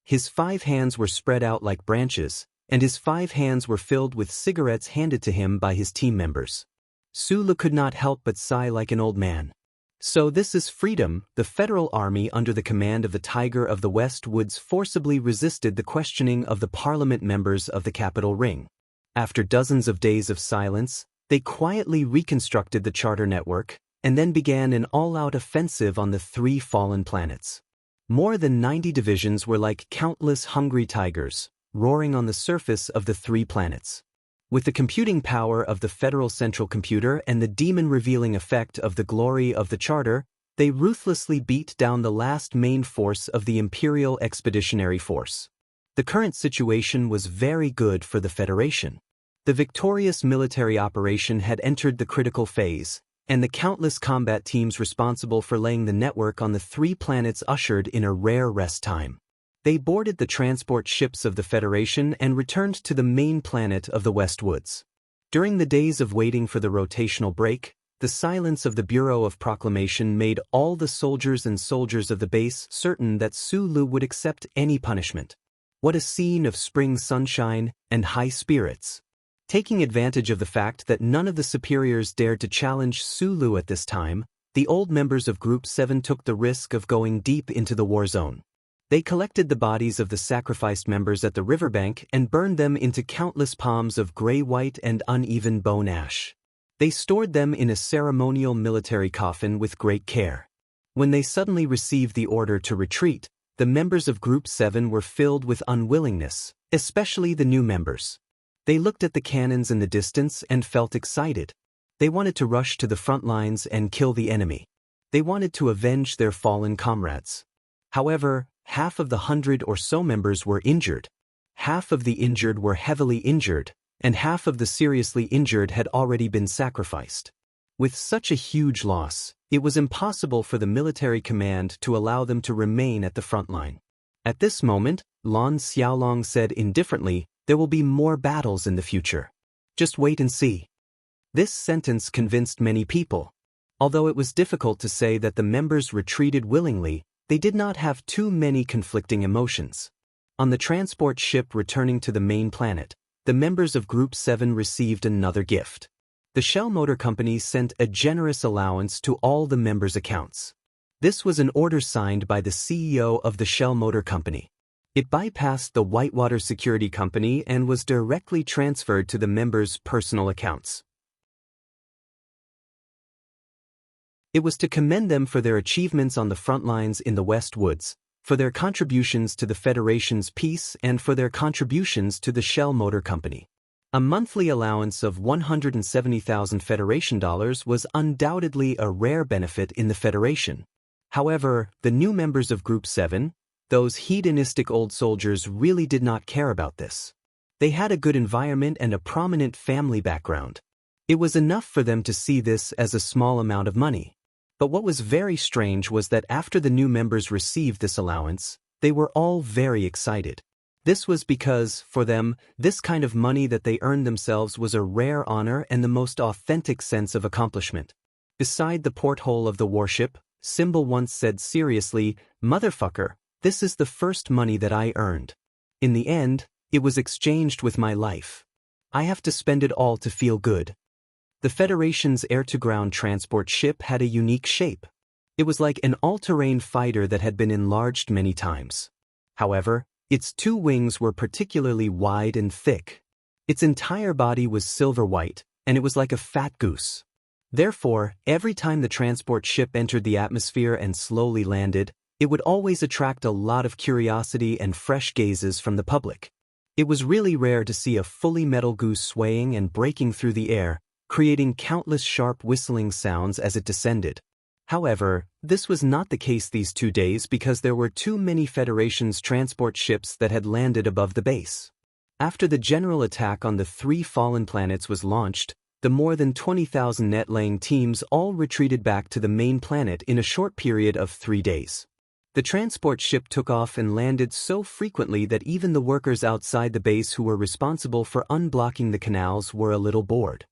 His 5 hands were spread out like branches, and his 5 hands were filled with cigarettes handed to him by his team members. Su Lu could not help but sigh like an old man. So this is freedom. The Federal Army under the command of the Tiger of the West Woods forcibly resisted the questioning of the parliament members of the Capitol Ring. After dozens of days of silence, they quietly reconstructed the charter network, and then began an all-out offensive on the 3 fallen planets. More than 90 divisions were like countless hungry tigers, roaring on the surface of the 3 planets. With the computing power of the Federal Central Computer and the demon-revealing effect of the glory of the Charter, they ruthlessly beat down the last main force of the Imperial Expeditionary Force. The current situation was very good for the Federation. The victorious military operation had entered the critical phase, and the countless combat teams responsible for laying the network on the 3 planets ushered in a rare rest time. They boarded the transport ships of the Federation and returned to the main planet of the West Woods. During the days of waiting for the rotational break, the silence of the Bureau of Proclamation made all the soldiers of the base certain that Su Lu would accept any punishment. What a scene of spring sunshine and high spirits! Taking advantage of the fact that none of the superiors dared to challenge Su Lu at this time, the old members of Group 7 took the risk of going deep into the war zone. They collected the bodies of the sacrificed members at the riverbank and burned them into countless palms of gray-white and uneven bone ash. They stored them in a ceremonial military coffin with great care. When they suddenly received the order to retreat, the members of Group 7 were filled with unwillingness, especially the new members. They looked at the cannons in the distance and felt excited. They wanted to rush to the front lines and kill the enemy. They wanted to avenge their fallen comrades. However, half of the 100 or so members were injured. Half of the injured were heavily injured, and half of the seriously injured had already been sacrificed. With such a huge loss, it was impossible for the military command to allow them to remain at the front line. At this moment, Lon Xiaolong said indifferently, "There will be more battles in the future. Just wait and see." This sentence convinced many people. Although it was difficult to say that the members retreated willingly, they did not have too many conflicting emotions. On the transport ship returning to the main planet, the members of Group 7 received another gift. The Shell Motor Company sent a generous allowance to all the members' accounts. This was an order signed by the CEO of the Shell Motor Company. It bypassed the Whitewater Security Company and was directly transferred to the members' personal accounts. It was to commend them for their achievements on the front lines in the West Woods, for their contributions to the Federation's peace and for their contributions to the Shell Motor Company. A monthly allowance of $170,000 Federation dollars was undoubtedly a rare benefit in the Federation. However, the new members of Group 7, those hedonistic old soldiers, really did not care about this. They had a good environment and a prominent family background. It was enough for them to see this as a small amount of money. But what was very strange was that after the new members received this allowance, they were all very excited. This was because, for them, this kind of money that they earned themselves was a rare honor and the most authentic sense of accomplishment. Beside the porthole of the warship, Symbol once said seriously, "Motherfucker, this is the first money that I earned. In the end, it was exchanged with my life. I have to spend it all to feel good." The Federation's air-to-ground transport ship had a unique shape. It was like an all-terrain fighter that had been enlarged many times. However, its two wings were particularly wide and thick. Its entire body was silver white, and it was like a fat goose. Therefore, every time the transport ship entered the atmosphere and slowly landed, it would always attract a lot of curiosity and fresh gazes from the public. It was really rare to see a fully metal goose swaying and breaking through the air, creating countless sharp whistling sounds as it descended. However, this was not the case these 2 days because there were too many Federation's transport ships that had landed above the base. After the general attack on the 3 fallen planets was launched, the more than 20,000 net-laying teams all retreated back to the main planet in a short period of 3 days. The transport ship took off and landed so frequently that even the workers outside the base who were responsible for unblocking the canals were a little bored.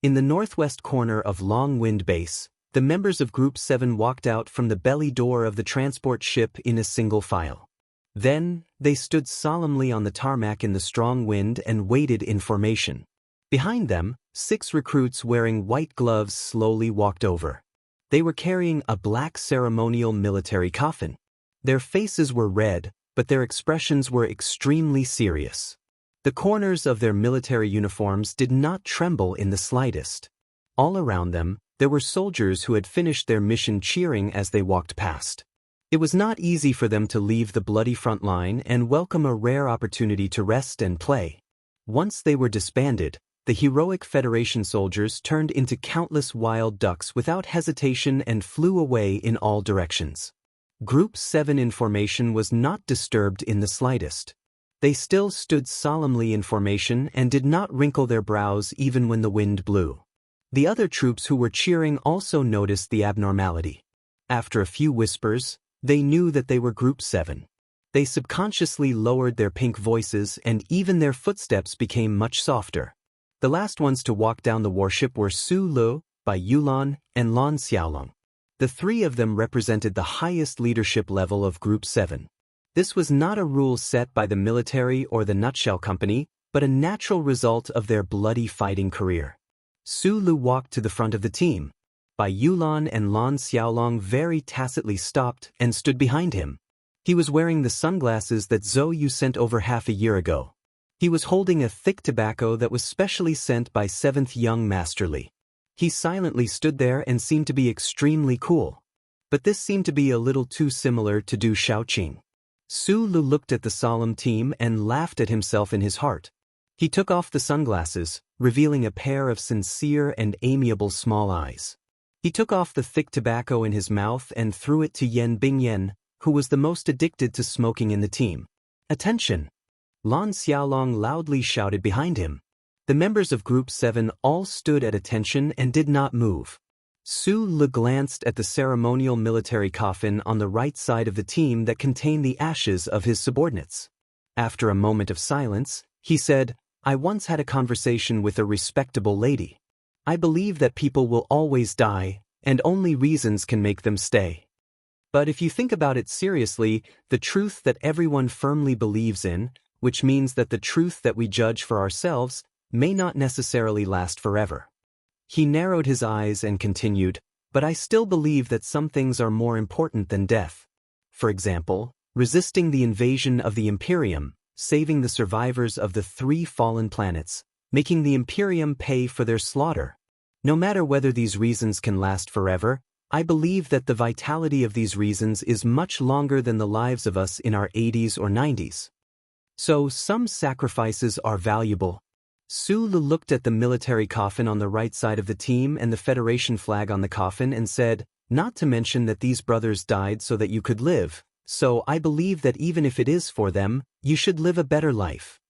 In the northwest corner of Long Wind Base, the members of Group 7 walked out from the belly door of the transport ship in a single file. Then, they stood solemnly on the tarmac in the strong wind and waited in formation. Behind them, 6 recruits wearing white gloves slowly walked over. They were carrying a black ceremonial military coffin. Their faces were red, but their expressions were extremely serious. The corners of their military uniforms did not tremble in the slightest. All around them, there were soldiers who had finished their mission cheering as they walked past. It was not easy for them to leave the bloody front line and welcome a rare opportunity to rest and play. Once they were disbanded, the heroic Federation soldiers turned into countless wild ducks without hesitation and flew away in all directions. Group 7 in formation was not disturbed in the slightest. They still stood solemnly in formation and did not wrinkle their brows even when the wind blew. The other troops who were cheering also noticed the abnormality. After a few whispers, they knew that they were Group 7. They subconsciously lowered their pink voices and even their footsteps became much softer. The last ones to walk down the warship were Su Lu, Bai Yulan, and Lan Xiaolong. The 3 of them represented the highest leadership level of Group 7. This was not a rule set by the military or the Nutshell Company, but a natural result of their bloody fighting career. Su Lu walked to the front of the team. Bai Yulan and Lan Xiaolong very tacitly stopped and stood behind him. He was wearing the sunglasses that Zhou Yu sent over half a year ago. He was holding a thick tobacco that was specially sent by 7th Young Masterly. He silently stood there and seemed to be extremely cool. But this seemed to be a little too similar to Du Shaoqing. Su Lu looked at the solemn team and laughed at himself in his heart. He took off the sunglasses, revealing a pair of sincere and amiable small eyes. He took off the thick tobacco in his mouth and threw it to Yan Bingyan, who was the most addicted to smoking in the team. "Attention!" Lan Xiaolong loudly shouted behind him. The members of Group 7 all stood at attention and did not move. Su Lu glanced at the ceremonial military coffin on the right side of the team that contained the ashes of his subordinates. After a moment of silence, he said, "I once had a conversation with a respectable lady. I believe that people will always die, and only reasons can make them stay. But if you think about it seriously, the truth that everyone firmly believes in, which means that the truth that we judge for ourselves, may not necessarily last forever. He narrowed his eyes and continued, "But I still believe that some things are more important than death. For example, resisting the invasion of the Imperium, saving the survivors of the 3 fallen planets, making the Imperium pay for their slaughter. No matter whether these reasons can last forever, I believe that the vitality of these reasons is much longer than the lives of us in our 80s or 90s. So some sacrifices are valuable." Sulu looked at the military coffin on the right side of the team and the Federation flag on the coffin and said, "Not to mention that these brothers died so that you could live, so I believe that even if it is for them, you should live a better life."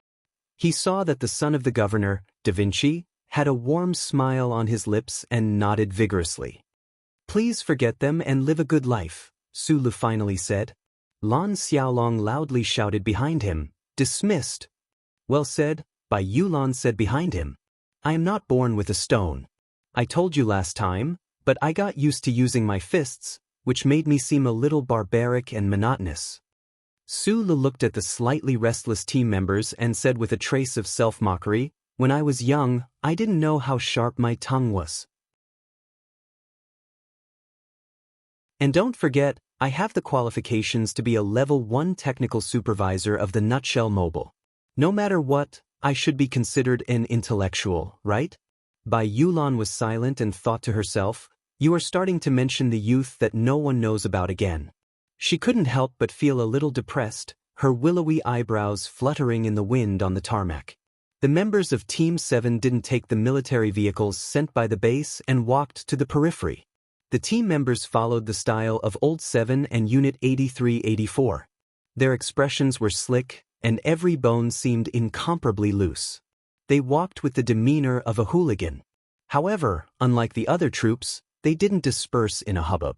He saw that the son of the governor, Da Vinci, had a warm smile on his lips and nodded vigorously. "Please forget them and live a good life," Sulu finally said. Lan Xiaolong loudly shouted behind him, "Dismissed." "Well said," Bai Yulan said behind him. "I am not born with a stone. I told you last time, but I got used to using my fists, which made me seem a little barbaric and monotonous." Sulu looked at the slightly restless team members and said with a trace of self-mockery, "When I was young, I didn't know how sharp my tongue was. And don't forget, I have the qualifications to be a level 1 technical supervisor of the Nutshell Mobile. No matter what, I should be considered an intellectual, right?" Bai Yulan was silent and thought to herself, "You are starting to mention the youth that no one knows about again." She couldn't help but feel a little depressed, her willowy eyebrows fluttering in the wind on the tarmac. The members of Team 7 didn't take the military vehicles sent by the base and walked to the periphery. The team members followed the style of Old 7 and Unit 83-84. Their expressions were slick, and every bone seemed incomparably loose. They walked with the demeanor of a hooligan. However, unlike the other troops, they didn't disperse in a hubbub.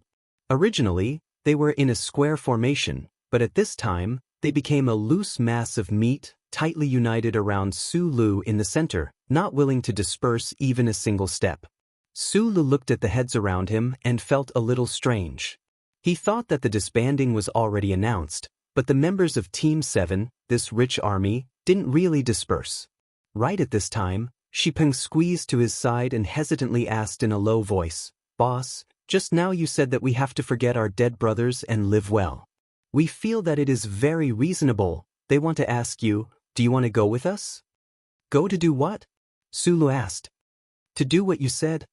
Originally, they were in a square formation, but at this time, they became a loose mass of meat, tightly united around Sulu in the center, not willing to disperse even a single step. Sulu looked at the heads around him and felt a little strange. He thought that the disbanding was already announced, but the members of Team 7, this rich army, didn't really disperse. Right at this time, Shipeng squeezed to his side and hesitantly asked in a low voice, "Boss, just now you said that we have to forget our dead brothers and live well. We feel that it is very reasonable. They want to ask you, do you want to go with us?" "Go to do what?" Sulu asked. "To do what you said."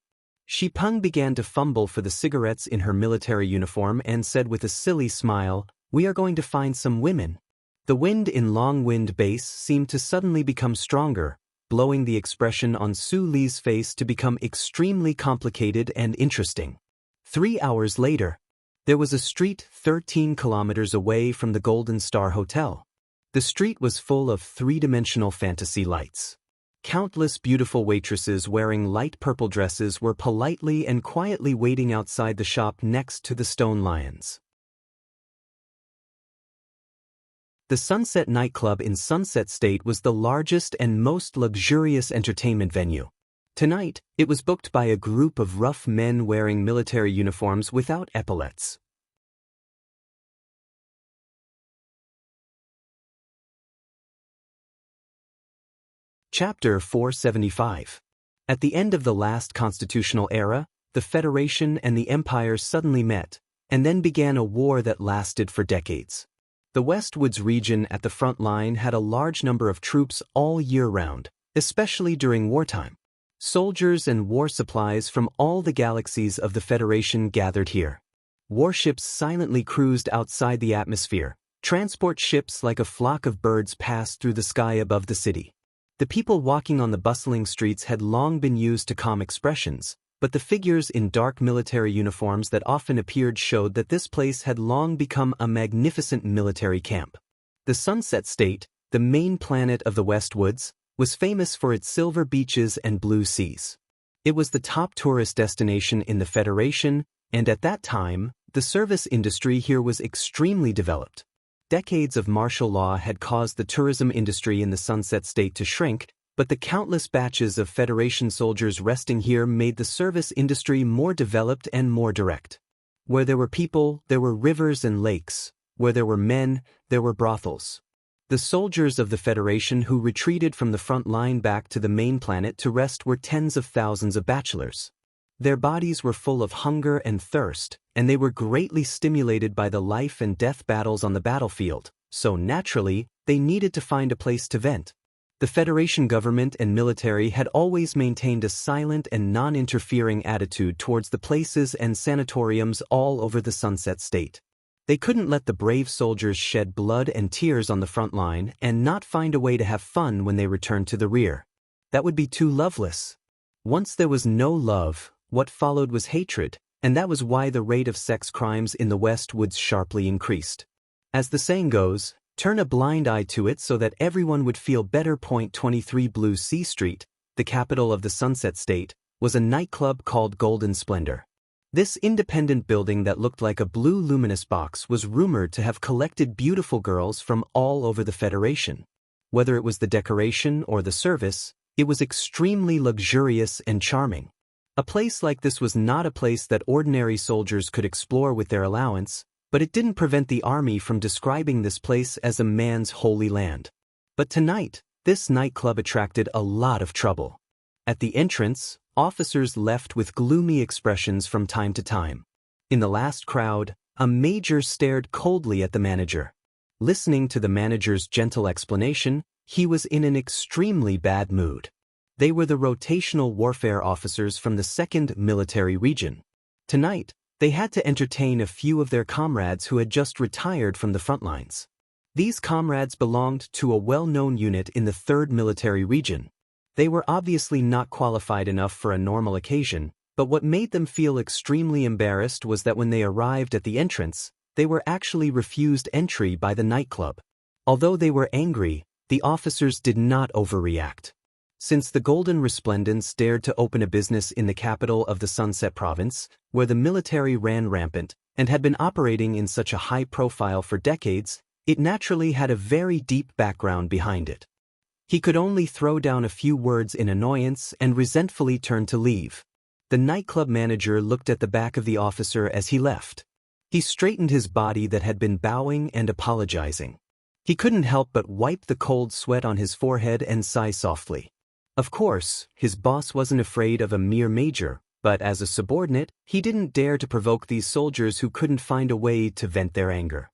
Shipeng began to fumble for the cigarettes in her military uniform and said with a silly smile, "We are going to find some women." The wind in Long Wind Base seemed to suddenly become stronger, blowing the expression on Su Li's face to become extremely complicated and interesting. 3 hours later, there was a street 13 kilometers away from the Golden Star Hotel. The street was full of 3-dimensional fantasy lights. Countless beautiful waitresses wearing light purple dresses were politely and quietly waiting outside the shop next to the Stone Lions. The Sunset nightclub in Sunset State was the largest and most luxurious entertainment venue. Tonight, it was booked by a group of rough men wearing military uniforms without epaulets. Chapter 475. At the end of the last constitutional era, the Federation and the Empire suddenly met, and then began a war that lasted for decades. The Westwoods region at the front line had a large number of troops all year round, especially during wartime. Soldiers and war supplies from all the galaxies of the Federation gathered here. Warships silently cruised outside the atmosphere. Transport ships like a flock of birds passed through the sky above the city. The people walking on the bustling streets had long been used to calm expressions, but the figures in dark military uniforms that often appeared showed that this place had long become a magnificent military camp. The Sunset State, the main planet of the Westwoods, was famous for its silver beaches and blue seas. It was the top tourist destination in the Federation, and at that time, the service industry here was extremely developed. Decades of martial law had caused the tourism industry in the Sunset State to shrink, but the countless batches of Federation soldiers resting here made the service industry more developed and more direct. Where there were people, there were rivers and lakes. Where there were men, there were brothels. The soldiers of the Federation who retreated from the front line back to the main planet to rest were tens of thousands of bachelors. Their bodies were full of hunger and thirst, and they were greatly stimulated by the life and death battles on the battlefield, so naturally, they needed to find a place to vent. The Federation government and military had always maintained a silent and non-interfering attitude towards the places and sanatoriums all over the Sunset State. They couldn't let the brave soldiers shed blood and tears on the front line and not find a way to have fun when they returned to the rear. That would be too loveless. Once there was no love, what followed was hatred, and that was why the rate of sex crimes in the West Woods sharply increased. As the saying goes, turn a blind eye to it so that everyone would feel better. 23 Blue Sea Street, the capital of the Sunset State, was a nightclub called Golden Splendor. This independent building that looked like a blue luminous box was rumored to have collected beautiful girls from all over the Federation. Whether it was the decoration or the service, it was extremely luxurious and charming. A place like this was not a place that ordinary soldiers could explore with their allowance, but it didn't prevent the army from describing this place as a man's holy land. But tonight, this nightclub attracted a lot of trouble. At the entrance, officers left with gloomy expressions from time to time. In the last crowd, a major stared coldly at the manager. Listening to the manager's gentle explanation, he was in an extremely bad mood. They were the rotational warfare officers from the 2nd Military Region. Tonight, they had to entertain a few of their comrades who had just retired from the front lines. These comrades belonged to a well-known unit in the 3rd Military Region. They were obviously not qualified enough for a normal occasion, but what made them feel extremely embarrassed was that when they arrived at the entrance, they were actually refused entry by the nightclub. Although they were angry, the officers did not overreact. Since the Golden Resplendents dared to open a business in the capital of the Sunset Province, where the military ran rampant, and had been operating in such a high profile for decades, it naturally had a very deep background behind it. He could only throw down a few words in annoyance and resentfully turn to leave. The nightclub manager looked at the back of the officer as he left. He straightened his body that had been bowing and apologizing. He couldn't help but wipe the cold sweat on his forehead and sigh softly. Of course, his boss wasn't afraid of a mere major, but as a subordinate, he didn't dare to provoke these soldiers who couldn't find a way to vent their anger.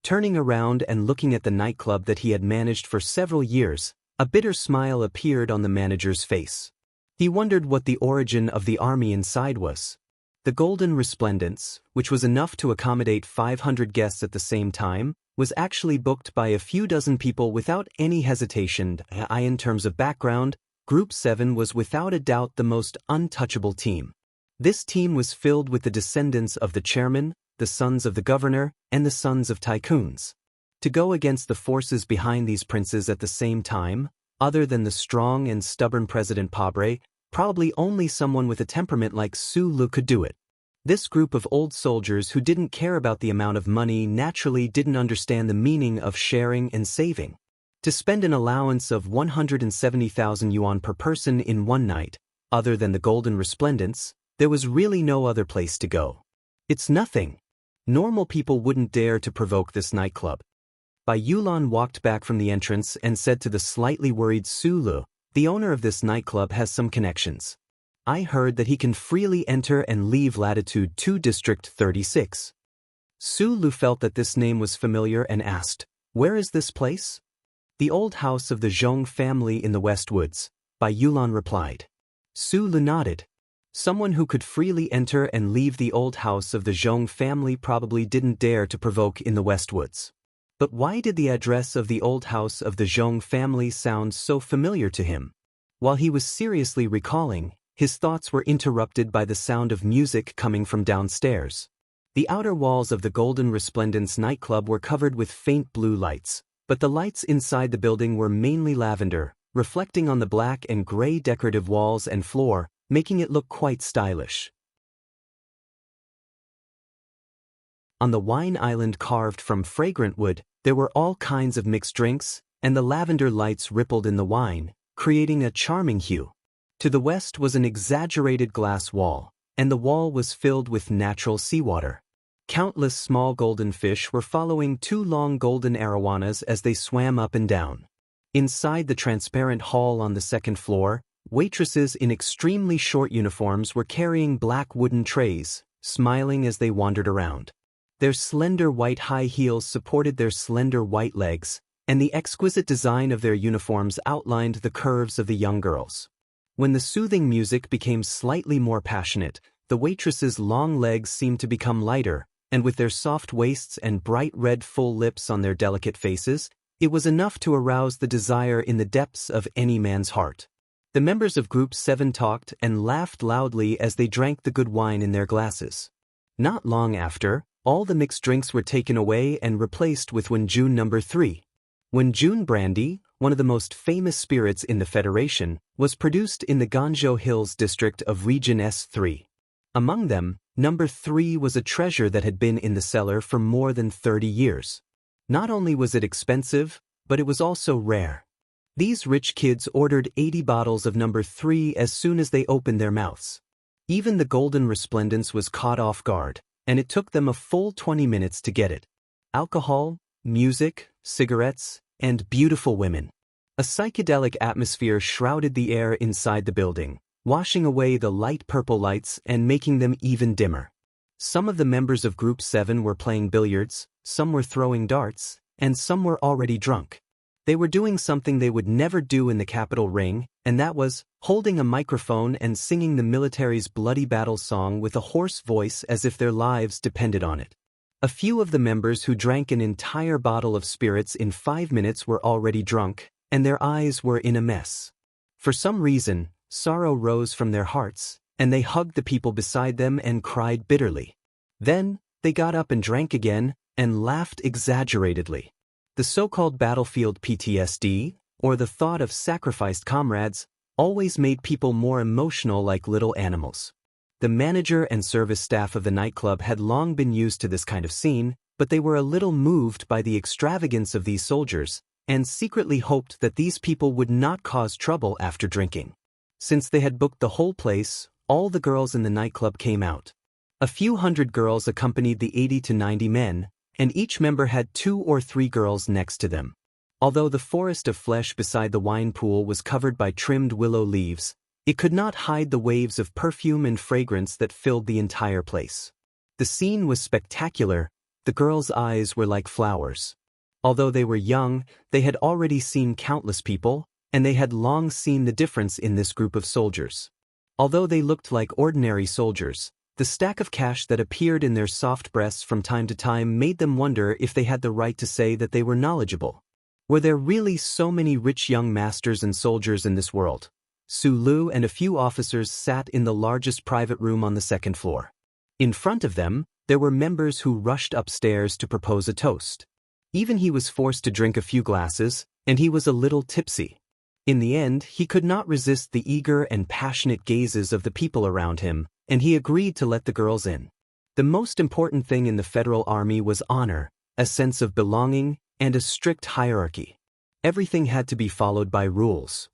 Turning around and looking at the nightclub that he had managed for several years, a bitter smile appeared on the manager's face. He wondered what the origin of the army inside was. The Golden Resplendents, which was enough to accommodate 500 guests at the same time, was actually booked by a few dozen people without any hesitation. In terms of background, Group 7 was without a doubt the most untouchable team. This team was filled with the descendants of the chairman, the sons of the governor, and the sons of tycoons. To go against the forces behind these princes at the same time, other than the strong and stubborn President Pabre, probably only someone with a temperament like Sulu could do it. This group of old soldiers who didn't care about the amount of money naturally didn't understand the meaning of sharing and saving. To spend an allowance of 170,000 yuan per person in one night, other than the Golden Resplendents, there was really no other place to go. It's nothing. Normal people wouldn't dare to provoke this nightclub. Bai Yulan walked back from the entrance and said to the slightly worried Sulu, "The owner of this nightclub has some connections. I heard that he can freely enter and leave Latitude 2 District 36. Sulu felt that this name was familiar and asked, "Where is this place?" "The old house of the Zhong family in the West Woods," Bai Yulan replied. Sulu nodded. Someone who could freely enter and leave the old house of the Zhong family probably didn't dare to provoke in the West Woods. But why did the address of the old house of the Zhong family sound so familiar to him? While he was seriously recalling, his thoughts were interrupted by the sound of music coming from downstairs. The outer walls of the Golden Resplendents nightclub were covered with faint blue lights, but the lights inside the building were mainly lavender, reflecting on the black and gray decorative walls and floor, making it look quite stylish. On the wine island carved from fragrant wood, there were all kinds of mixed drinks, and the lavender lights rippled in the wine, creating a charming hue. To the west was an exaggerated glass wall, and the wall was filled with natural seawater. Countless small golden fish were following two long golden arowanas as they swam up and down. Inside the transparent hall on the second floor, waitresses in extremely short uniforms were carrying black wooden trays, smiling as they wandered around. Their slender white high heels supported their slender white legs, and the exquisite design of their uniforms outlined the curves of the young girls. When the soothing music became slightly more passionate, the waitresses' long legs seemed to become lighter, and with their soft waists and bright red full lips on their delicate faces, it was enough to arouse the desire in the depths of any man's heart. The members of Group 7 talked and laughed loudly as they drank the good wine in their glasses. Not long after, all the mixed drinks were taken away and replaced with Wenjun No. 3. Wenjun brandy, one of the most famous spirits in the Federation, was produced in the Ganzhou Hills district of Region S3. Among them, No. 3 was a treasure that had been in the cellar for more than 30 years. Not only was it expensive, but it was also rare. These rich kids ordered 80 bottles of No. 3 as soon as they opened their mouths. Even the golden resplendence was caught off guard, and it took them a full 20 minutes to get it. Alcohol, music, cigarettes, and beautiful women. A psychedelic atmosphere shrouded the air inside the building, washing away the light purple lights and making them even dimmer. Some of the members of Group 7 were playing billiards, some were throwing darts, and some were already drunk. They were doing something they would never do in the capital ring, and that was holding a microphone and singing the military's bloody battle song with a hoarse voice as if their lives depended on it. A few of the members who drank an entire bottle of spirits in 5 minutes were already drunk, and their eyes were in a mess. For some reason, sorrow rose from their hearts, and they hugged the people beside them and cried bitterly. Then, they got up and drank again, and laughed exaggeratedly. The so-called battlefield PTSD, or the thought of sacrificed comrades, always made people more emotional like little animals. The manager and service staff of the nightclub had long been used to this kind of scene, but they were a little moved by the extravagance of these soldiers, and secretly hoped that these people would not cause trouble after drinking. Since they had booked the whole place, all the girls in the nightclub came out. A few hundred girls accompanied the 80 to 90 men, and each member had 2 or 3 girls next to them. Although the forest of flesh beside the wine pool was covered by trimmed willow leaves, it could not hide the waves of perfume and fragrance that filled the entire place. The scene was spectacular. The girls' eyes were like flowers. Although they were young, they had already seen countless people, and they had long seen the difference in this group of soldiers. Although they looked like ordinary soldiers, the stack of cash that appeared in their soft breasts from time to time made them wonder if they had the right to say that they were knowledgeable. Were there really so many rich young masters and soldiers in this world? Su Lu and a few officers sat in the largest private room on the second floor. In front of them, there were members who rushed upstairs to propose a toast. Even he was forced to drink a few glasses, and he was a little tipsy. In the end, he could not resist the eager and passionate gazes of the people around him, and he agreed to let the girls in. The most important thing in the Federal Army was honor, a sense of belonging, and a strict hierarchy. Everything had to be followed by rules.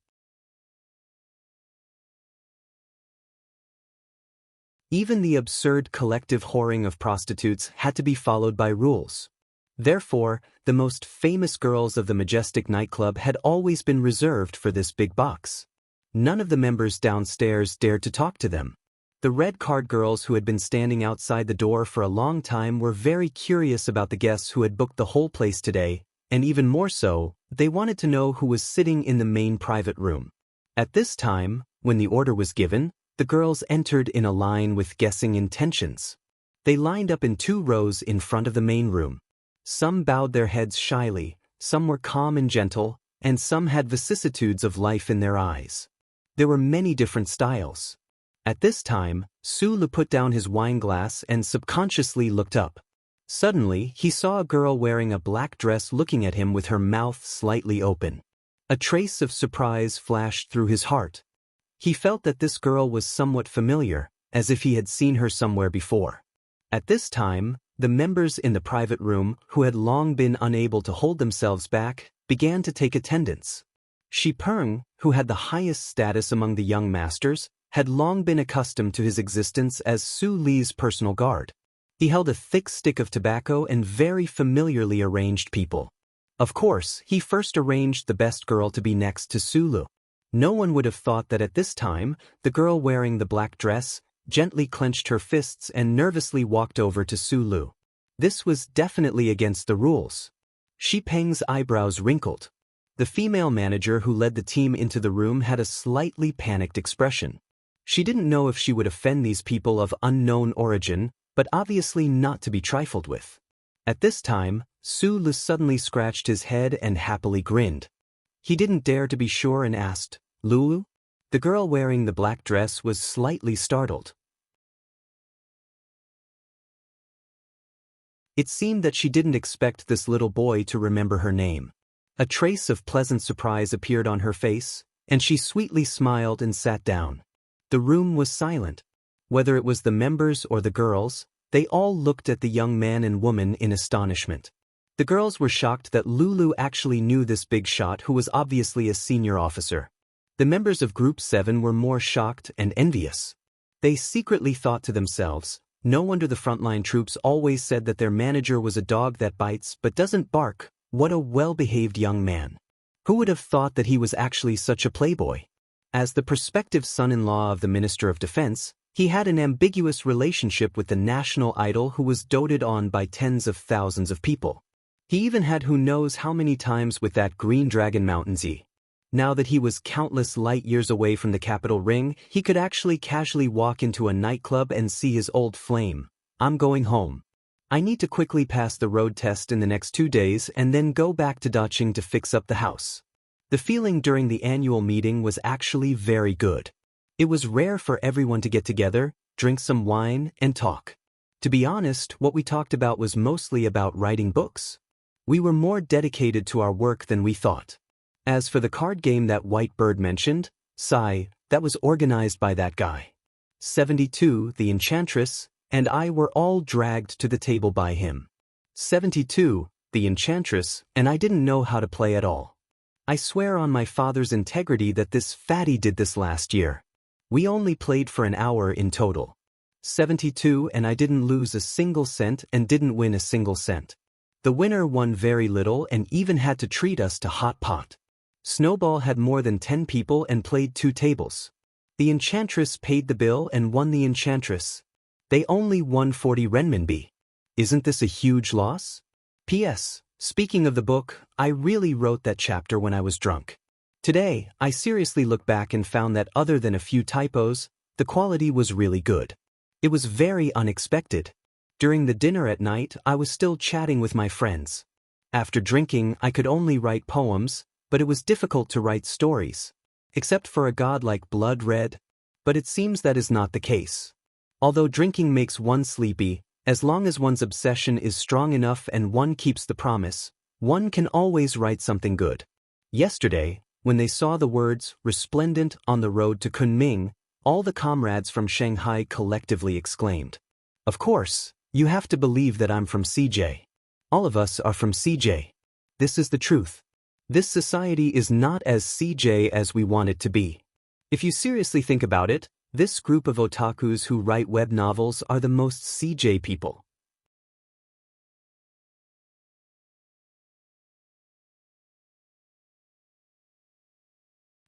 Even the absurd collective whoring of prostitutes had to be followed by rules. Therefore, the most famous girls of the majestic nightclub had always been reserved for this big box. None of the members downstairs dared to talk to them. The red card girls who had been standing outside the door for a long time were very curious about the guests who had booked the whole place today, and even more so, they wanted to know who was sitting in the main private room. At this time, when the order was given, the girls entered in a line with guessing intentions. They lined up in 2 rows in front of the main room. Some bowed their heads shyly, some were calm and gentle, and some had vicissitudes of life in their eyes. There were many different styles. At this time, Su Lu put down his wine glass and subconsciously looked up. Suddenly, he saw a girl wearing a black dress looking at him with her mouth slightly open. A trace of surprise flashed through his heart. He felt that this girl was somewhat familiar, as if he had seen her somewhere before. At this time, the members in the private room, who had long been unable to hold themselves back, began to take attendance. Shi Peng, who had the highest status among the young masters, had long been accustomed to his existence as Su Li's personal guard. He held a thick stick of tobacco and very familiarly arranged people. Of course, he first arranged the best girl to be next to Sulu. No one would have thought that at this time, the girl wearing the black dress gently clenched her fists and nervously walked over to Sulu. This was definitely against the rules. Shi Peng's eyebrows wrinkled. The female manager who led the team into the room had a slightly panicked expression. She didn't know if she would offend these people of unknown origin, but obviously not to be trifled with. At this time, Sulu suddenly scratched his head and happily grinned. He didn't dare to be sure and asked, "Lulu?" The girl wearing the black dress was slightly startled. It seemed that she didn't expect this little boy to remember her name. A trace of pleasant surprise appeared on her face, and she sweetly smiled and sat down. The room was silent. Whether it was the members or the girls, they all looked at the young man and woman in astonishment. The girls were shocked that Lulu actually knew this big shot who was obviously a senior officer. The members of Group 7 were more shocked and envious. They secretly thought to themselves, no wonder the frontline troops always said that their manager was a dog that bites but doesn't bark. What a well-behaved young man. Who would have thought that he was actually such a playboy? As the prospective son-in-law of the Minister of Defense, he had an ambiguous relationship with the national idol who was doted on by tens of thousands of people. He even had who knows how many times with that green dragon Mountain Z. Now that he was countless light years away from the capital ring, he could actually casually walk into a nightclub and see his old flame. "I'm going home. I need to quickly pass the road test in the next 2 days and then go back to Dacheng to fix up the house." The feeling during the annual meeting was actually very good. It was rare for everyone to get together, drink some wine, and talk. To be honest, what we talked about was mostly about writing books. We were more dedicated to our work than we thought. As for the card game that White Bird mentioned, that was organized by that guy. 72, the Enchantress, and I were all dragged to the table by him. 72, the Enchantress, and I didn't know how to play at all. I swear on my father's integrity that this fatty did this last year. We only played for an hour in total. 72 and I didn't lose a single cent and didn't win a single cent. The winner won very little and even had to treat us to hot pot. Snowball had more than 10 people and played 2 tables. The Enchantress paid the bill and won the Enchantress. They only won 40 renminbi. Isn't this a huge loss? P.S. Speaking of the book, I really wrote that chapter when I was drunk. Today, I seriously look back and found that other than a few typos, the quality was really good. It was very unexpected. During the dinner at night, I was still chatting with my friends. After drinking, I could only write poems, but it was difficult to write stories. Except for a god like Blood Red. But it seems that is not the case. Although drinking makes one sleepy, as long as one's obsession is strong enough and one keeps the promise, one can always write something good. Yesterday, when they saw the words "resplendent" on the road to Kunming, all the comrades from Shanghai collectively exclaimed. Of course, you have to believe that I'm from CJ. All of us are from CJ. This is the truth. This society is not as CJ as we want it to be. If you seriously think about it, this group of otakus who write web novels are the most CJ people.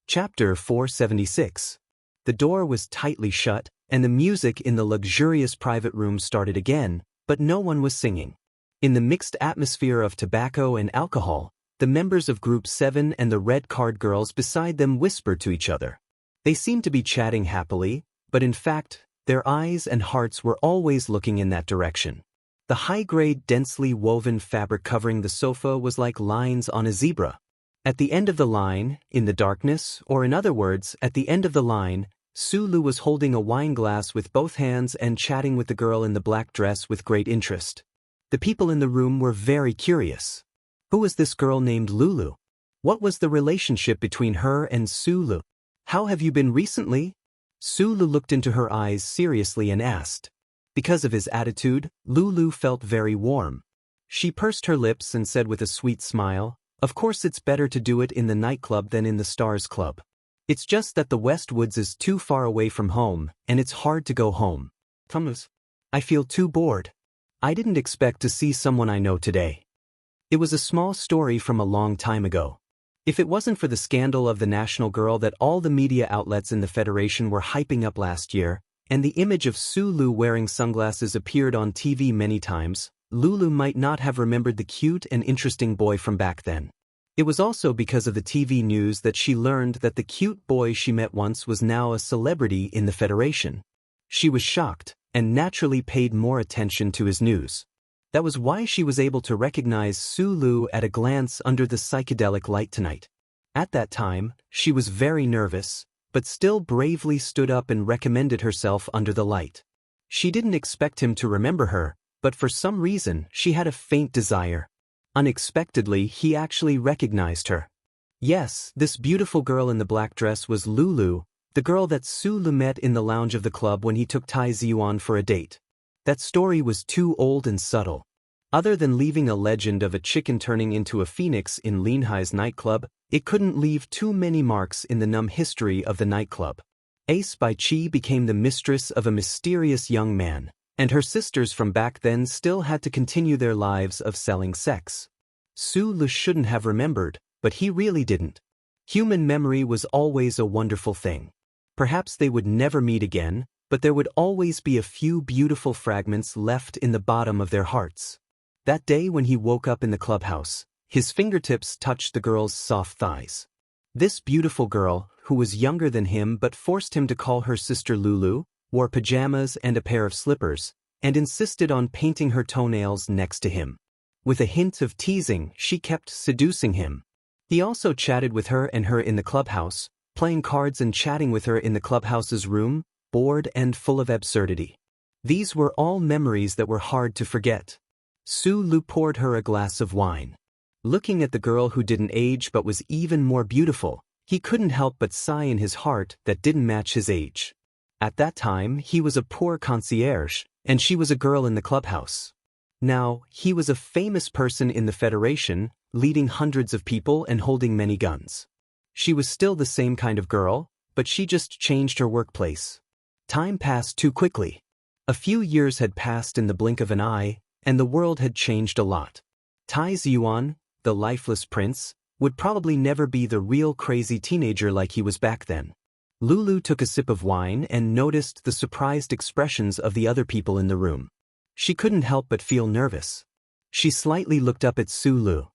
Chapter 476. The door was tightly shut, and the music in the luxurious private room started again, but no one was singing. In the mixed atmosphere of tobacco and alcohol, the members of Group 7 and the red card girls beside them whispered to each other. They seemed to be chatting happily, but in fact, their eyes and hearts were always looking in that direction. The high-grade, densely woven fabric covering the sofa was like lines on a zebra. At the end of the line, in the darkness, or in other words, at the end of the line, Sulu was holding a wine glass with both hands and chatting with the girl in the black dress with great interest. The people in the room were very curious. Who was this girl named Lulu? What was the relationship between her and Sulu? How have you been recently? Sulu looked into her eyes seriously and asked. Because of his attitude, Lulu felt very warm. She pursed her lips and said with a sweet smile, "Of course it's better to do it in the nightclub than in the Stars Club. It's just that the Westwoods is too far away from home, and it's hard to go home. Thomas, I feel too bored." I didn't expect to see someone I know today. It was a small story from a long time ago. If it wasn't for the scandal of the national girl that all the media outlets in the Federation were hyping up last year, and the image of Sulu wearing sunglasses appeared on TV many times, Lulu might not have remembered the cute and interesting boy from back then. It was also because of the TV news that she learned that the cute boy she met once was now a celebrity in the Federation. She was shocked, and naturally paid more attention to his news. That was why she was able to recognize Sulu at a glance under the psychedelic light tonight. At that time, she was very nervous, but still bravely stood up and recommended herself under the light. She didn't expect him to remember her, but for some reason she had a faint desire. Unexpectedly, he actually recognized her. Yes, this beautiful girl in the black dress was Lulu, the girl that Sulu met in the lounge of the club when he took Tai Ziyuan for a date. That story was too old and subtle. Other than leaving a legend of a chicken turning into a phoenix in Linhai's nightclub, it couldn't leave too many marks in the numb history of the nightclub. Ace Bai Chi became the mistress of a mysterious young man, and her sisters from back then still had to continue their lives of selling sex. Sulu shouldn't have remembered, but he really didn't. Human memory was always a wonderful thing. Perhaps they would never meet again, but there would always be a few beautiful fragments left in the bottom of their hearts. That day when he woke up in the clubhouse, his fingertips touched the girl's soft thighs. This beautiful girl, who was younger than him but forced him to call her sister Lulu, wore pajamas and a pair of slippers, and insisted on painting her toenails next to him. With a hint of teasing, she kept seducing him. He also chatted with her and her in the clubhouse, playing cards and chatting with her in the clubhouse's room, bored and full of absurdity. These were all memories that were hard to forget. Sulu poured her a glass of wine. Looking at the girl who didn't age but was even more beautiful, he couldn't help but sigh in his heart that didn't match his age. At that time, he was a poor concierge, and she was a girl in the clubhouse. Now, he was a famous person in the Federation, leading hundreds of people and holding many guns. She was still the same kind of girl, but she just changed her workplace. Time passed too quickly. A few years had passed in the blink of an eye, and the world had changed a lot. Tai Ziyuan, the lifeless prince, would probably never be the real crazy teenager like he was back then. Lulu took a sip of wine and noticed the surprised expressions of the other people in the room. She couldn't help but feel nervous. She slightly looked up at Sulu.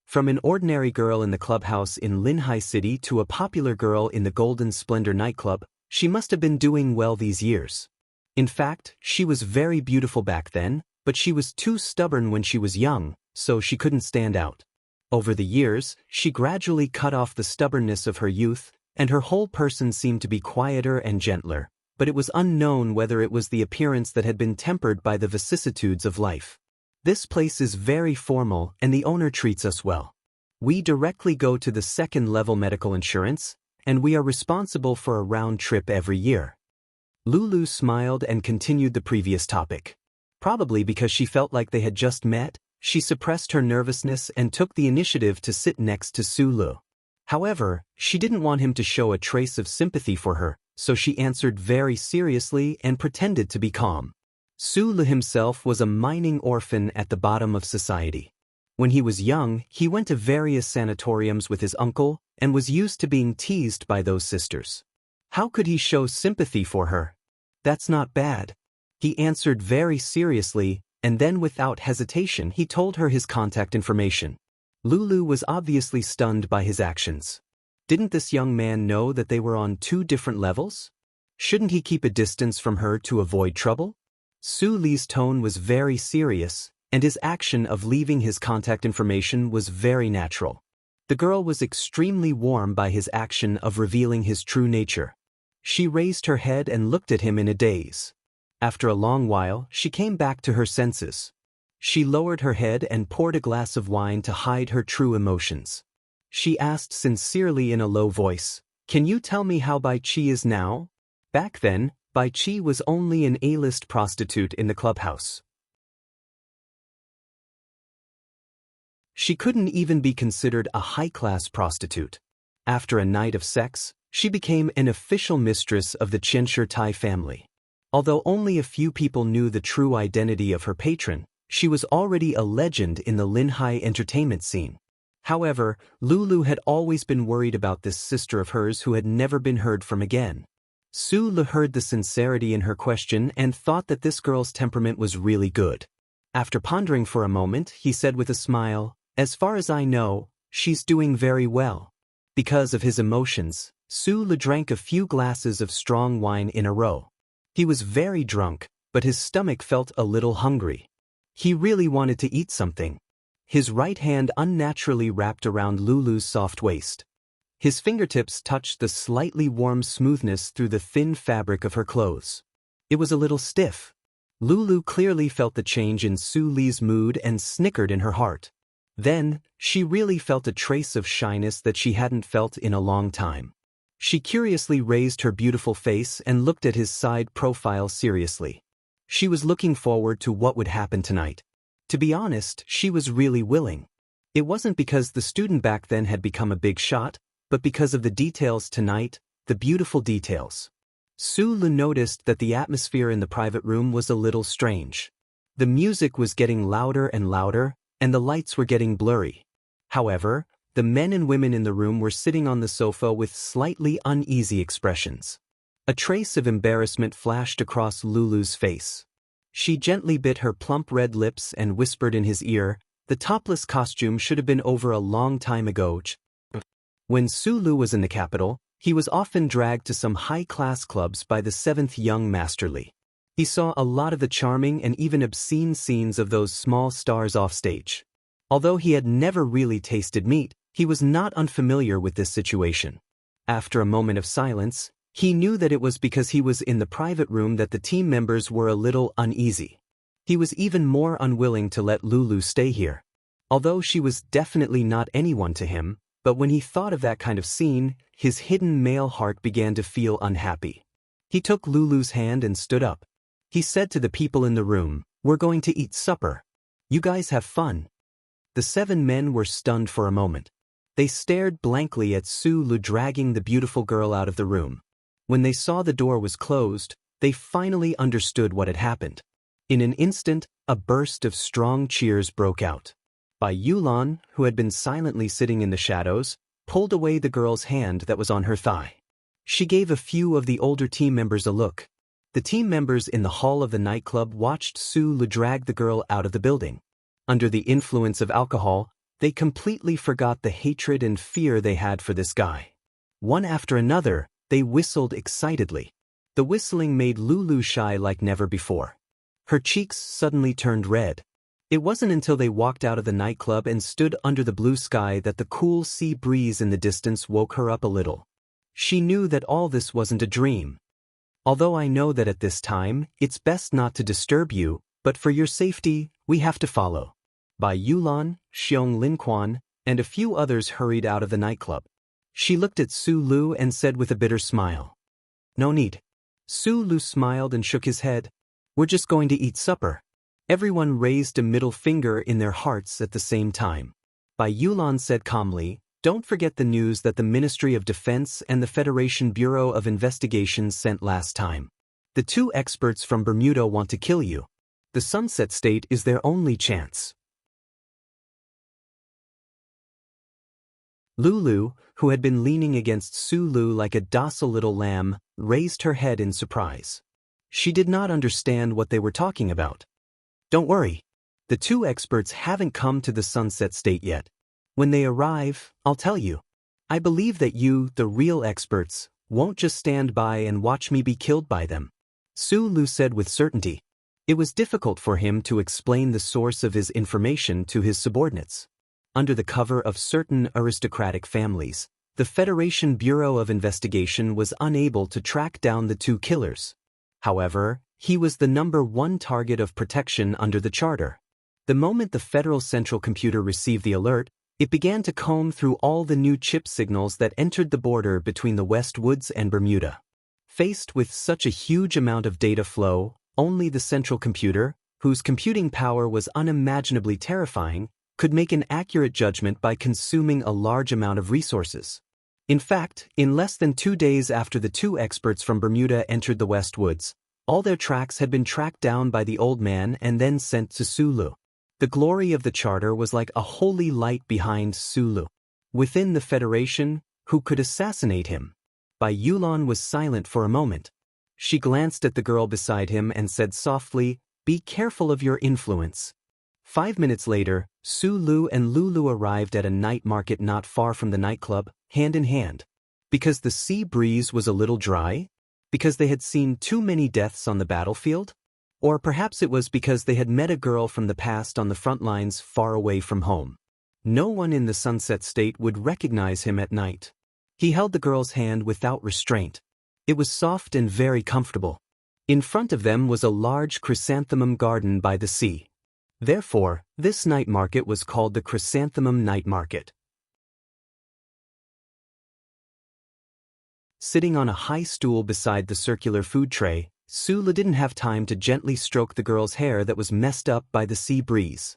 From an ordinary girl in the clubhouse in Linhai City to a popular girl in the Golden Splendor nightclub, she must have been doing well these years. In fact, she was very beautiful back then, but she was too stubborn when she was young, so she couldn't stand out. Over the years, she gradually cut off the stubbornness of her youth, and her whole person seemed to be quieter and gentler, but it was unknown whether it was the appearance that had been tempered by the vicissitudes of life. This place is very formal and the owner treats us well. We directly go to the second-level medical insurance, and we are responsible for a round trip every year. Lulu smiled and continued the previous topic. Probably because she felt like they had just met, she suppressed her nervousness and took the initiative to sit next to Sulu. However, she didn't want him to show a trace of sympathy for her, so she answered very seriously and pretended to be calm. Sulu himself was a mining orphan at the bottom of society. When he was young, he went to various sanatoriums with his uncle and was used to being teased by those sisters. How could he show sympathy for her? That's not bad. He answered very seriously, and then without hesitation he told her his contact information. Lulu was obviously stunned by his actions. Didn't this young man know that they were on two different levels? Shouldn't he keep a distance from her to avoid trouble? Su Li's tone was very serious, and his action of leaving his contact information was very natural. The girl was extremely warm by his action of revealing his true nature. She raised her head and looked at him in a daze. After a long while, she came back to her senses. She lowered her head and poured a glass of wine to hide her true emotions. She asked sincerely in a low voice, "Can you tell me how Bai Chi is now?" Back then, Bai Chi was only an A-list prostitute in the clubhouse. She couldn't even be considered a high-class prostitute. After a night of sex, she became an official mistress of the Qianshi Tai family. Although only a few people knew the true identity of her patron, she was already a legend in the Linhai entertainment scene. However, Lulu had always been worried about this sister of hers who had never been heard from again. Su Lu heard the sincerity in her question and thought that this girl's temperament was really good. After pondering for a moment, he said with a smile, "As far as I know, she's doing very well." Because of his emotions, Su Lu drank a few glasses of strong wine in a row. He was very drunk, but his stomach felt a little hungry. He really wanted to eat something. His right hand unnaturally wrapped around Lulu's soft waist. His fingertips touched the slightly warm smoothness through the thin fabric of her clothes. It was a little stiff. Lulu clearly felt the change in Su Li's mood and snickered in her heart. Then, she really felt a trace of shyness that she hadn't felt in a long time. She curiously raised her beautiful face and looked at his side profile seriously. She was looking forward to what would happen tonight. To be honest, she was really willing. It wasn't because the student back then had become a big shot, but because of the details tonight, the beautiful details. Su Lu noticed that the atmosphere in the private room was a little strange. The music was getting louder and louder, and the lights were getting blurry. However, the men and women in the room were sitting on the sofa with slightly uneasy expressions. A trace of embarrassment flashed across Lulu's face. She gently bit her plump red lips and whispered in his ear, "The topless costume should have been over a long time ago." When Su Lu was in the capital, he was often dragged to some high-class clubs by the seventh young masterly. He saw a lot of the charming and even obscene scenes of those small stars offstage. Although he had never really tasted meat, he was not unfamiliar with this situation. After a moment of silence, he knew that it was because he was in the private room that the team members were a little uneasy. He was even more unwilling to let Lulu stay here. Although she was definitely not anyone to him, but when he thought of that kind of scene, his hidden male heart began to feel unhappy. He took Lulu's hand and stood up. He said to the people in the room, "We're going to eat supper. You guys have fun." The 7 men were stunned for a moment. They stared blankly at Su Lu dragging the beautiful girl out of the room. When they saw the door was closed, they finally understood what had happened. In an instant, a burst of strong cheers broke out. Bai Yulan, who had been silently sitting in the shadows, pulled away the girl's hand that was on her thigh. She gave a few of the older team members a look. The team members in the hall of the nightclub watched Su Lu drag the girl out of the building. Under the influence of alcohol, they completely forgot the hatred and fear they had for this guy. One after another, they whistled excitedly. The whistling made Lulu shy like never before. Her cheeks suddenly turned red. It wasn't until they walked out of the nightclub and stood under the blue sky that the cool sea breeze in the distance woke her up a little. She knew that all this wasn't a dream. "Although I know that at this time, it's best not to disturb you, but for your safety, we have to follow." Bai Yulan, Xiong Linquan, and a few others hurried out of the nightclub. She looked at Su Lu and said with a bitter smile, "No need." Su Lu smiled and shook his head. "We're just going to eat supper." Everyone raised a middle finger in their hearts at the same time. Bai Yulan said calmly, "Don't forget the news that the Ministry of Defense and the Federation Bureau of Investigation sent last time. The 2 experts from Bermuda want to kill you. The Sunset State is their only chance." Lulu, who had been leaning against Su Lu like a docile little lamb, raised her head in surprise. She did not understand what they were talking about. "Don't worry. The 2 experts haven't come to the Sunset State yet. When they arrive, I'll tell you. I believe that you, the real experts, won't just stand by and watch me be killed by them," Su Lu said with certainty. It was difficult for him to explain the source of his information to his subordinates. Under the cover of certain aristocratic families, the Federation Bureau of Investigation was unable to track down the 2 killers. However, he was the #1 target of protection under the charter. The moment the Federal Central Computer received the alert, it began to comb through all the new chip signals that entered the border between the West Woods and Bermuda. Faced with such a huge amount of data flow, only the Central Computer, whose computing power was unimaginably terrifying, could make an accurate judgment by consuming a large amount of resources. In fact, in less than 2 days after the 2 experts from Bermuda entered the West Woods, All their tracks had been tracked down by the old man and then sent to Sulu. The glory of the charter was like a holy light behind Sulu. Within the Federation, who could assassinate him? Bai Yulon was silent for a moment. She glanced at the girl beside him and said softly, "Be careful of your influence." 5 minutes later, Sulu and Lulu arrived at a night market not far from the nightclub, hand in hand. Because the sea breeze was a little dry? Because they had seen too many deaths on the battlefield? Or perhaps it was because they had met a girl from the past on the front lines far away from home. No one in the Sunset State would recognize him at night. He held the girl's hand without restraint. It was soft and very comfortable. In front of them was a large chrysanthemum garden by the sea. Therefore, this night market was called the Chrysanthemum Night Market. Sitting on a high stool beside the circular food tray, Sulu didn't have time to gently stroke the girl's hair that was messed up by the sea breeze.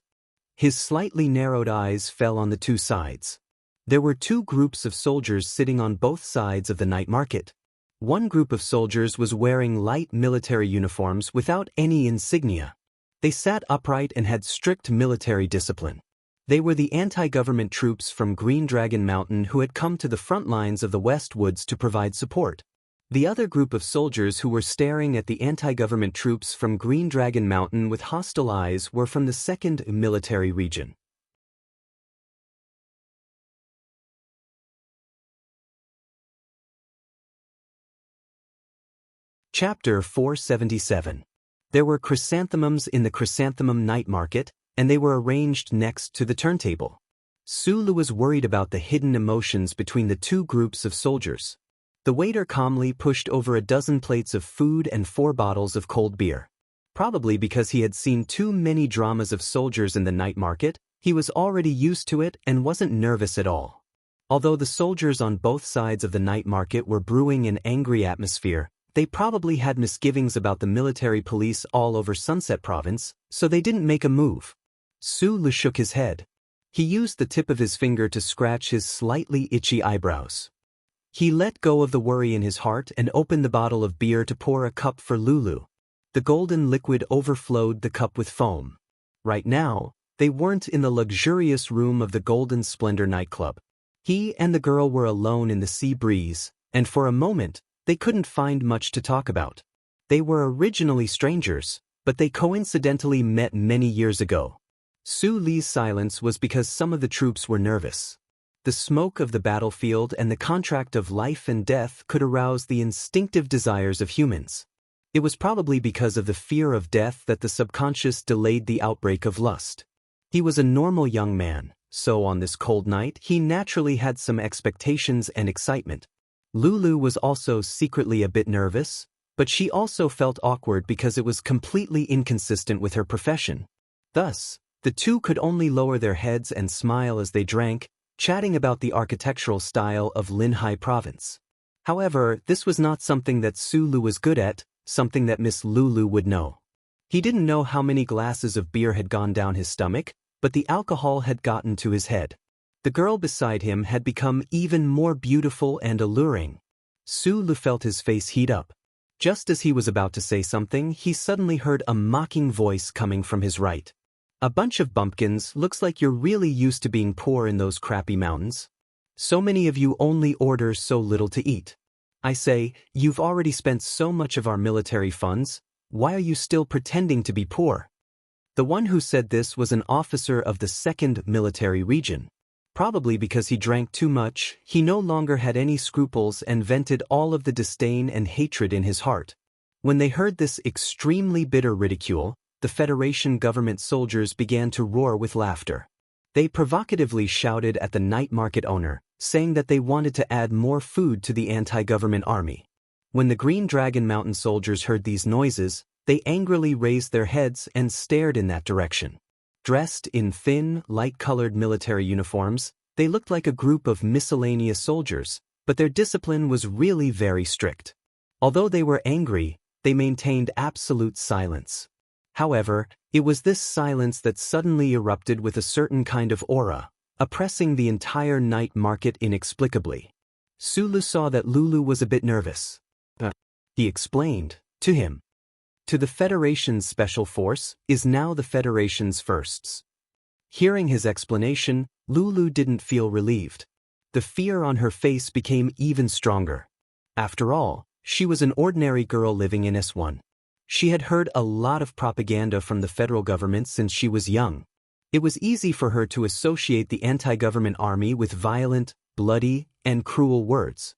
His slightly narrowed eyes fell on the two sides. There were two groups of soldiers sitting on both sides of the night market. One group of soldiers was wearing light military uniforms without any insignia. They sat upright and had strict military discipline. They were the anti-government troops from Green Dragon Mountain who had come to the front lines of the West Woods to provide support. The other group of soldiers who were staring at the anti-government troops from Green Dragon Mountain with hostile eyes were from the 2nd Military Region. Chapter 477. There were chrysanthemums in the Chrysanthemum Night Market, and they were arranged next to the turntable. Sulu was worried about the hidden emotions between the two groups of soldiers. The waiter calmly pushed over a dozen plates of food and 4 bottles of cold beer. Probably because he had seen too many dramas of soldiers in the night market, he was already used to it and wasn't nervous at all. Although the soldiers on both sides of the night market were brewing an angry atmosphere, they probably had misgivings about the military police all over Sunset Province, so they didn't make a move. Sulu shook his head. He used the tip of his finger to scratch his slightly itchy eyebrows. He let go of the worry in his heart and opened the bottle of beer to pour a cup for Lulu. The golden liquid overflowed the cup with foam. Right now, they weren't in the luxurious room of the Golden Splendor nightclub. He and the girl were alone in the sea breeze, and for a moment, they couldn't find much to talk about. They were originally strangers, but they coincidentally met many years ago. Su Li's silence was because some of the troops were nervous. The smoke of the battlefield and the contract of life and death could arouse the instinctive desires of humans. It was probably because of the fear of death that the subconscious delayed the outbreak of lust. He was a normal young man, so on this cold night he naturally had some expectations and excitement. Lulu was also secretly a bit nervous, but she also felt awkward because it was completely inconsistent with her profession. Thus, the two could only lower their heads and smile as they drank, chatting about the architectural style of Linhai Province. However, this was not something that Sulu was good at, something that Miss Lulu would know. He didn't know how many glasses of beer had gone down his stomach, but the alcohol had gotten to his head. The girl beside him had become even more beautiful and alluring. Sulu felt his face heat up. Just as he was about to say something, he suddenly heard a mocking voice coming from his right. "A bunch of bumpkins, looks like you're really used to being poor in those crappy mountains. So many of you only order so little to eat. I say, you've already spent so much of our military funds, why are you still pretending to be poor?" The one who said this was an officer of the 2nd Military Region. Probably because he drank too much, he no longer had any scruples and vented all of the disdain and hatred in his heart. When they heard this extremely bitter ridicule, the Federation government soldiers began to roar with laughter. They provocatively shouted at the night market owner, saying that they wanted to add more food to the anti-government army. When the Green Dragon Mountain soldiers heard these noises, they angrily raised their heads and stared in that direction. Dressed in thin, light-colored military uniforms, they looked like a group of miscellaneous soldiers, but their discipline was really very strict. Although they were angry, they maintained absolute silence. However, it was this silence that suddenly erupted with a certain kind of aura, oppressing the entire night market inexplicably. Sulu saw that Lulu was a bit nervous. He explained to him. to the Federation's special force is now the Federation's firsts. Hearing his explanation, Lulu didn't feel relieved. The fear on her face became even stronger. After all, she was an ordinary girl living in S1. She had heard a lot of propaganda from the federal government since she was young. It was easy for her to associate the anti-government army with violent, bloody, and cruel words.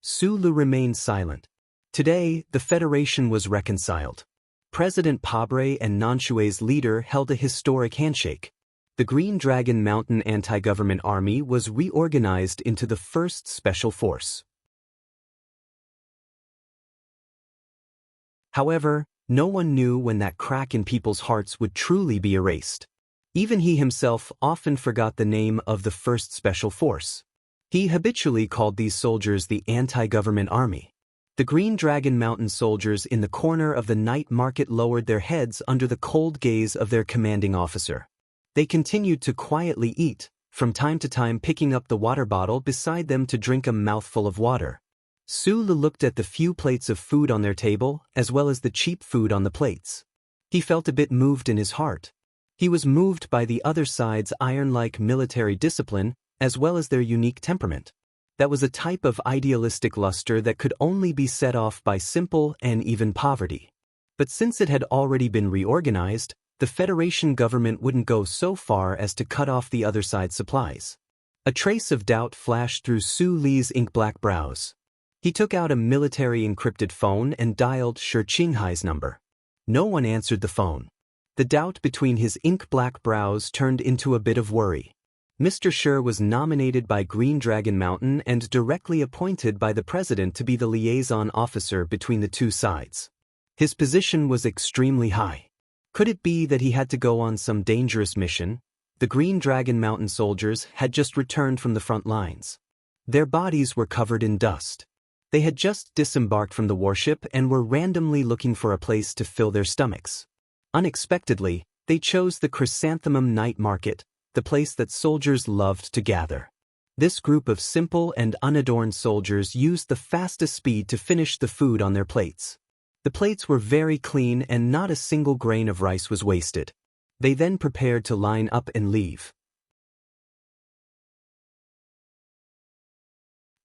Sulu remained silent. Today, the Federation was reconciled. President Pabre and Nanshue's leader held a historic handshake. The Green Dragon Mountain anti-government army was reorganized into the first special force. However, no one knew when that crack in people's hearts would truly be erased. Even he himself often forgot the name of the first special force. He habitually called these soldiers the anti-government army. The Green Dragon Mountain soldiers in the corner of the night market lowered their heads under the cold gaze of their commanding officer. They continued to quietly eat, from time to time picking up the water bottle beside them to drink a mouthful of water. Sulu looked at the few plates of food on their table, as well as the cheap food on the plates. He felt a bit moved in his heart. He was moved by the other side's iron-like military discipline, as well as their unique temperament. That was a type of idealistic luster that could only be set off by simple and even poverty. But since it had already been reorganized, the Federation government wouldn't go so far as to cut off the other side's supplies. A trace of doubt flashed through Su Li's ink-black brows. He took out a military encrypted phone and dialed Shi Qinghai's number. No one answered the phone. The doubt between his ink-black brows turned into a bit of worry. Mr. Shi was nominated by Green Dragon Mountain and directly appointed by the president to be the liaison officer between the two sides. His position was extremely high. Could it be that he had to go on some dangerous mission? The Green Dragon Mountain soldiers had just returned from the front lines. Their bodies were covered in dust. They had just disembarked from the warship and were randomly looking for a place to fill their stomachs. Unexpectedly, they chose the Chrysanthemum Night Market, the place that soldiers loved to gather. This group of simple and unadorned soldiers used the fastest speed to finish the food on their plates. The plates were very clean and not a single grain of rice was wasted. They then prepared to line up and leave.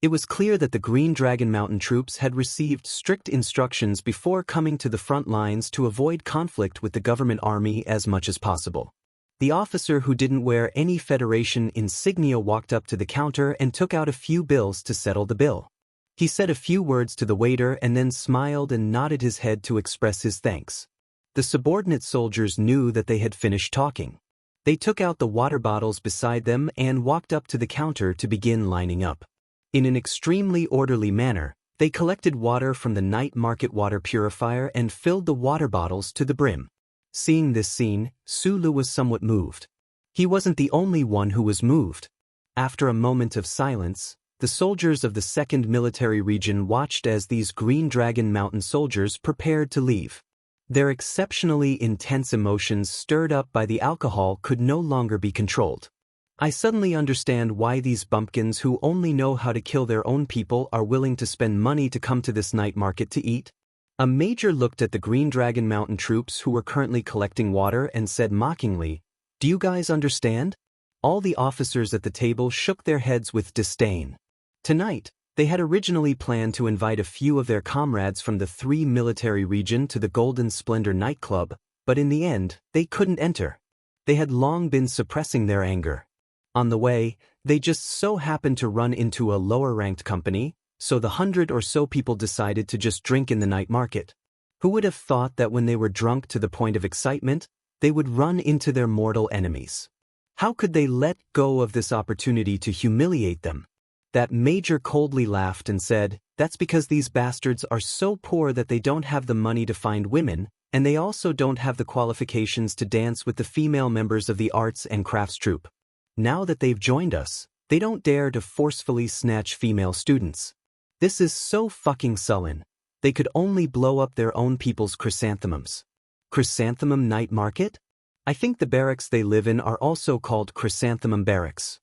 It was clear that the Green Dragon Mountain troops had received strict instructions before coming to the front lines to avoid conflict with the government army as much as possible. The officer who didn't wear any Federation insignia walked up to the counter and took out a few bills to settle the bill. He said a few words to the waiter and then smiled and nodded his head to express his thanks. The subordinate soldiers knew that they had finished talking. They took out the water bottles beside them and walked up to the counter to begin lining up. In an extremely orderly manner, they collected water from the night market water purifier and filled the water bottles to the brim. Seeing this scene, Sulu was somewhat moved. He wasn't the only one who was moved. After a moment of silence, the soldiers of the 2nd Military Region watched as these Green Dragon Mountain soldiers prepared to leave. Their exceptionally intense emotions stirred up by the alcohol could no longer be controlled. I suddenly understand why these bumpkins who only know how to kill their own people are willing to spend money to come to this night market to eat. A major looked at the Green Dragon Mountain troops who were currently collecting water and said mockingly, "Do you guys understand?" All the officers at the table shook their heads with disdain. Tonight, they had originally planned to invite a few of their comrades from the 3 Military Region to the Golden Splendor nightclub, but in the end, they couldn't enter. They had long been suppressing their anger. On the way, they just so happened to run into a lower-ranked company, so the 100 or so people decided to just drink in the night market. Who would have thought that when they were drunk to the point of excitement, they would run into their mortal enemies? How could they let go of this opportunity to humiliate them? That major coldly laughed and said, "That's because these bastards are so poor that they don't have the money to find women, and they also don't have the qualifications to dance with the female members of the arts and crafts troupe. Now that they've joined us, they don't dare to forcefully snatch female students. This is so fucking sullen. They could only blow up their own people's chrysanthemums." Chrysanthemum Night Market? I think the barracks they live in are also called Chrysanthemum Barracks.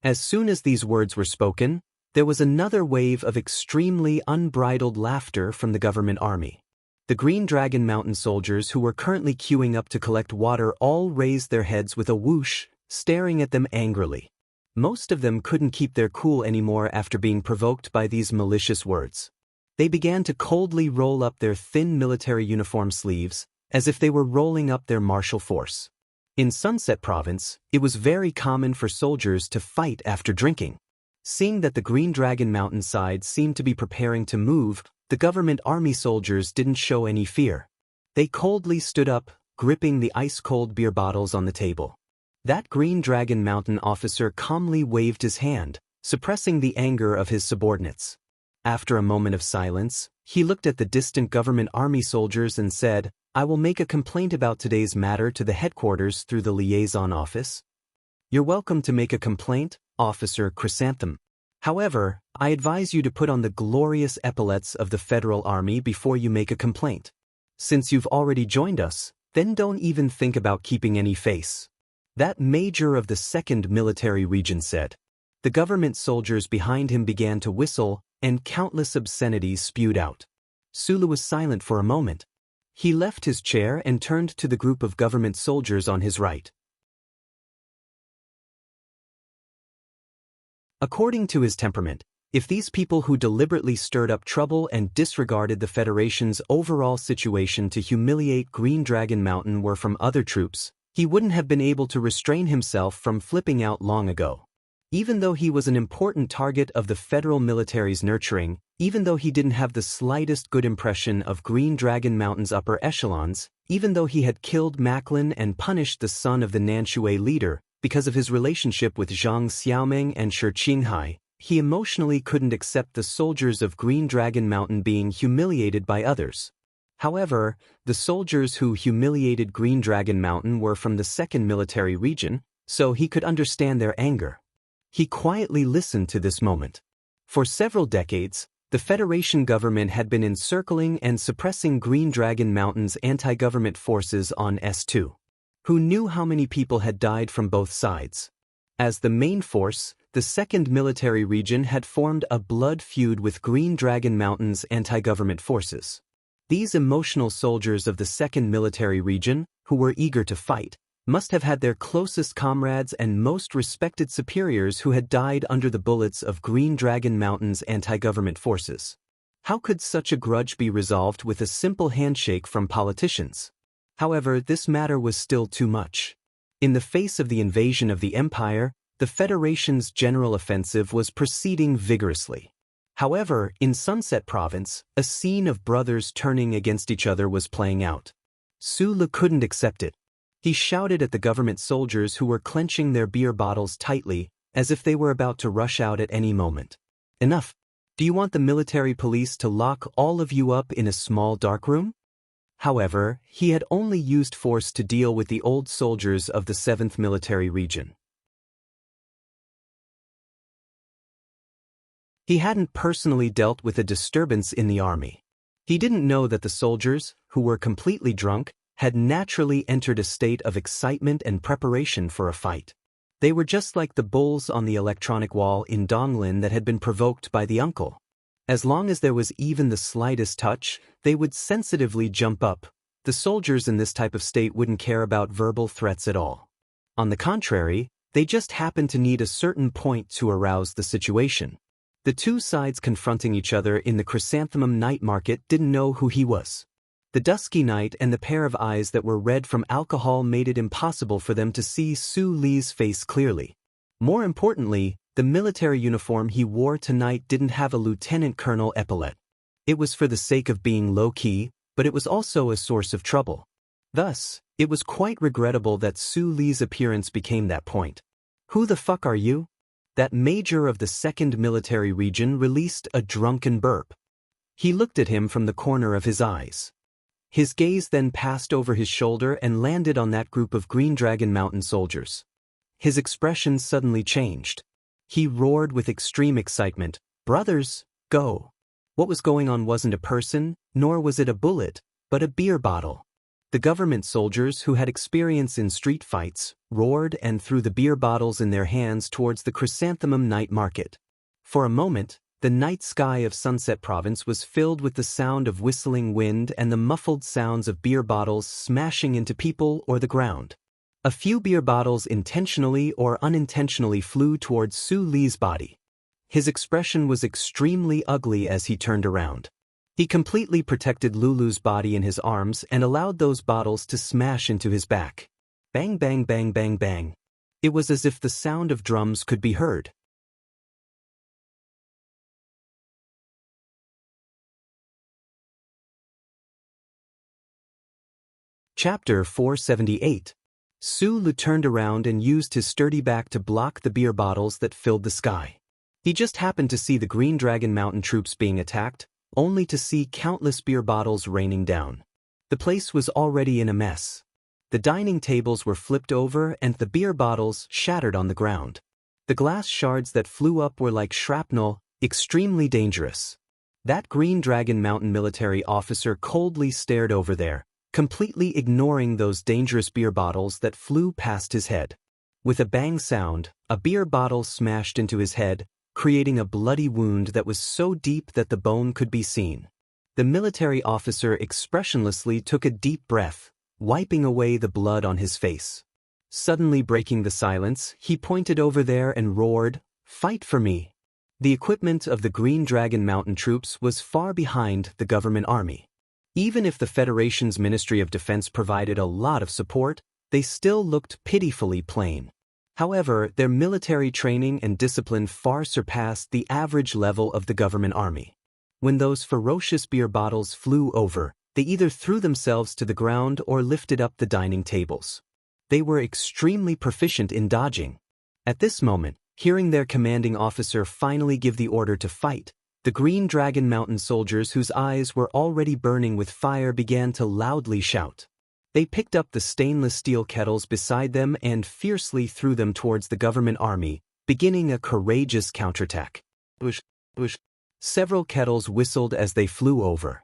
As soon as these words were spoken, there was another wave of extremely unbridled laughter from the government army. The Green Dragon Mountain soldiers who were currently queuing up to collect water all raised their heads with a whoosh, staring at them angrily. Most of them couldn't keep their cool anymore after being provoked by these malicious words. They began to coldly roll up their thin military uniform sleeves, as if they were rolling up their martial force. In Sunset Province, it was very common for soldiers to fight after drinking. Seeing that the Green Dragon Mountain side seemed to be preparing to move, the government army soldiers didn't show any fear. They coldly stood up, gripping the ice-cold beer bottles on the table. That Green Dragon Mountain officer calmly waved his hand, suppressing the anger of his subordinates. After a moment of silence, he looked at the distant government army soldiers and said, "I will make a complaint about today's matter to the headquarters through the liaison office." "You're welcome to make a complaint, Officer Chrysanthemum. However, I advise you to put on the glorious epaulets of the Federal Army before you make a complaint. Since you've already joined us, then don't even think about keeping any face," that major of the 2nd Military Region said. The government soldiers behind him began to whistle, and countless obscenities spewed out. Sulu was silent for a moment. He left his chair and turned to the group of government soldiers on his right. According to his temperament, if these people who deliberately stirred up trouble and disregarded the Federation's overall situation to humiliate Green Dragon Mountain were from other troops, he wouldn't have been able to restrain himself from flipping out long ago. Even though he was an important target of the federal military's nurturing, even though he didn't have the slightest good impression of Green Dragon Mountain's upper echelons, even though he had killed Macklin and punished the son of the Nanshui leader because of his relationship with Zhang Xiaoming and Shi Qinghai, he emotionally couldn't accept the soldiers of Green Dragon Mountain being humiliated by others. However, the soldiers who humiliated Green Dragon Mountain were from the 2nd Military Region, so he could understand their anger. He quietly listened to this moment. For several decades, the Federation government had been encircling and suppressing Green Dragon Mountain's anti-government forces on S2. Who knew how many people had died from both sides? As the main force, the 2nd Military Region had formed a blood feud with Green Dragon Mountain's anti-government forces. These emotional soldiers of the 2nd Military Region, who were eager to fight, must have had their closest comrades and most respected superiors who had died under the bullets of Green Dragon Mountain's anti-government forces. How could such a grudge be resolved with a simple handshake from politicians? However, this matter was still too much. In the face of the invasion of the Empire, the Federation's general offensive was proceeding vigorously. However, in Sunset Province, a scene of brothers turning against each other was playing out. Sulu couldn't accept it. He shouted at the government soldiers who were clenching their beer bottles tightly, as if they were about to rush out at any moment. "Enough! Do you want the military police to lock all of you up in a small dark room?" However, he had only used force to deal with the old soldiers of the 7th Military Region. He hadn't personally dealt with a disturbance in the army. He didn't know that the soldiers, who were completely drunk, had naturally entered a state of excitement and preparation for a fight. They were just like the bulls on the electronic wall in Donglin that had been provoked by the uncle. As long as there was even the slightest touch, they would sensitively jump up. The soldiers in this type of state wouldn't care about verbal threats at all. On the contrary, they just happened to need a certain point to arouse the situation. The two sides confronting each other in the Chrysanthemum night market didn't know who he was. The dusky night and the pair of eyes that were red from alcohol made it impossible for them to see Su Li's face clearly. More importantly, the military uniform he wore tonight didn't have a lieutenant colonel epaulet. It was for the sake of being low-key, but it was also a source of trouble. Thus, it was quite regrettable that Su Li's appearance became that point. "Who the fuck are you?" That major of the 2nd Military Region released a drunken burp. He looked at him from the corner of his eyes. His gaze then passed over his shoulder and landed on that group of Green Dragon Mountain soldiers. His expression suddenly changed. He roared with extreme excitement, "Brothers, go!" What was going on wasn't a person, nor was it a bullet, but a beer bottle. The government soldiers who had experience in street fights roared and threw the beer bottles in their hands towards the Chrysanthemum night market. For a moment, The night sky of Sunset Province was filled with the sound of whistling wind and the muffled sounds of beer bottles smashing into people or the ground. A few beer bottles intentionally or unintentionally flew towards Su Li's body. His expression was extremely ugly as he turned around. He completely protected Lulu's body in his arms and allowed those bottles to smash into his back. Bang bang bang bang bang. It was as if the sound of drums could be heard. Chapter 478. Su Lu turned around and used his sturdy back to block the beer bottles that filled the sky. He just happened to see the Green Dragon Mountain troops being attacked, only to see countless beer bottles raining down. The place was already in a mess. The dining tables were flipped over and the beer bottles shattered on the ground. The glass shards that flew up were like shrapnel, extremely dangerous. That Green Dragon Mountain military officer coldly stared over there, completely ignoring those dangerous beer bottles that flew past his head. With a bang sound, a beer bottle smashed into his head, creating a bloody wound that was so deep that the bone could be seen. The military officer expressionlessly took a deep breath, wiping away the blood on his face. Suddenly breaking the silence, he pointed over there and roared, "Fight for me!" The equipment of the Green Dragon Mountain troops was far behind the government army. Even if the Federation's Ministry of Defense provided a lot of support, they still looked pitifully plain. However, their military training and discipline far surpassed the average level of the government army. When those ferocious beer bottles flew over, they either threw themselves to the ground or lifted up the dining tables. They were extremely proficient in dodging. At this moment, hearing their commanding officer finally give the order to fight, the Green Dragon Mountain soldiers whose eyes were already burning with fire began to loudly shout. They picked up the stainless steel kettles beside them and fiercely threw them towards the government army, beginning a courageous counterattack. Bush, bush. Several kettles whistled as they flew over.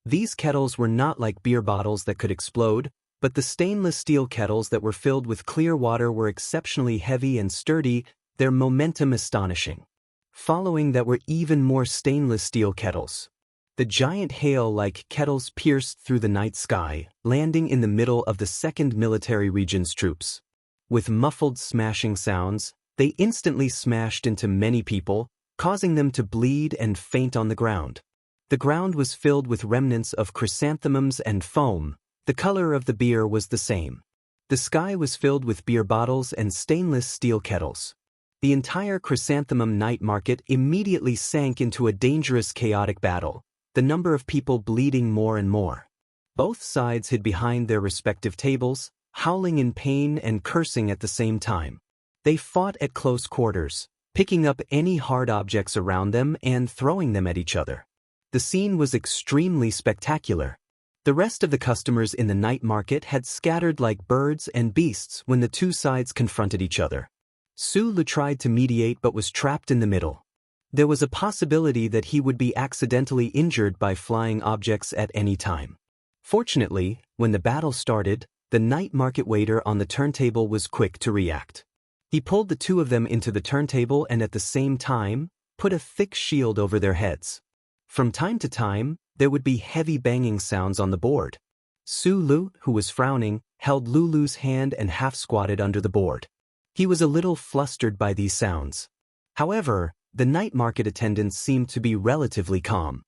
These kettles were not like beer bottles that could explode, but the stainless steel kettles that were filled with clear water were exceptionally heavy and sturdy, their momentum astonishing. Following that were even more stainless steel kettles. The giant hail-like kettles pierced through the night sky, landing in the middle of the 2nd Military Region's troops. With muffled smashing sounds, they instantly smashed into many people, causing them to bleed and faint on the ground. The ground was filled with remnants of chrysanthemums and foam. The color of the beer was the same. The sky was filled with beer bottles and stainless steel kettles. The entire chrysanthemum night market immediately sank into a dangerous chaotic battle, the number of people bleeding more and more. Both sides hid behind their respective tables, howling in pain and cursing at the same time. They fought at close quarters, picking up any hard objects around them and throwing them at each other. The scene was extremely spectacular. The rest of the customers in the night market had scattered like birds and beasts when the two sides confronted each other. Su Lu tried to mediate but was trapped in the middle. There was a possibility that he would be accidentally injured by flying objects at any time. Fortunately, when the battle started, the night market waiter on the turntable was quick to react. He pulled the two of them into the turntable and at the same time, put a thick shield over their heads. From time to time, there would be heavy banging sounds on the board. Su Lu, who was frowning, held Lulu's hand and half-squatted under the board. He was a little flustered by these sounds. However, the night market attendants seemed to be relatively calm.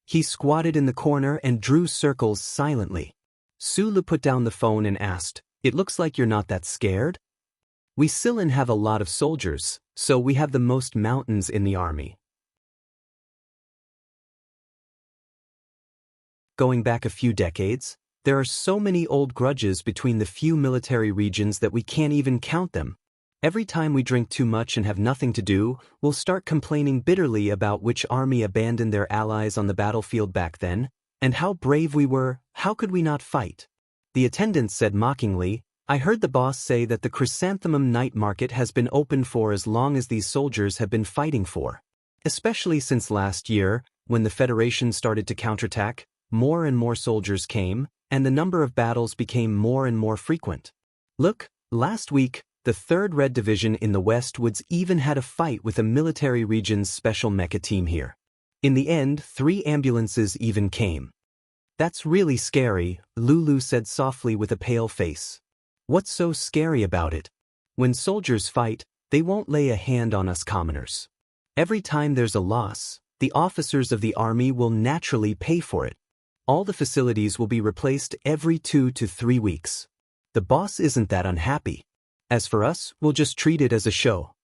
He squatted in the corner and drew circles silently. Su Lu put down the phone and asked, "It looks like you're not that scared? We still have a lot of soldiers, so we have the most mountains in the army." Going back a few decades, there are so many old grudges between the few military regions that we can't even count them. Every time we drink too much and have nothing to do, we'll start complaining bitterly about which army abandoned their allies on the battlefield back then, and how brave we were. How could we not fight? The attendant said mockingly, "I heard the boss say that the chrysanthemum night market has been open for as long as these soldiers have been fighting for. Especially since last year, when the Federation started to counterattack, more and more soldiers came, and the number of battles became more and more frequent. Look, last week, The 3rd Red Division in the Westwoods even had a fight with a military region's special mecha team here. In the end, 3 ambulances even came. "That's really scary," Lulu said softly with a pale face. "What's so scary about it? When soldiers fight, they won't lay a hand on us commoners. Every time there's a loss, the officers of the army will naturally pay for it. All the facilities will be replaced every 2 to 3 weeks. The boss isn't that unhappy. As for us, we'll just treat it as a show."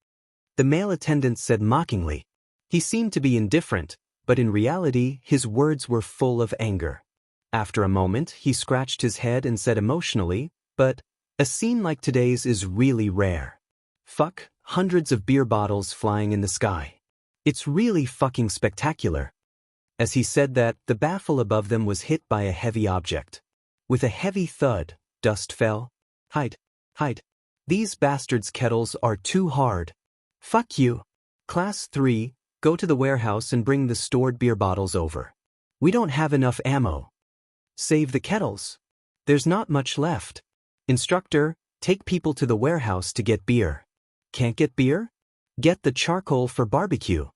The male attendant said mockingly. He seemed to be indifferent, but in reality, his words were full of anger. After a moment, he scratched his head and said emotionally, "But a scene like today's is really rare. Fuck, hundreds of beer bottles flying in the sky. It's really fucking spectacular." As he said that, the baffle above them was hit by a heavy object. With a heavy thud, dust fell. Hide. These bastards' kettles are too hard. Fuck you. Class 3, go to the warehouse and bring the stored beer bottles over. We don't have enough ammo. Save the kettles. There's not much left. Instructor, take people to the warehouse to get beer. Can't get beer? Get the charcoal for barbecue.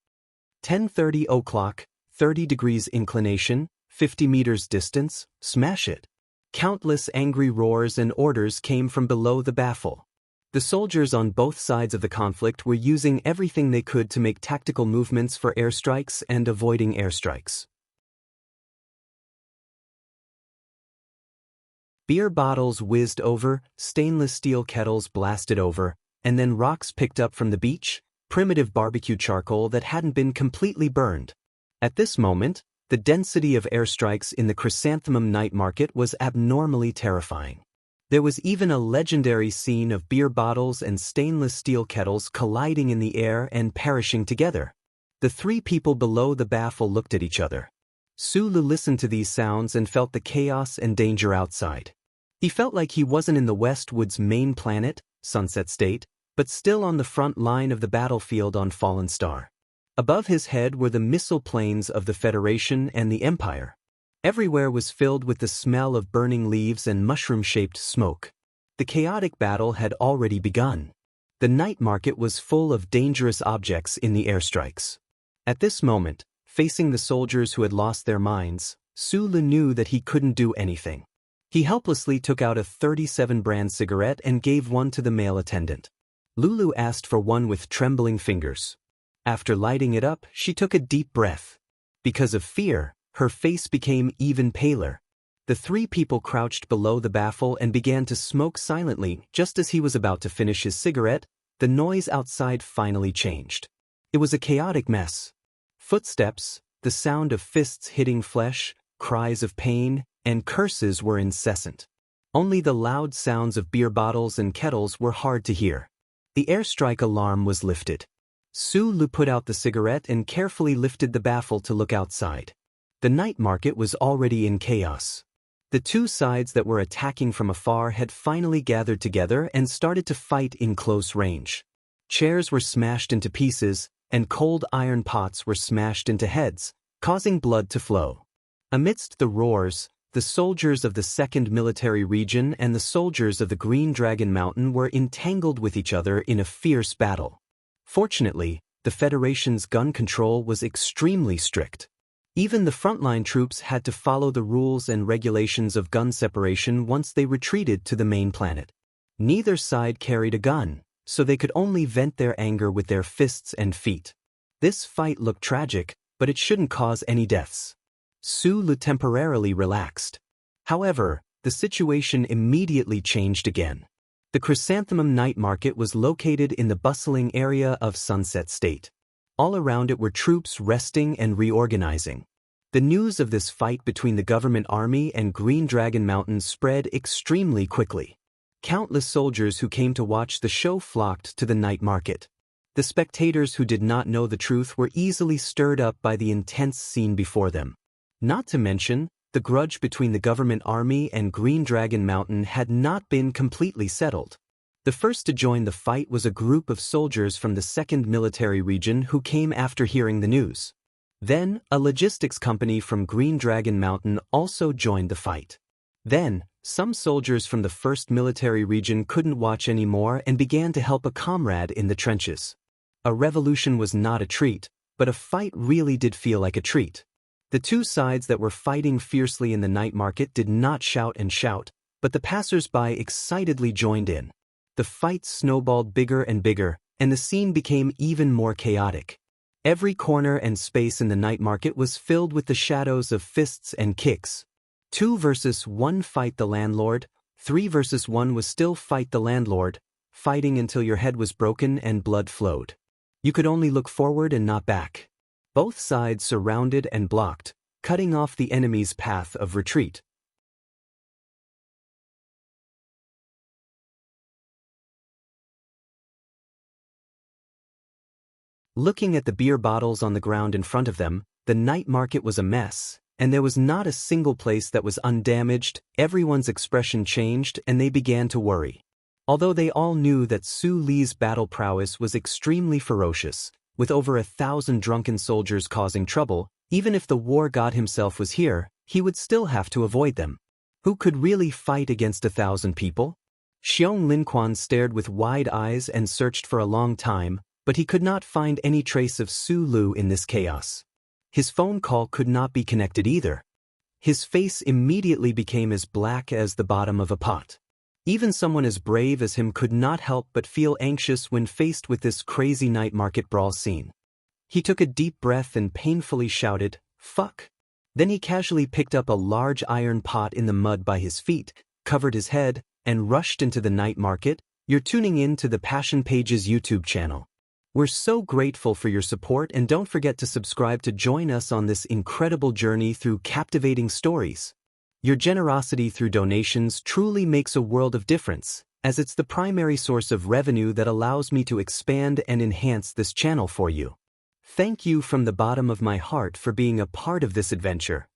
10:30 o'clock, 30 degrees inclination, 50 meters distance, smash it. Countless angry roars and orders came from below the baffle. The soldiers on both sides of the conflict were using everything they could to make tactical movements for airstrikes and avoiding airstrikes. Beer bottles whizzed over, stainless steel kettles blasted over, and then rocks picked up from the beach, primitive barbecue charcoal that hadn't been completely burned. At this moment, the density of airstrikes in the Chrysanthemum night market was abnormally terrifying. There was even a legendary scene of beer bottles and stainless steel kettles colliding in the air and perishing together. The 3 people below the baffle looked at each other. Sulu listened to these sounds and felt the chaos and danger outside. He felt like he wasn't in the Westwood's main planet, Sunset State, but still on the front line of the battlefield on Fallen Star. Above his head were the missile planes of the Federation and the Empire. Everywhere was filled with the smell of burning leaves and mushroom-shaped smoke. The chaotic battle had already begun. The night market was full of dangerous objects in the airstrikes. At this moment, facing the soldiers who had lost their minds, Sulu knew that he couldn't do anything. He helplessly took out a 37 brand cigarette and gave one to the male attendant. Lulu asked for one with trembling fingers. After lighting it up, she took a deep breath. Because of fear, her face became even paler. The 3 people crouched below the baffle and began to smoke silently. Just as he was about to finish his cigarette, the noise outside finally changed. It was a chaotic mess. Footsteps, the sound of fists hitting flesh, cries of pain, and curses were incessant. Only the loud sounds of beer bottles and kettles were hard to hear. The airstrike alarm was lifted. Sulu put out the cigarette and carefully lifted the baffle to look outside. The night market was already in chaos. The 2 sides that were attacking from afar had finally gathered together and started to fight in close range. Chairs were smashed into pieces, and cold iron pots were smashed into heads, causing blood to flow. Amidst the roars, the soldiers of the 2nd Military Region and the soldiers of the Green Dragon Mountain were entangled with each other in a fierce battle. Fortunately, the Federation's gun control was extremely strict. Even the frontline troops had to follow the rules and regulations of gun separation once they retreated to the main planet. Neither side carried a gun, so they could only vent their anger with their fists and feet. This fight looked tragic, but it shouldn't cause any deaths. Sulu temporarily relaxed. However, the situation immediately changed again. The Chrysanthemum night market was located in the bustling area of Sunset State. All around it were troops resting and reorganizing. The news of this fight between the government army and Green Dragon Mountain spread extremely quickly. Countless soldiers who came to watch the show flocked to the night market. The spectators who did not know the truth were easily stirred up by the intense scene before them. Not to mention, the grudge between the government army and Green Dragon Mountain had not been completely settled. The first to join the fight was a group of soldiers from the 2nd Military Region who came after hearing the news. Then, a logistics company from Green Dragon Mountain also joined the fight. Then, Some soldiers from the 1st Military Region couldn't watch anymore and began to help a comrade in the trenches. A revolution was not a treat, but a fight really did feel like a treat. The two sides that were fighting fiercely in the night market did not shout and shout, but the passers-by excitedly joined in. The fight snowballed bigger and bigger, and the scene became even more chaotic. Every corner and space in the night market was filled with the shadows of fists and kicks. 2 versus 1 fight the landlord, 3 versus 1 was still fight the landlord, fighting until your head was broken and blood flowed. You could only look forward and not back. Both sides surrounded and blocked, cutting off the enemy's path of retreat. Looking at the beer bottles on the ground in front of them, the night market was a mess, and there was not a single place that was undamaged. Everyone's expression changed and they began to worry. Although they all knew that Su Li's battle prowess was extremely ferocious, with over 1,000 drunken soldiers causing trouble, even if the war god himself was here, he would still have to avoid them. Who could really fight against 1,000 people? Xiong Linquan stared with wide eyes and searched for a long time, but he could not find any trace of Su Lu in this chaos. His phone call could not be connected either. His face immediately became as black as the bottom of a pot. Even someone as brave as him could not help but feel anxious when faced with this crazy night market brawl scene. He took a deep breath and painfully shouted, "Fuck." Then he casually picked up a large iron pot in the mud by his feet, covered his head, and rushed into the night market. You're tuning in to the Passion Pages YouTube channel. We're so grateful for your support, and don't forget to subscribe to join us on this incredible journey through captivating stories. Your generosity through donations truly makes a world of difference, as it's the primary source of revenue that allows me to expand and enhance this channel for you. Thank you from the bottom of my heart for being a part of this adventure.